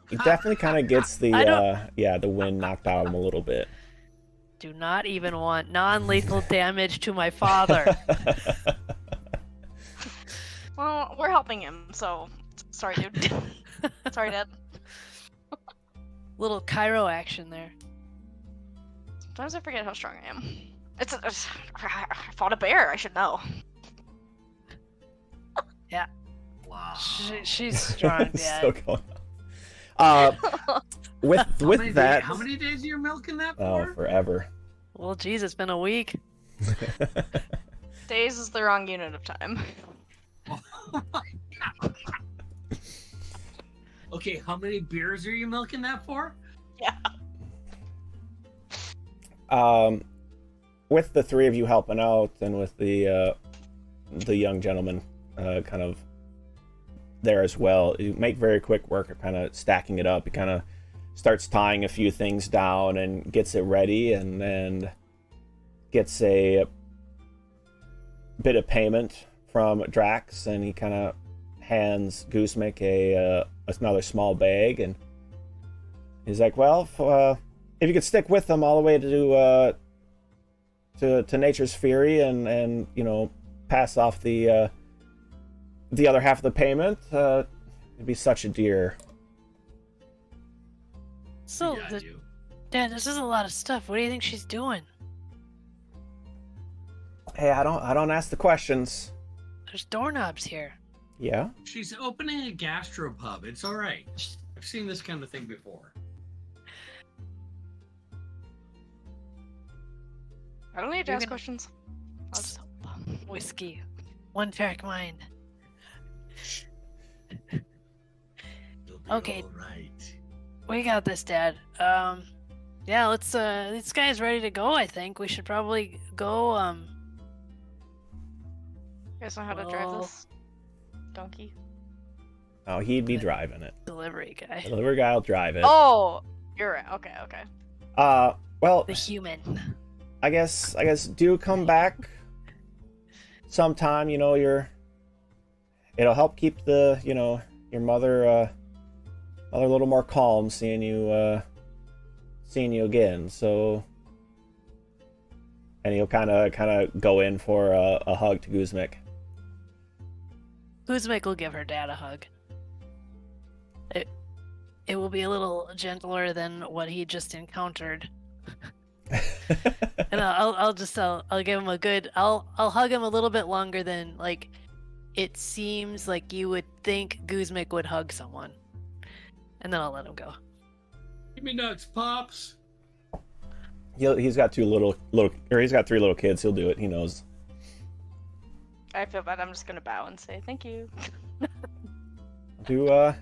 He definitely kind of gets the I don't- the wind knocked out of him a little bit. Do not even want non-lethal damage to my father. Well, we're helping him, so sorry, dude. Sorry, Dad. Little Cairo action there. Sometimes I forget how strong I am. I fought a bear. I should know. Wow. She's strong, Dad. Still going on. With that, How many days are you milking that oh, for? forever. Well, geez, it's been a week. Days is the wrong unit of time. Okay, how many beers are you milking that for? With the 3 of you helping out, and with the young gentleman kind of there as well, you make very quick work of kind of stacking it up. He kind of starts tying a few things down and gets it ready, and then gets a bit of payment from Drax, and he kind of hands Guzmik another small bag, and he's like, "Well, if you could stick with them all the way to to Nature's Fury and you know, pass off the other half of the payment, it'd be such a dear. So, Got you. Dad, this is a lot of stuff. What do you think she's doing? Hey, I don't ask the questions. There's doorknobs here. Yeah. She's opening a gastropub. It's all right. I've seen this kind of thing before. I don't need to You're ask gonna- questions. I'll just help. Whiskey. One track mind. It'll be Okay. all right. We got this, Dad. Yeah, let's this guy's ready to go, I think. We should probably go, You guys know how to drive Well- this donkey? Oh, he'd be driving it. delivery guy. The delivery guy will drive it. Oh, you're right. Okay, okay. Well, The human. I guess do come back sometime. You know, it'll help keep the, you know, your mother a little more calm seeing you again. So, and he'll kind of go in for a hug to Guzmik. Guzmik will give her dad a hug. It will be a little gentler than what he just encountered. And I'll give him a good. I'll hug him a little bit longer than, like, it seems like you would think Guzmik would hug someone, and then I'll let him go. Give me nuts, pops. He's got three little kids. He'll do it. He knows. I feel bad. I'm just gonna bow and say thank you. Do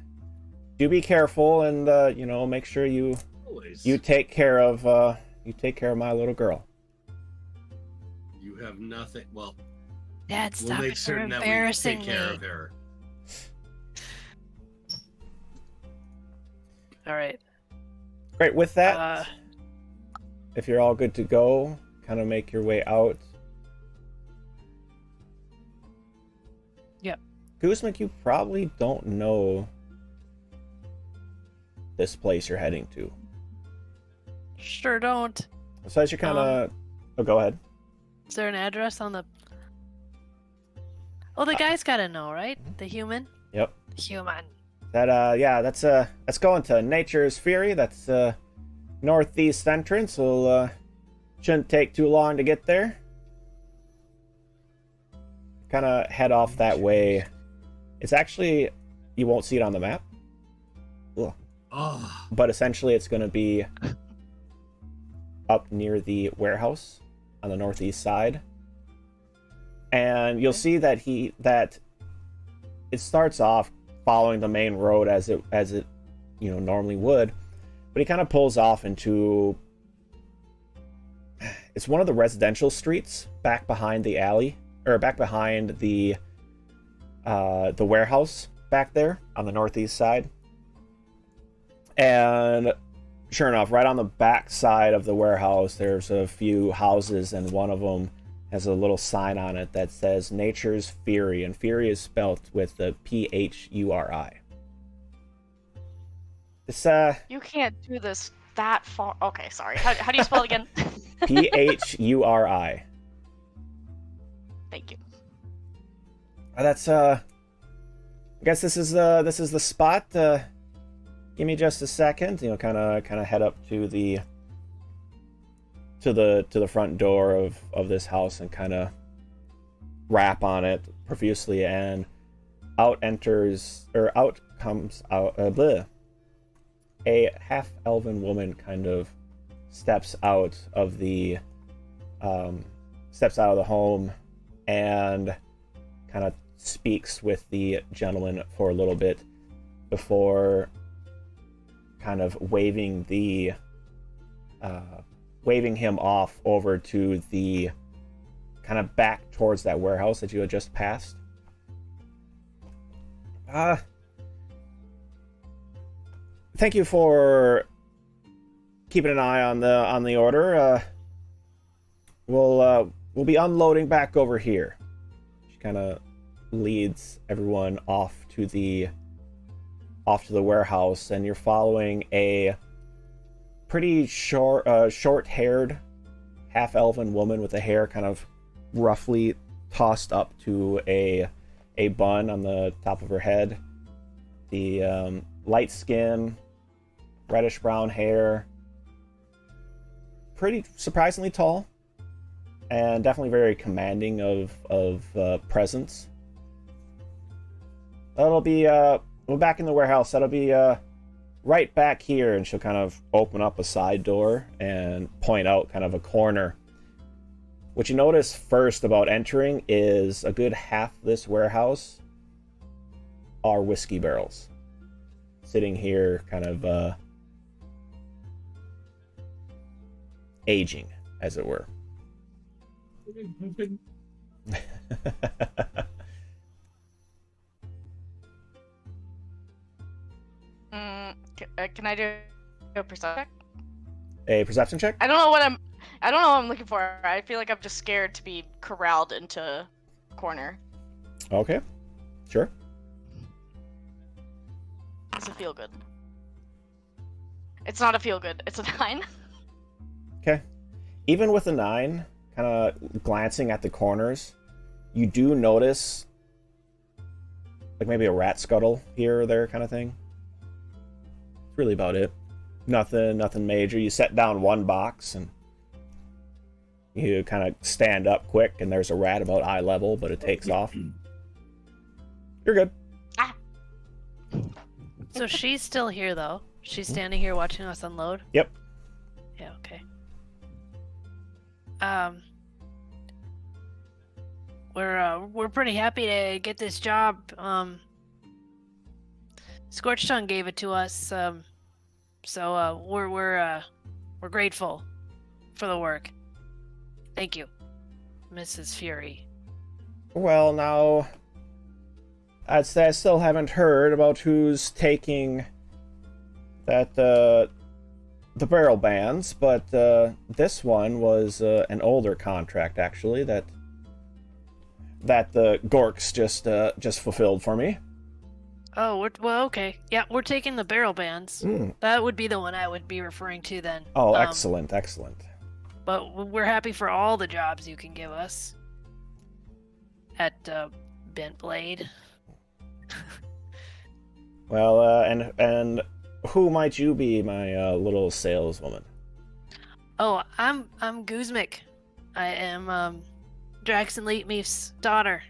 be careful and you know, make sure you Always. take care of my little girl. You have nothing. Well, Dad, we'll stop make it. You're certain that we embarrassing take care me. of her. All right. Great. With that, if you're all good to go, kind of make your way out. Yep. Guzmik, you probably don't know this place you're heading to. Sure don't. So as you're kind of... oh, go ahead. Is there an address on the? Oh, the guy's gotta know, right? The human. Yep. Human. Yeah, that's going to Nature's Fury. That's northeast entrance. Will shouldn't take too long to get there. Kind of head off that way. It's actually, you won't see it on the map. Ugh. Oh, But essentially it's going to be up near the warehouse on the northeast side. And you'll see that it starts off following the main road as it you know, normally would, but he kind of pulls off into, it's one of the residential streets back behind the alley, or back behind the warehouse back there on the northeast side. And sure enough, right on the back side of the warehouse, there's a few houses, and one of them has a little sign on it that says Nature's Fury, and Fury is spelt with the Phuri. It's You can't do this that far. Okay, sorry. How do you spell it again? Phuri. Thank you. That's I guess this is the spot. Give me just a second. You know, kind of head up to the front door of this house and kind of rap on it profusely, and out comes a half-elven woman. Kind of steps out of the home and kind of speaks with the gentleman for a little bit before kind of waving him off over to the kind of back towards that warehouse that you had just passed. Thank you for keeping an eye on the order. We'll be unloading back over here. She kind of leads everyone off to the warehouse, and you're following a pretty short-haired half-elven woman with the hair kind of roughly tossed up to a bun on the top of her head. The light skin, reddish brown hair, pretty surprisingly tall, and definitely very commanding of presence. That'll be we're back in the warehouse. That'll be right back here, and she'll kind of open up a side door and point out kind of a corner. What you notice first about entering is a good half this warehouse are whiskey barrels sitting here, kind of aging, as it were. Can I do a perception check? A perception check? I don't know what I'm looking for. I feel like I'm just scared to be corralled into a corner. Okay, sure. Does it feel good? It's not a feel good. It's a 9. Okay. Even with a 9, kind of glancing at the corners, you do notice like maybe a rat scuttle here or there kind of thing. That's really about it. Nothing major. You set down one box and you kind of stand up quick, and there's a rat about eye level, but it takes off. You're good. So she's still here, though. She's standing here watching us unload? Yep. Yeah, okay. We're pretty happy to get this job. Scorched Tongue gave it to us, so we're grateful for the work. Thank you, Mrs. Fury. Well, now, I'd say I still haven't heard about who's taking that the barrel bands, but this one was an older contract actually that the Gorks just fulfilled for me. Oh, well, okay. Yeah, we're taking the barrel bands. That would be the one I would be referring to then. Oh, excellent. But we're happy for all the jobs you can give us at Bent Blade. Well, and who might you be, my little saleswoman? Oh, I'm Guzmik. I am Draxon Leetmeef's daughter.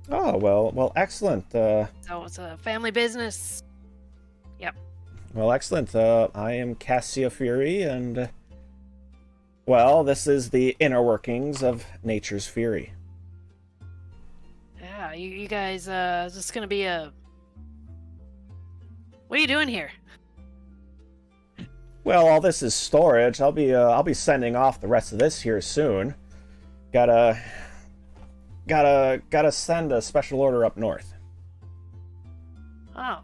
Oh, well, excellent. So it's a family business. Yep. Well, excellent. I am Cassia Fury, and well, this is the inner workings of Nature's Fury. Yeah, you guys, is this gonna be a... What are you doing here? Well, all this is storage. I'll be sending off the rest of this here soon. Gotta send a special order up north. Oh,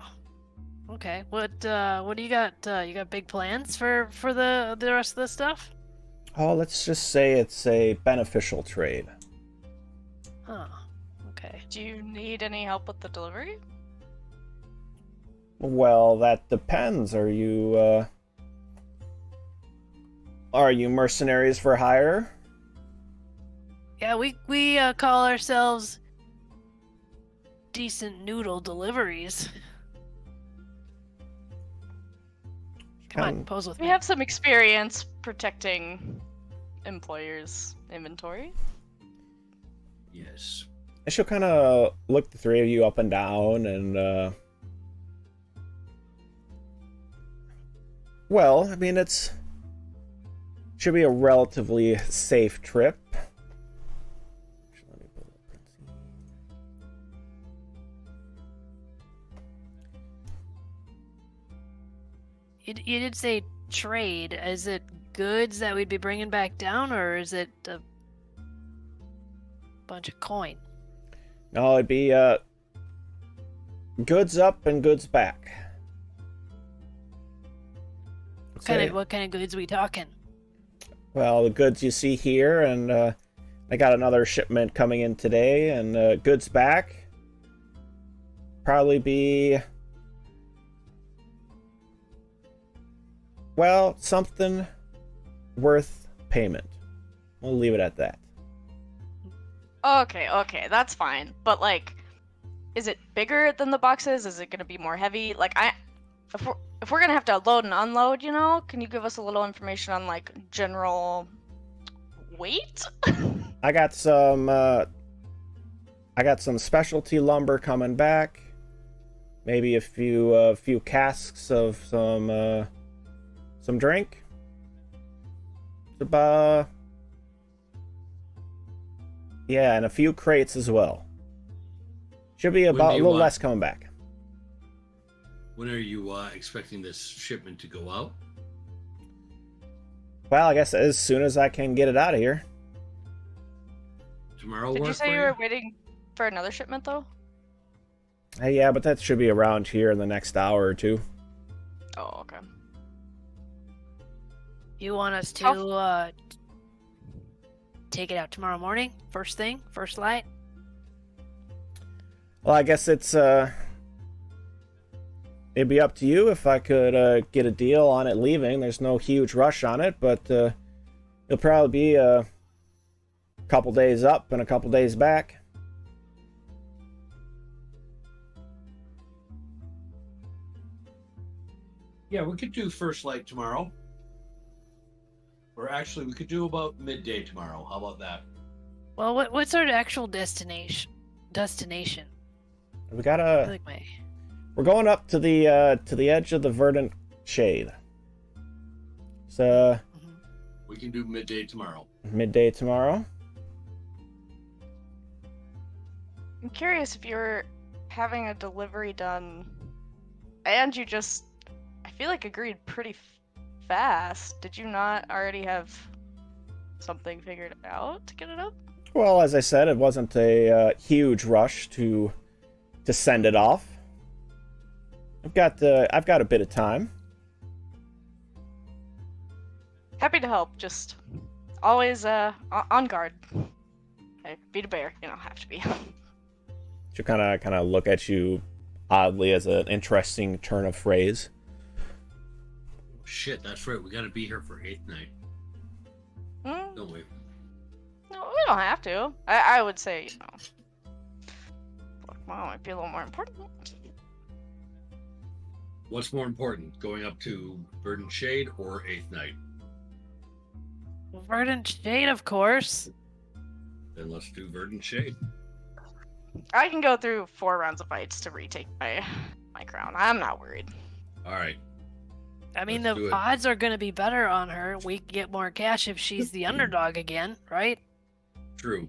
okay. What do you got? You got big plans for the rest of this stuff? Oh, let's just say it's a beneficial trade. Huh. Okay. Do you need any help with the delivery? Well, that depends. Are you mercenaries for hire? Yeah, we call ourselves Decent Noodle Deliveries. Come on, pose with me. We have some experience protecting employers' inventory. Yes. And she'll kind of look the three of you up and down, and well, I mean, should be a relatively safe trip. You did say trade. Is it goods that we'd be bringing back down, or is it a bunch of coin? No, it'd be goods up and goods back. What kind of goods are we talking? Well, the goods you see here, and I got another shipment coming in today, and goods back probably be, well, something worth payment. We'll leave it at that. Okay, that's fine. But like, is it bigger than the boxes? Is it gonna be more heavy? Like, if we're gonna have to load and unload, can you give us a little information on like general weight? I got some specialty lumber coming back. Maybe a few casks of some drink. Yeah, and a few crates as well. Should be about a little less coming back. When are you expecting this shipment to go out? Well, I guess as soon as I can get it out of here. Tomorrow. Did you say you were waiting for another shipment though? Yeah, but that should be around here in the next hour or two. Oh, okay. You want us to take it out tomorrow morning? First thing? First light? Well, I guess it'd be up to you if I could get a deal on it leaving. There's no huge rush on it, but it'll probably be a couple days up and a couple days back. Yeah, we could do first light tomorrow. Or actually, we could do about midday tomorrow. How about that? Well, what's our actual destination? We gotta. We're going up to the edge of the verdant shade. So. We can do midday tomorrow. Midday tomorrow. I'm curious if you're having a delivery done, and you just, I feel like agreed pretty fast. Did you not already have something figured out to get it up? Well, as I said, it wasn't a huge rush to send it off. I've got a bit of time. Happy to help. Just always on guard. I beat a bear, have to be. She'll kind of look at you oddly as an interesting turn of phrase. Shit, that's right. We got to be here for 8th night. Don't we? No, we don't have to. I would say, well, might be a little more important. What's more important, going up to Verdant Shade or 8th night? Verdant Shade, of course. Then let's do Verdant Shade. I can go through 4 rounds of fights to retake my crown. I'm not worried. All right. I mean, the odds are going to be better on her. We get more cash if she's the underdog again, right? True.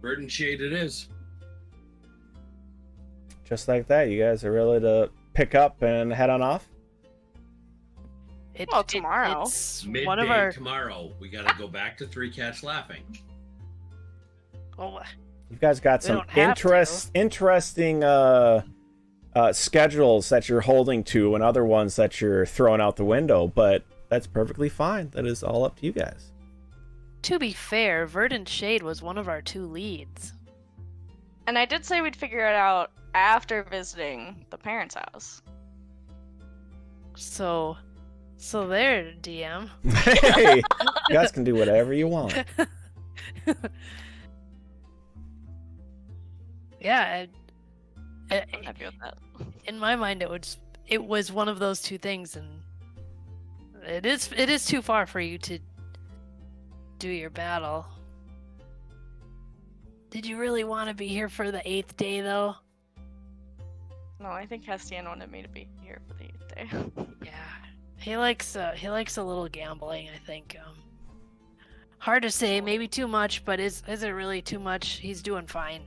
Verdant Shade it is. Just like that, you guys are ready to pick up and head on off? Tomorrow. It's midday one of our... tomorrow. We got to go back to Three Cats Laughing. Oh, you guys got some interesting schedules that you're holding to and other ones that you're throwing out the window, but that's perfectly fine. That is all up to you guys. To be fair, Verdant Shade was one of our 2 leads. And I did say we'd figure it out after visiting the parents' house. So there, DM. Hey, you guys can do whatever you want. Yeah, I'm happy with that. in my mind, it was one of those 2 things, and it is too far for you to do your battle. Did you really want to be here for the 8th day, though? No, I think Hestian wanted me to be here for the 8th day. Yeah, he likes a little gambling, I think. Hard to say, maybe too much, but is it really too much? He's doing fine.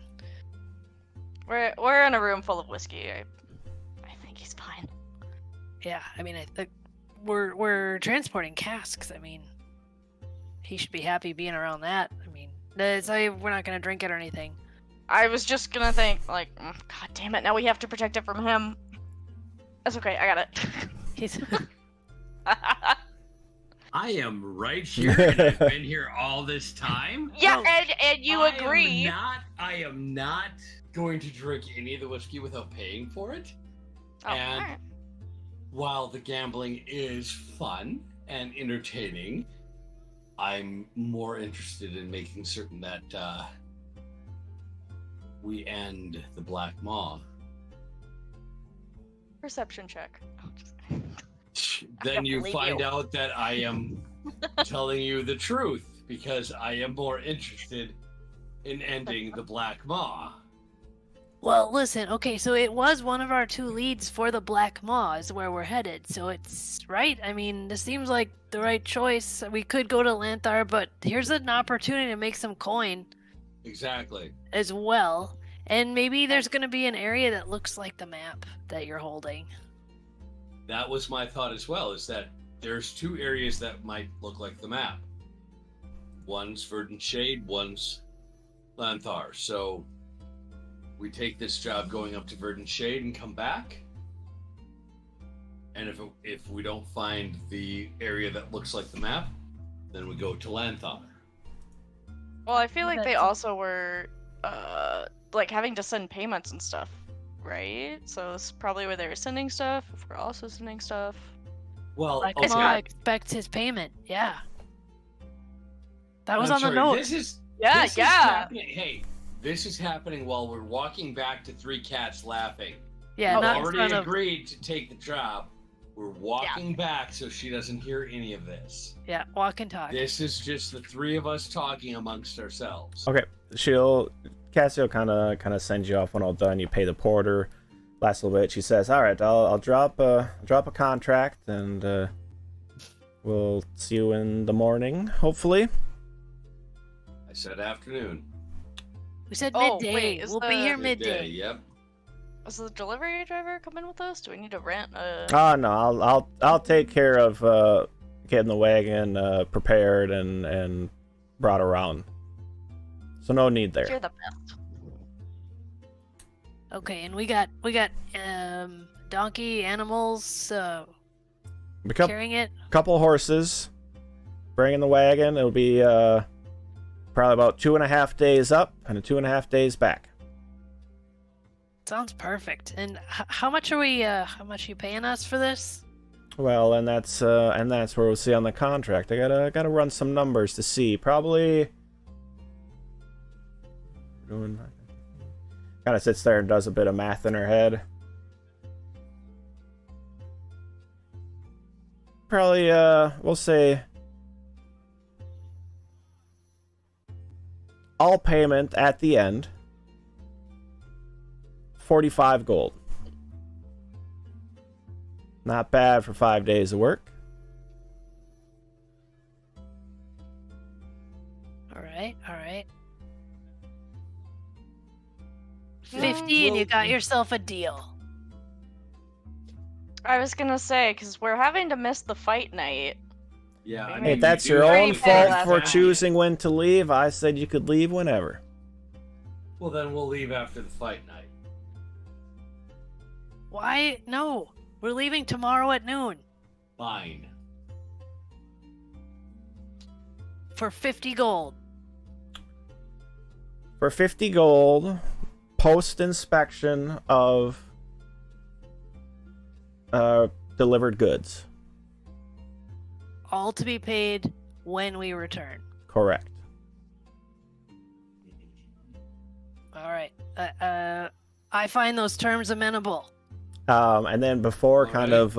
We're in a room full of whiskey. I think he's fine. Yeah, I mean, we're transporting casks. I mean, he should be happy being around that. I mean, we're not gonna drink it or anything. I was just gonna think, God damn it! Now we have to protect it from him. That's okay. I got it. He's. I am right here, and I've been here all this time. Yeah, and you agree. I am not going to drink any of the whiskey without paying for it. Oh, and alright. While the gambling is fun and entertaining, I'm more interested in making certain that we end the Black Maw. Perception check. Oh, just kidding. Then you believe find you. out that I am telling you the truth because I am more interested in ending the Black Maw. Well, listen, okay, so it was one of our 2 leads for the Black Maw is where we're headed, so it's right. I mean, this seems like the right choice. We could go to Lanthar, but here's an opportunity to make some coin Exactly. as well. And maybe there's going to be an area that looks like the map that you're holding. That was my thought as well, is that there's 2 areas that might look like the map. One's Verdant Shade, one's Lanthar. So we take this job going up to Verdant Shade and come back. And if we don't find the area that looks like the map, then we go to Lanthar. Well, I feel like they That's- also were, like having to send payments and stuff, right? So this is probably where they were sending stuff. If we're also sending stuff. Well, Black It's Maw got- expects his payment, yeah. That was I'm on the sorry, note. This is Yeah. happening. Hey, this is happening while we're walking back to Three Cats laughing. Yeah, We've not in already front of... agreed to take the job. We're walking back so she doesn't hear any of this. Yeah, walk and talk. This is just the 3 of us talking amongst ourselves. Okay, Cassie will kind of send you off when all done. You pay the porter. Last little bit, she says, "All right, I'll drop a contract, and we'll see you in the morning, hopefully." I said afternoon. We said Oh, midday. wait, is We'll be the- here midday. Yep. Is the delivery driver coming with us? Do we need to rent a? Oh no, I'll take care of getting the wagon prepared and brought around. So no need there. You're the best. Okay, and we got donkey animals carrying it. Couple horses, bringing the wagon. It'll be probably about 2.5 days up and 2.5 days back. Sounds perfect. And how much are we? How much are you paying us for this? Well, and that's where we'll see on the contract. I gotta run some numbers to see. Probably kind of sits there and does a bit of math in her head. Probably we'll say all payment at the end 45 gold. Not bad for 5 days of work. All right, all right. Yeah, 50 and you well- got yourself a deal. I was gonna say, because we're having to miss the fight night. Yeah. I Hey, Hey, mean, if that's you do your have own to pay fault last for time. choosing when to leave, I said you could leave whenever. Well, then we'll leave after the fight night. Why? No, we're leaving tomorrow at noon Fine. for 50 gold. For 50 gold, post-inspection of delivered goods. All to be paid when we return. Correct. All right. I find those terms amenable. And then before kind of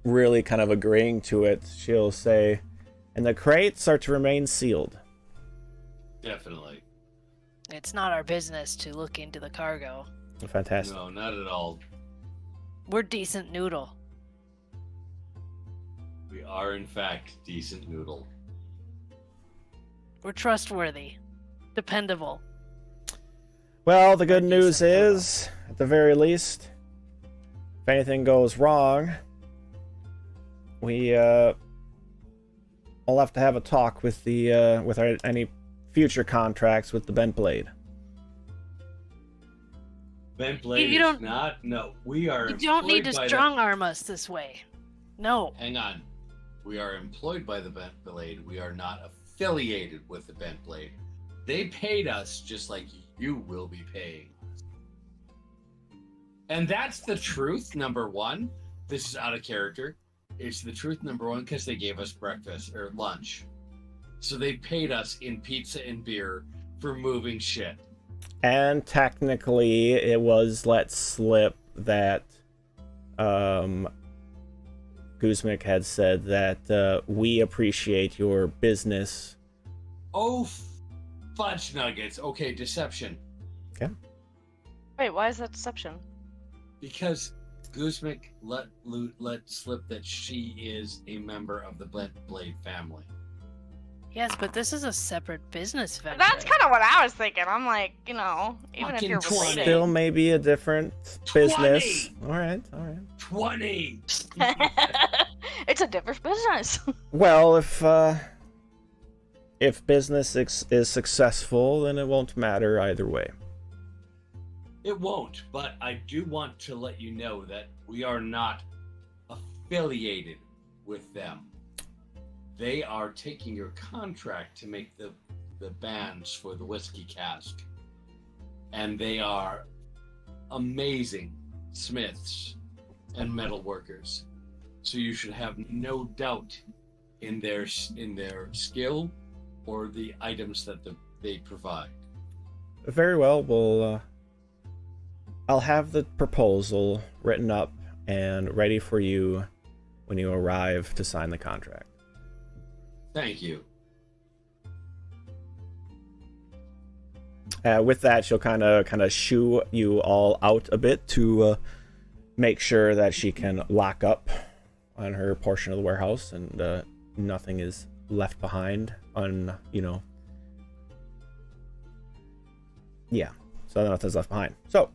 really kind of agreeing to it, she'll say, and the crates are to remain sealed. Definitely. It's not our business to look into the cargo. Fantastic. No, not at all. We're decent noodle. We are, in fact, decent noodle. We're trustworthy. Dependable. Well, the good news is, at the very least, if anything goes wrong, we'll have to have a talk with the with any future contracts with the Bent Blade. Bent Blade You is don't- not. No, we are. You don't need to employed by the- strong arm us this way. No. Hang on. We are employed by the Bent Blade. We are not affiliated with the Bent Blade. They paid us just like you will be paying us. And that's the truth, number one. This is out of character. It's the truth, number one, because they gave us breakfast or lunch. So they paid us in pizza and beer for moving shit. And technically, it was let slip that Guzmik had said that we appreciate your business. Oh, fudge nuggets. Okay, deception. Wait, why is that deception? Because Guzmik let slip that she is a member of the Blade family. Yes, but this is a separate business venture. That's kind of what I was thinking. I'm like, you know, even if Fucking you're 20. related. Still maybe a different business. All right. 20! It's a different business. Well, if business is successful, then it won't matter either way. It won't, but I do want to let you know that we are not affiliated with them. They are taking your contract to make the bands for the whiskey cask. And they are amazing smiths and metal workers. So you should have no doubt in their skill or the items that they provide. Very well. Well, I'll have the proposal written up and ready for you when you arrive to sign the contract. Thank you. With that, she'll kind of shoo you all out a bit to make sure that she can lock up on her portion of the warehouse and nothing is left behind yeah, so nothing's left behind. So,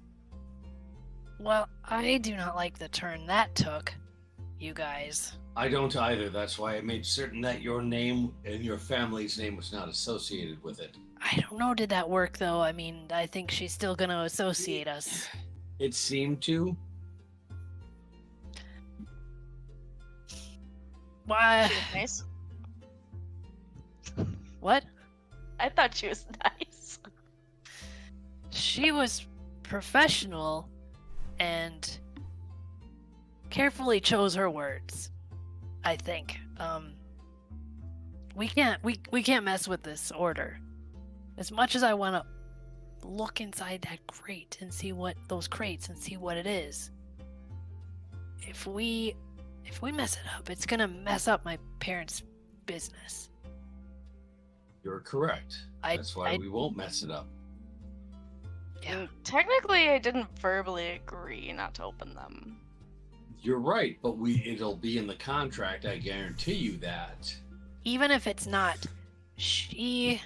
Well, I do not like the turn that took, you guys. I don't either. That's why I made certain that your name and your family's name was not associated with it. I don't know, did that work though? I mean, I think she's still gonna associate us. It seemed to. Why? She was nice. What? I thought she was nice. She was professional and carefully chose her words, I think. We can't mess with this order. As much as I want to look inside that crate and see what those crates and see what it is, if we mess it up, it's gonna mess up my parents' business. You're correct. That's why we won't mess it up. Yeah. Technically, I didn't verbally agree not to open them. You're right, but it'll be in the contract, I guarantee you that. Even if it's not, she...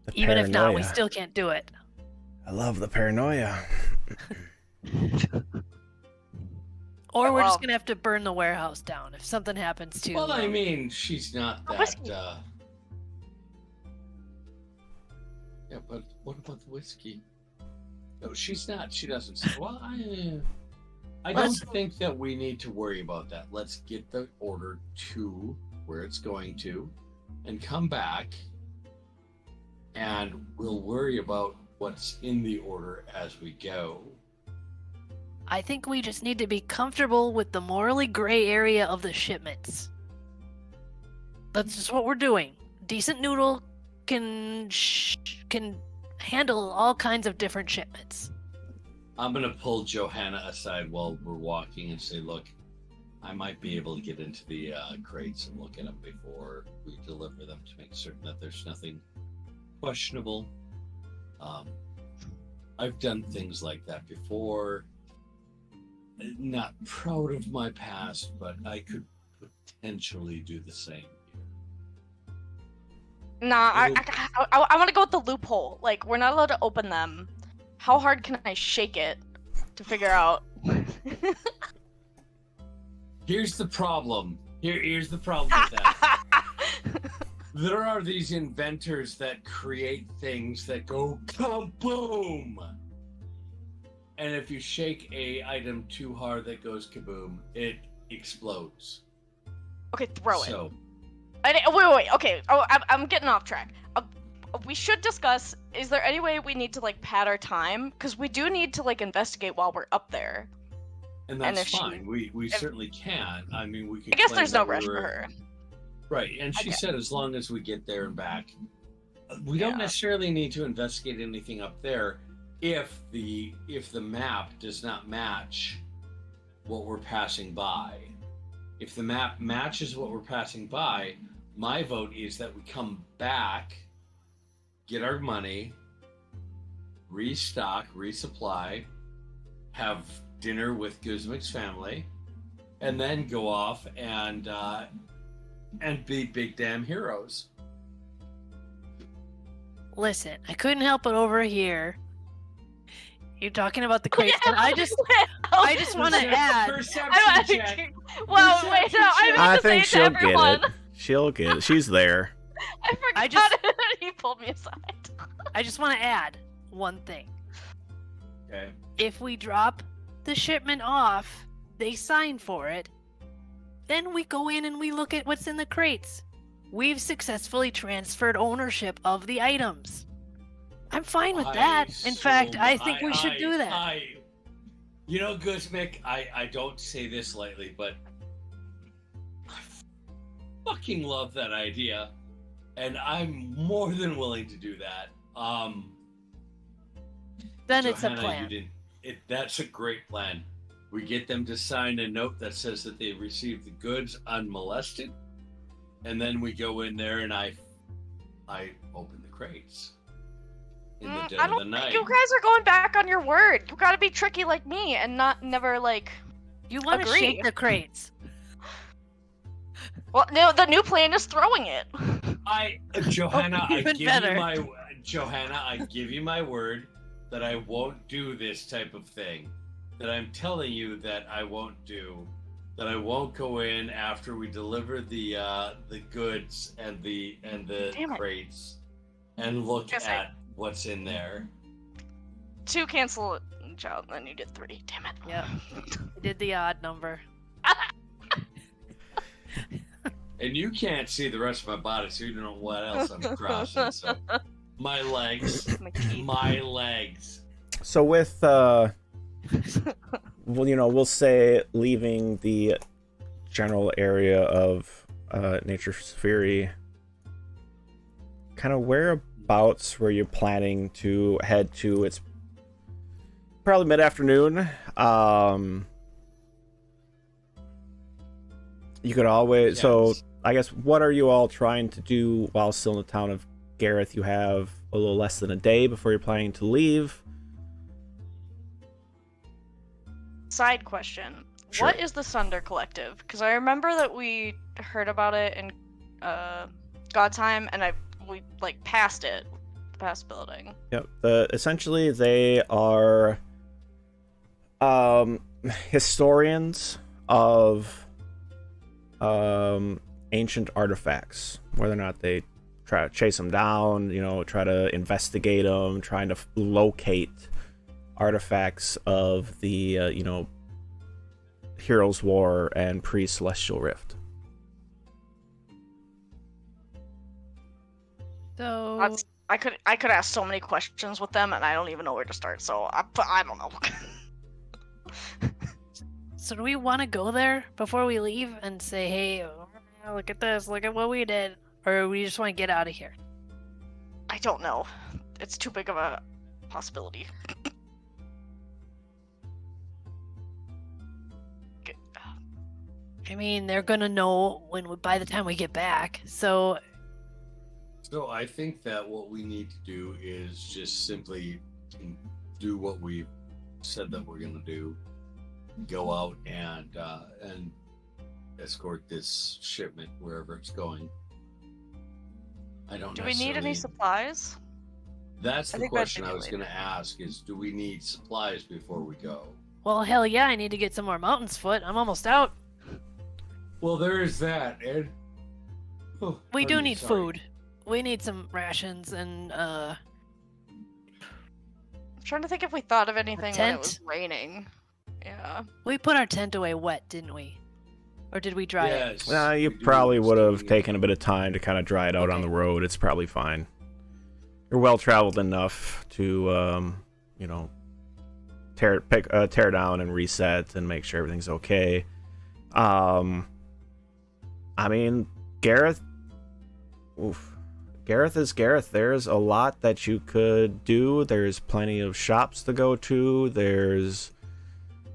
the Even if not, we paranoia. still can't do it. I love the paranoia. Or we're Well- just gonna have to burn the warehouse down if something happens to. Well, I mean, she's not that. whiskey. Yeah, but what about the whiskey? No, she's not. She doesn't. Well, I don't think that we need to worry about that. Let's get the order to where it's going to, and come back, and we'll worry about what's in the order as we go. I think we just need to be comfortable with the morally gray area of the shipments. That's just what we're doing. Decent Noodle can handle all kinds of different shipments. I'm gonna pull Johanna aside while we're walking and say, "Look, I might be able to get into the crates and look at them before we deliver them to make certain that there's nothing questionable. I've done things like that before. Not proud of my past, but I could potentially do the same here." Nah, I want to go with the loophole. Like, we're not allowed to open them. How hard can I shake it to figure out? Here's the problem. Here's the problem with that. There are these inventors that create things that go kaboom. And if you shake a item too hard that goes kaboom, it explodes. Okay, throw it. So, Wait. Okay, I'm getting off track. We should discuss, is there any way we need to, like, pad our time? Because we do need to, like, investigate while we're up there. And that's if she- fine. We certainly can. I mean, we can. I guess claim there's no that we rush for were- her. Right, and she Okay. said as long as we get there and back, we don't Yeah. necessarily need to investigate anything up there if the map does not match what we're passing by. If the map matches what we're passing by, my vote is that we come back, get our money, restock, resupply, have dinner with Guzmik's family, and then go off and be big damn heroes. Listen, I couldn't help it over here. You're talking about the crates, and I just want to add. Perception check. Well, wait, Perception no, I check. was I just saying think to she'll everyone. get it. She'll get it. She's there. I forgot I just- he pulled me aside. I just want to add one thing. Okay. If we drop the shipment off, they sign for it, then we go in and we look at what's in the crates. We've successfully transferred ownership of the items. I'm fine with that. In fact, I think we should do that. You know, Guzmik, I don't say this lightly, but I fucking love that idea, and I'm more than willing to do that. Then it's a Johanna, plan. That's a great plan. We get them to sign a note that says that they received the goods unmolested, and then we go in there and I open the crates in the dead I of the don't night. think you guys are going back on your word. You gotta be tricky like me and never like. You want to Agree. shake the crates. Well, no, the new plan is throwing it. Johanna, I even give better. you my Johanna, I give you my word that I won't do this type of thing. That I'm telling you that I won't do. That I won't go in after we deliver the goods and the Damn it. crates and look Guess at what's in there. 2 cancel each out, and then you did 3. Damn it. Yep. I did the odd number. And you can't see the rest of my body, so you don't know what else I'm crossing. So my legs. My legs. So with well, we'll say leaving the general area of Nature's Fury, kind of whereabouts were you planning to head to? It's probably mid-afternoon. You could always, so Yes. I guess, what are you all trying to do while still in the town of Gareth? You have a little less than a day before you're planning to leave. Side question. Sure. What is the Sunder Collective? Because I remember that we heard about it in Godtime, and we like passed it, the past building. Yep. Essentially, they are historians of ancient artifacts. Whether or not they try to chase them down, try to investigate them, trying to locate artifacts of the Heroes' War and pre-Celestial Rift. So That's, I could ask so many questions with them, and I don't even know where to start. So I don't know. So do we want to go there before we leave and say, hey, look at this, look at what we did? Or we just want to get out of here? I don't know. It's too big of a possibility. I mean, they're gonna know by the time we get back. So So I think that what we need to do is just simply do what we said that we're going to do. Go out and escort this shipment wherever it's going. I don't. Do we need any necessarily- supplies? That's I the think that'd question be I was later. going to ask: is do we need supplies before we go? well, hell yeah, I need to get some more Mountain's Foot. I'm almost out. Well, there is that, Ed. Oh, We pardon do me, need sorry. food. We need some rations and I'm trying to think if we thought of anything when it was tent? raining. Yeah. we put our tent away wet, didn't we? Or did we dry it? Yes. You we do probably would have still taken a bit of time to kind of dry it out on Okay. the road. It's probably fine. You're well traveled enough to, tear down and reset and make sure everything's okay. I mean, Gareth is Gareth. There's a lot that you could do. There's plenty of shops to go to. There's,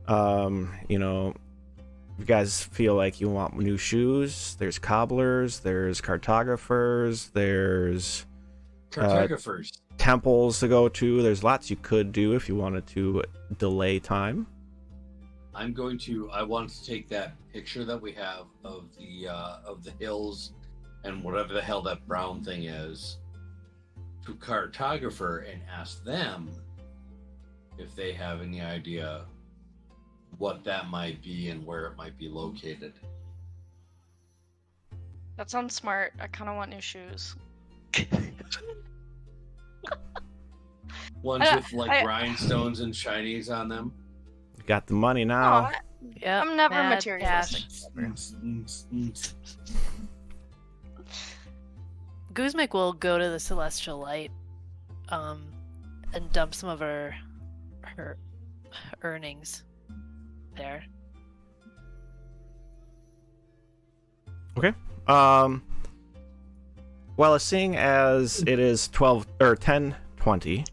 you know, if you guys feel like you want new shoes, there's cobblers, there's cartographers, there's temples to go to. There's lots you could do if you wanted to delay time. I want to take that picture that we have of the hills and whatever the hell that brown thing is to cartographer and ask them if they have any idea what that might be and where it might be located. That sounds smart. I kind of want new shoes. Ones with like rhinestones and shinies on them. You got the money now. Yeah, I'm never materialistic. Guzmik will go to the Celestial Light, and dump some of her earnings there. Okay. Well, seeing as it is 10:20,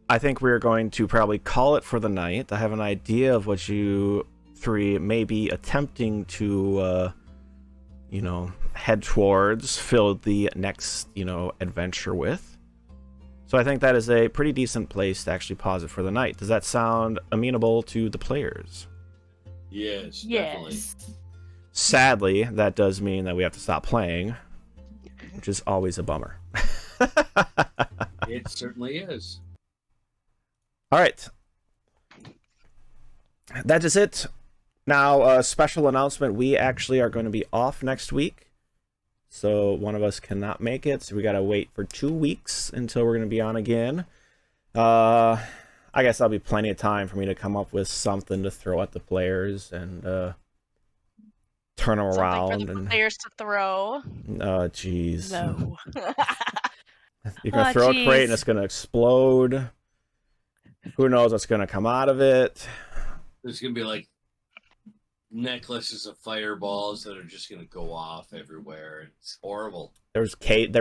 I think we're going to probably call it for the night. I have an idea of what you three may be attempting to, you know, head towards, fill the next, you know, adventure with. So I think that is a pretty decent place to actually pause it for the night. Does that sound amenable to the players? Yes, definitely. Sadly, that does mean that we have to stop playing, which is always a bummer. It certainly is. All right. That is it. Now, a special announcement. We actually are going to be off next week. So one of us cannot make it. So we got to wait for 2 weeks until we're going to be on again. I guess that'll be plenty of time for me to come up with something to throw at the players and turn them around. Something for the players to throw. Oh, jeez. No. You're going to throw a crate and it's going to explode. Who knows what's going to come out of it? There's going to be like necklaces of fireballs that are just going to go off everywhere. It's horrible. There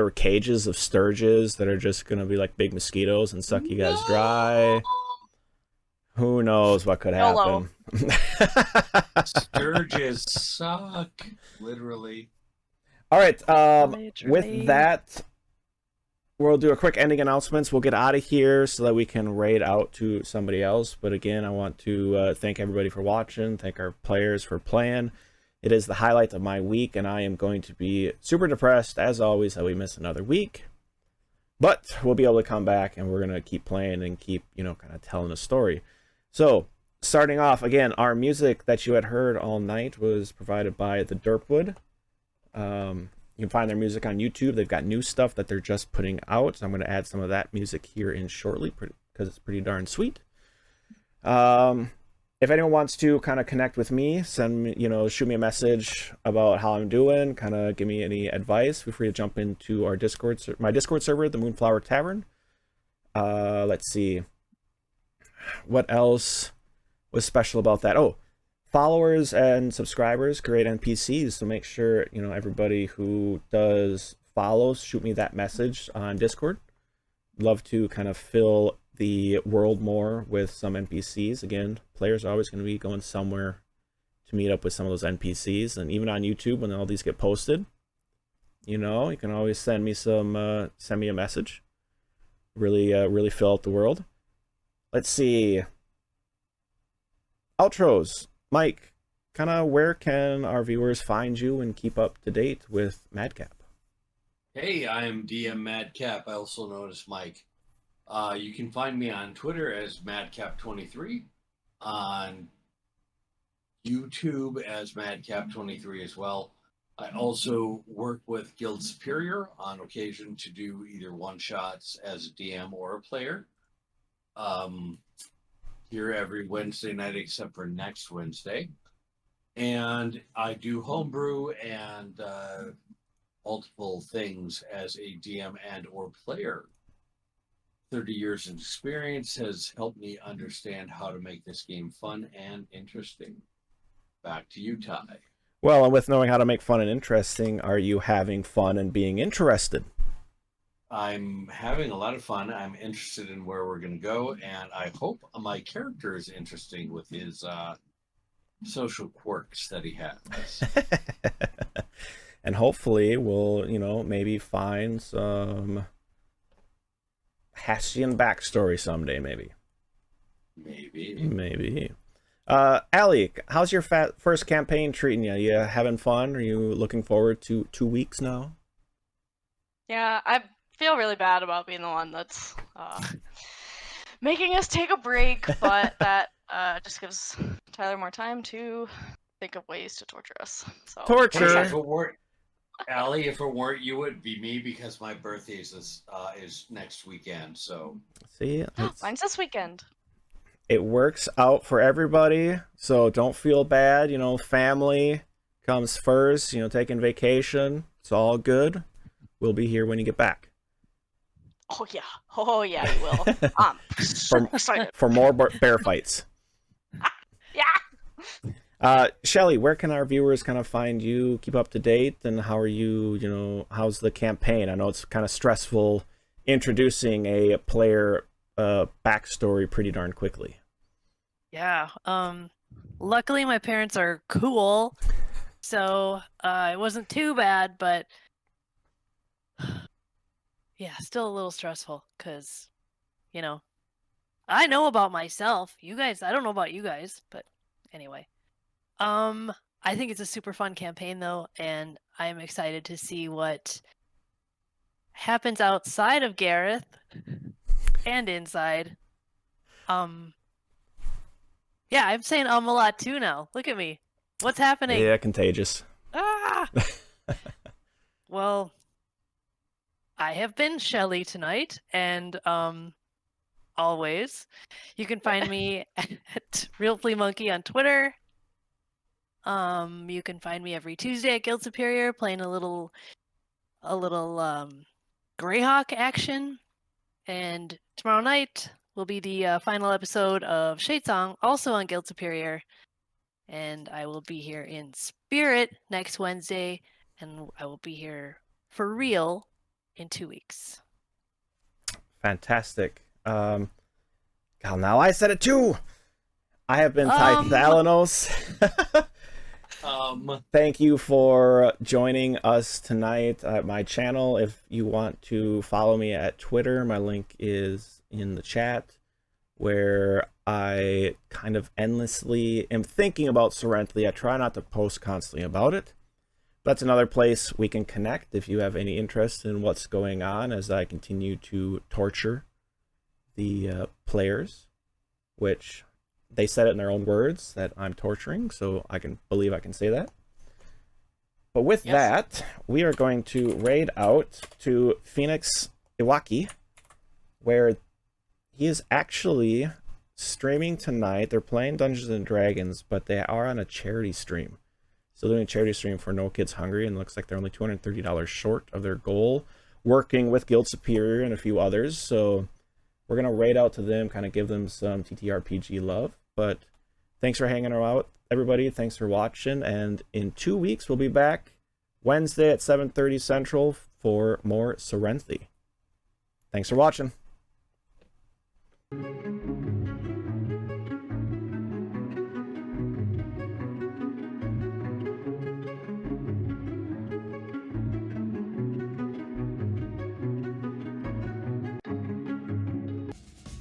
were cages of sturges that are just going to be like big mosquitoes and suck you guys dry. Who knows what could happen? Sturges suck, literally. All right. With that, we'll do a quick ending announcements. We'll get out of here so that we can raid out to somebody else. But again, I want to thank everybody for watching. Thank our players for playing. It is the highlight of my week, and I am going to be super depressed, as always, that we miss another week. But we'll be able to come back, and we're going to keep playing and keep, you know, kind of telling a story. So, starting off, again, our music that you had heard all night was provided by the Derpwood. You can find their music on YouTube. They've got new stuff that they're just putting out. So I'm going to add some of that music here in shortly because it's pretty darn sweet. If anyone wants to kind of connect with me, send me, you know, shoot me a message about how I'm doing, kind of give me any advice. Feel free to jump into our my Discord server, the Moonflower Tavern. Let's see. What else was special about that? Oh, followers and subscribers create NPCs, so make sure, you know, everybody who does follows, shoot me that message on Discord. Love to kind of fill the world more with some NPCs. Again, players are always going to be going somewhere to meet up with some of those NPCs, and even on YouTube when all these get posted, you know, you can always send me a message. Really fill out the world. Let's see. Outros. Mike, kind of where can our viewers find you and keep up to date with Madcap? Hey, I'm DM Madcap, also known as Mike. You can find me on Twitter as Madcap23, on YouTube as Madcap23 as well. I also work with Guild Superior on occasion to do either one-shots as a DM or a player. Here every Wednesday night except for next Wednesday. And I do homebrew and multiple things as a DM and or player. 30 years of experience has helped me understand how to make this game fun and interesting. Back to you, Ty. Well, and with knowing how to make fun and interesting, are you having fun and being interested? I'm having a lot of fun. I'm interested in where we're going to go, and I hope my character is interesting with his social quirks that he has. And hopefully we'll, maybe find some Hastian backstory someday, maybe. Maybe. Allie, how's your first campaign treating you? You having fun? Are you looking forward to 2 weeks now? Yeah, I feel really bad about being the one that's making us take a break, but that just gives Tyler more time to think of ways to torture us. So Torture. If it weren't Allie, if it weren't you, it'd be me because my birthday is next weekend. So see, mine's this weekend. It works out for everybody, so don't feel bad. Family comes first. Taking vacation, it's all good. We'll be here when you get back. Oh yeah, you will. Super excited for more bear fights. Yeah. Shelly, where can our viewers kind of find you, keep up to date, and how are you, how's the campaign? I know it's kind of stressful introducing a player backstory pretty darn quickly. Yeah. Luckily my parents are cool, so it wasn't too bad, but yeah, still a little stressful because, I know about myself. You guys, I don't know about you guys, but anyway. I think it's a super fun campaign though, and I'm excited to see what happens outside of Gareth and inside. Yeah, I'm saying a lot too now. Look at me. What's happening? Yeah, contagious. Ah! Well, I have been Shelly tonight, and always. You can find me at Real Flea Monkey on Twitter. You can find me every Tuesday at Guild Superior playing a little Greyhawk action. And tomorrow night will be the final episode of Shadesong, also on Guild Superior. And I will be here in spirit next Wednesday, and I will be here for real in 2 weeks. Fantastic. God, now I said it too. I have been Ty Thalanos. Thank you for joining us tonight at my channel. If you want to follow me at Twitter, my link is in the chat, where I kind of endlessly am thinking about Cyrenthe. I try not to post constantly about it. That's another place we can connect if you have any interest in what's going on as I continue to torture the players, which they said it in their own words that I'm torturing, so I can believe I can say that. But with that, we are going to raid out to Phoenix Iwaki, where he is actually streaming tonight. They're playing Dungeons and Dragons, but they are on a charity stream. Still doing a charity stream for No Kids Hungry, and it looks like they're only $230 short of their goal, working with Guild Superior and a few others. So we're going to raid out to them, kind of give them some TTRPG love. But thanks for hanging out, everybody. Thanks for watching. And in 2 weeks, we'll be back Wednesday at 7:30 Central for more Cyrenthe. Thanks for watching.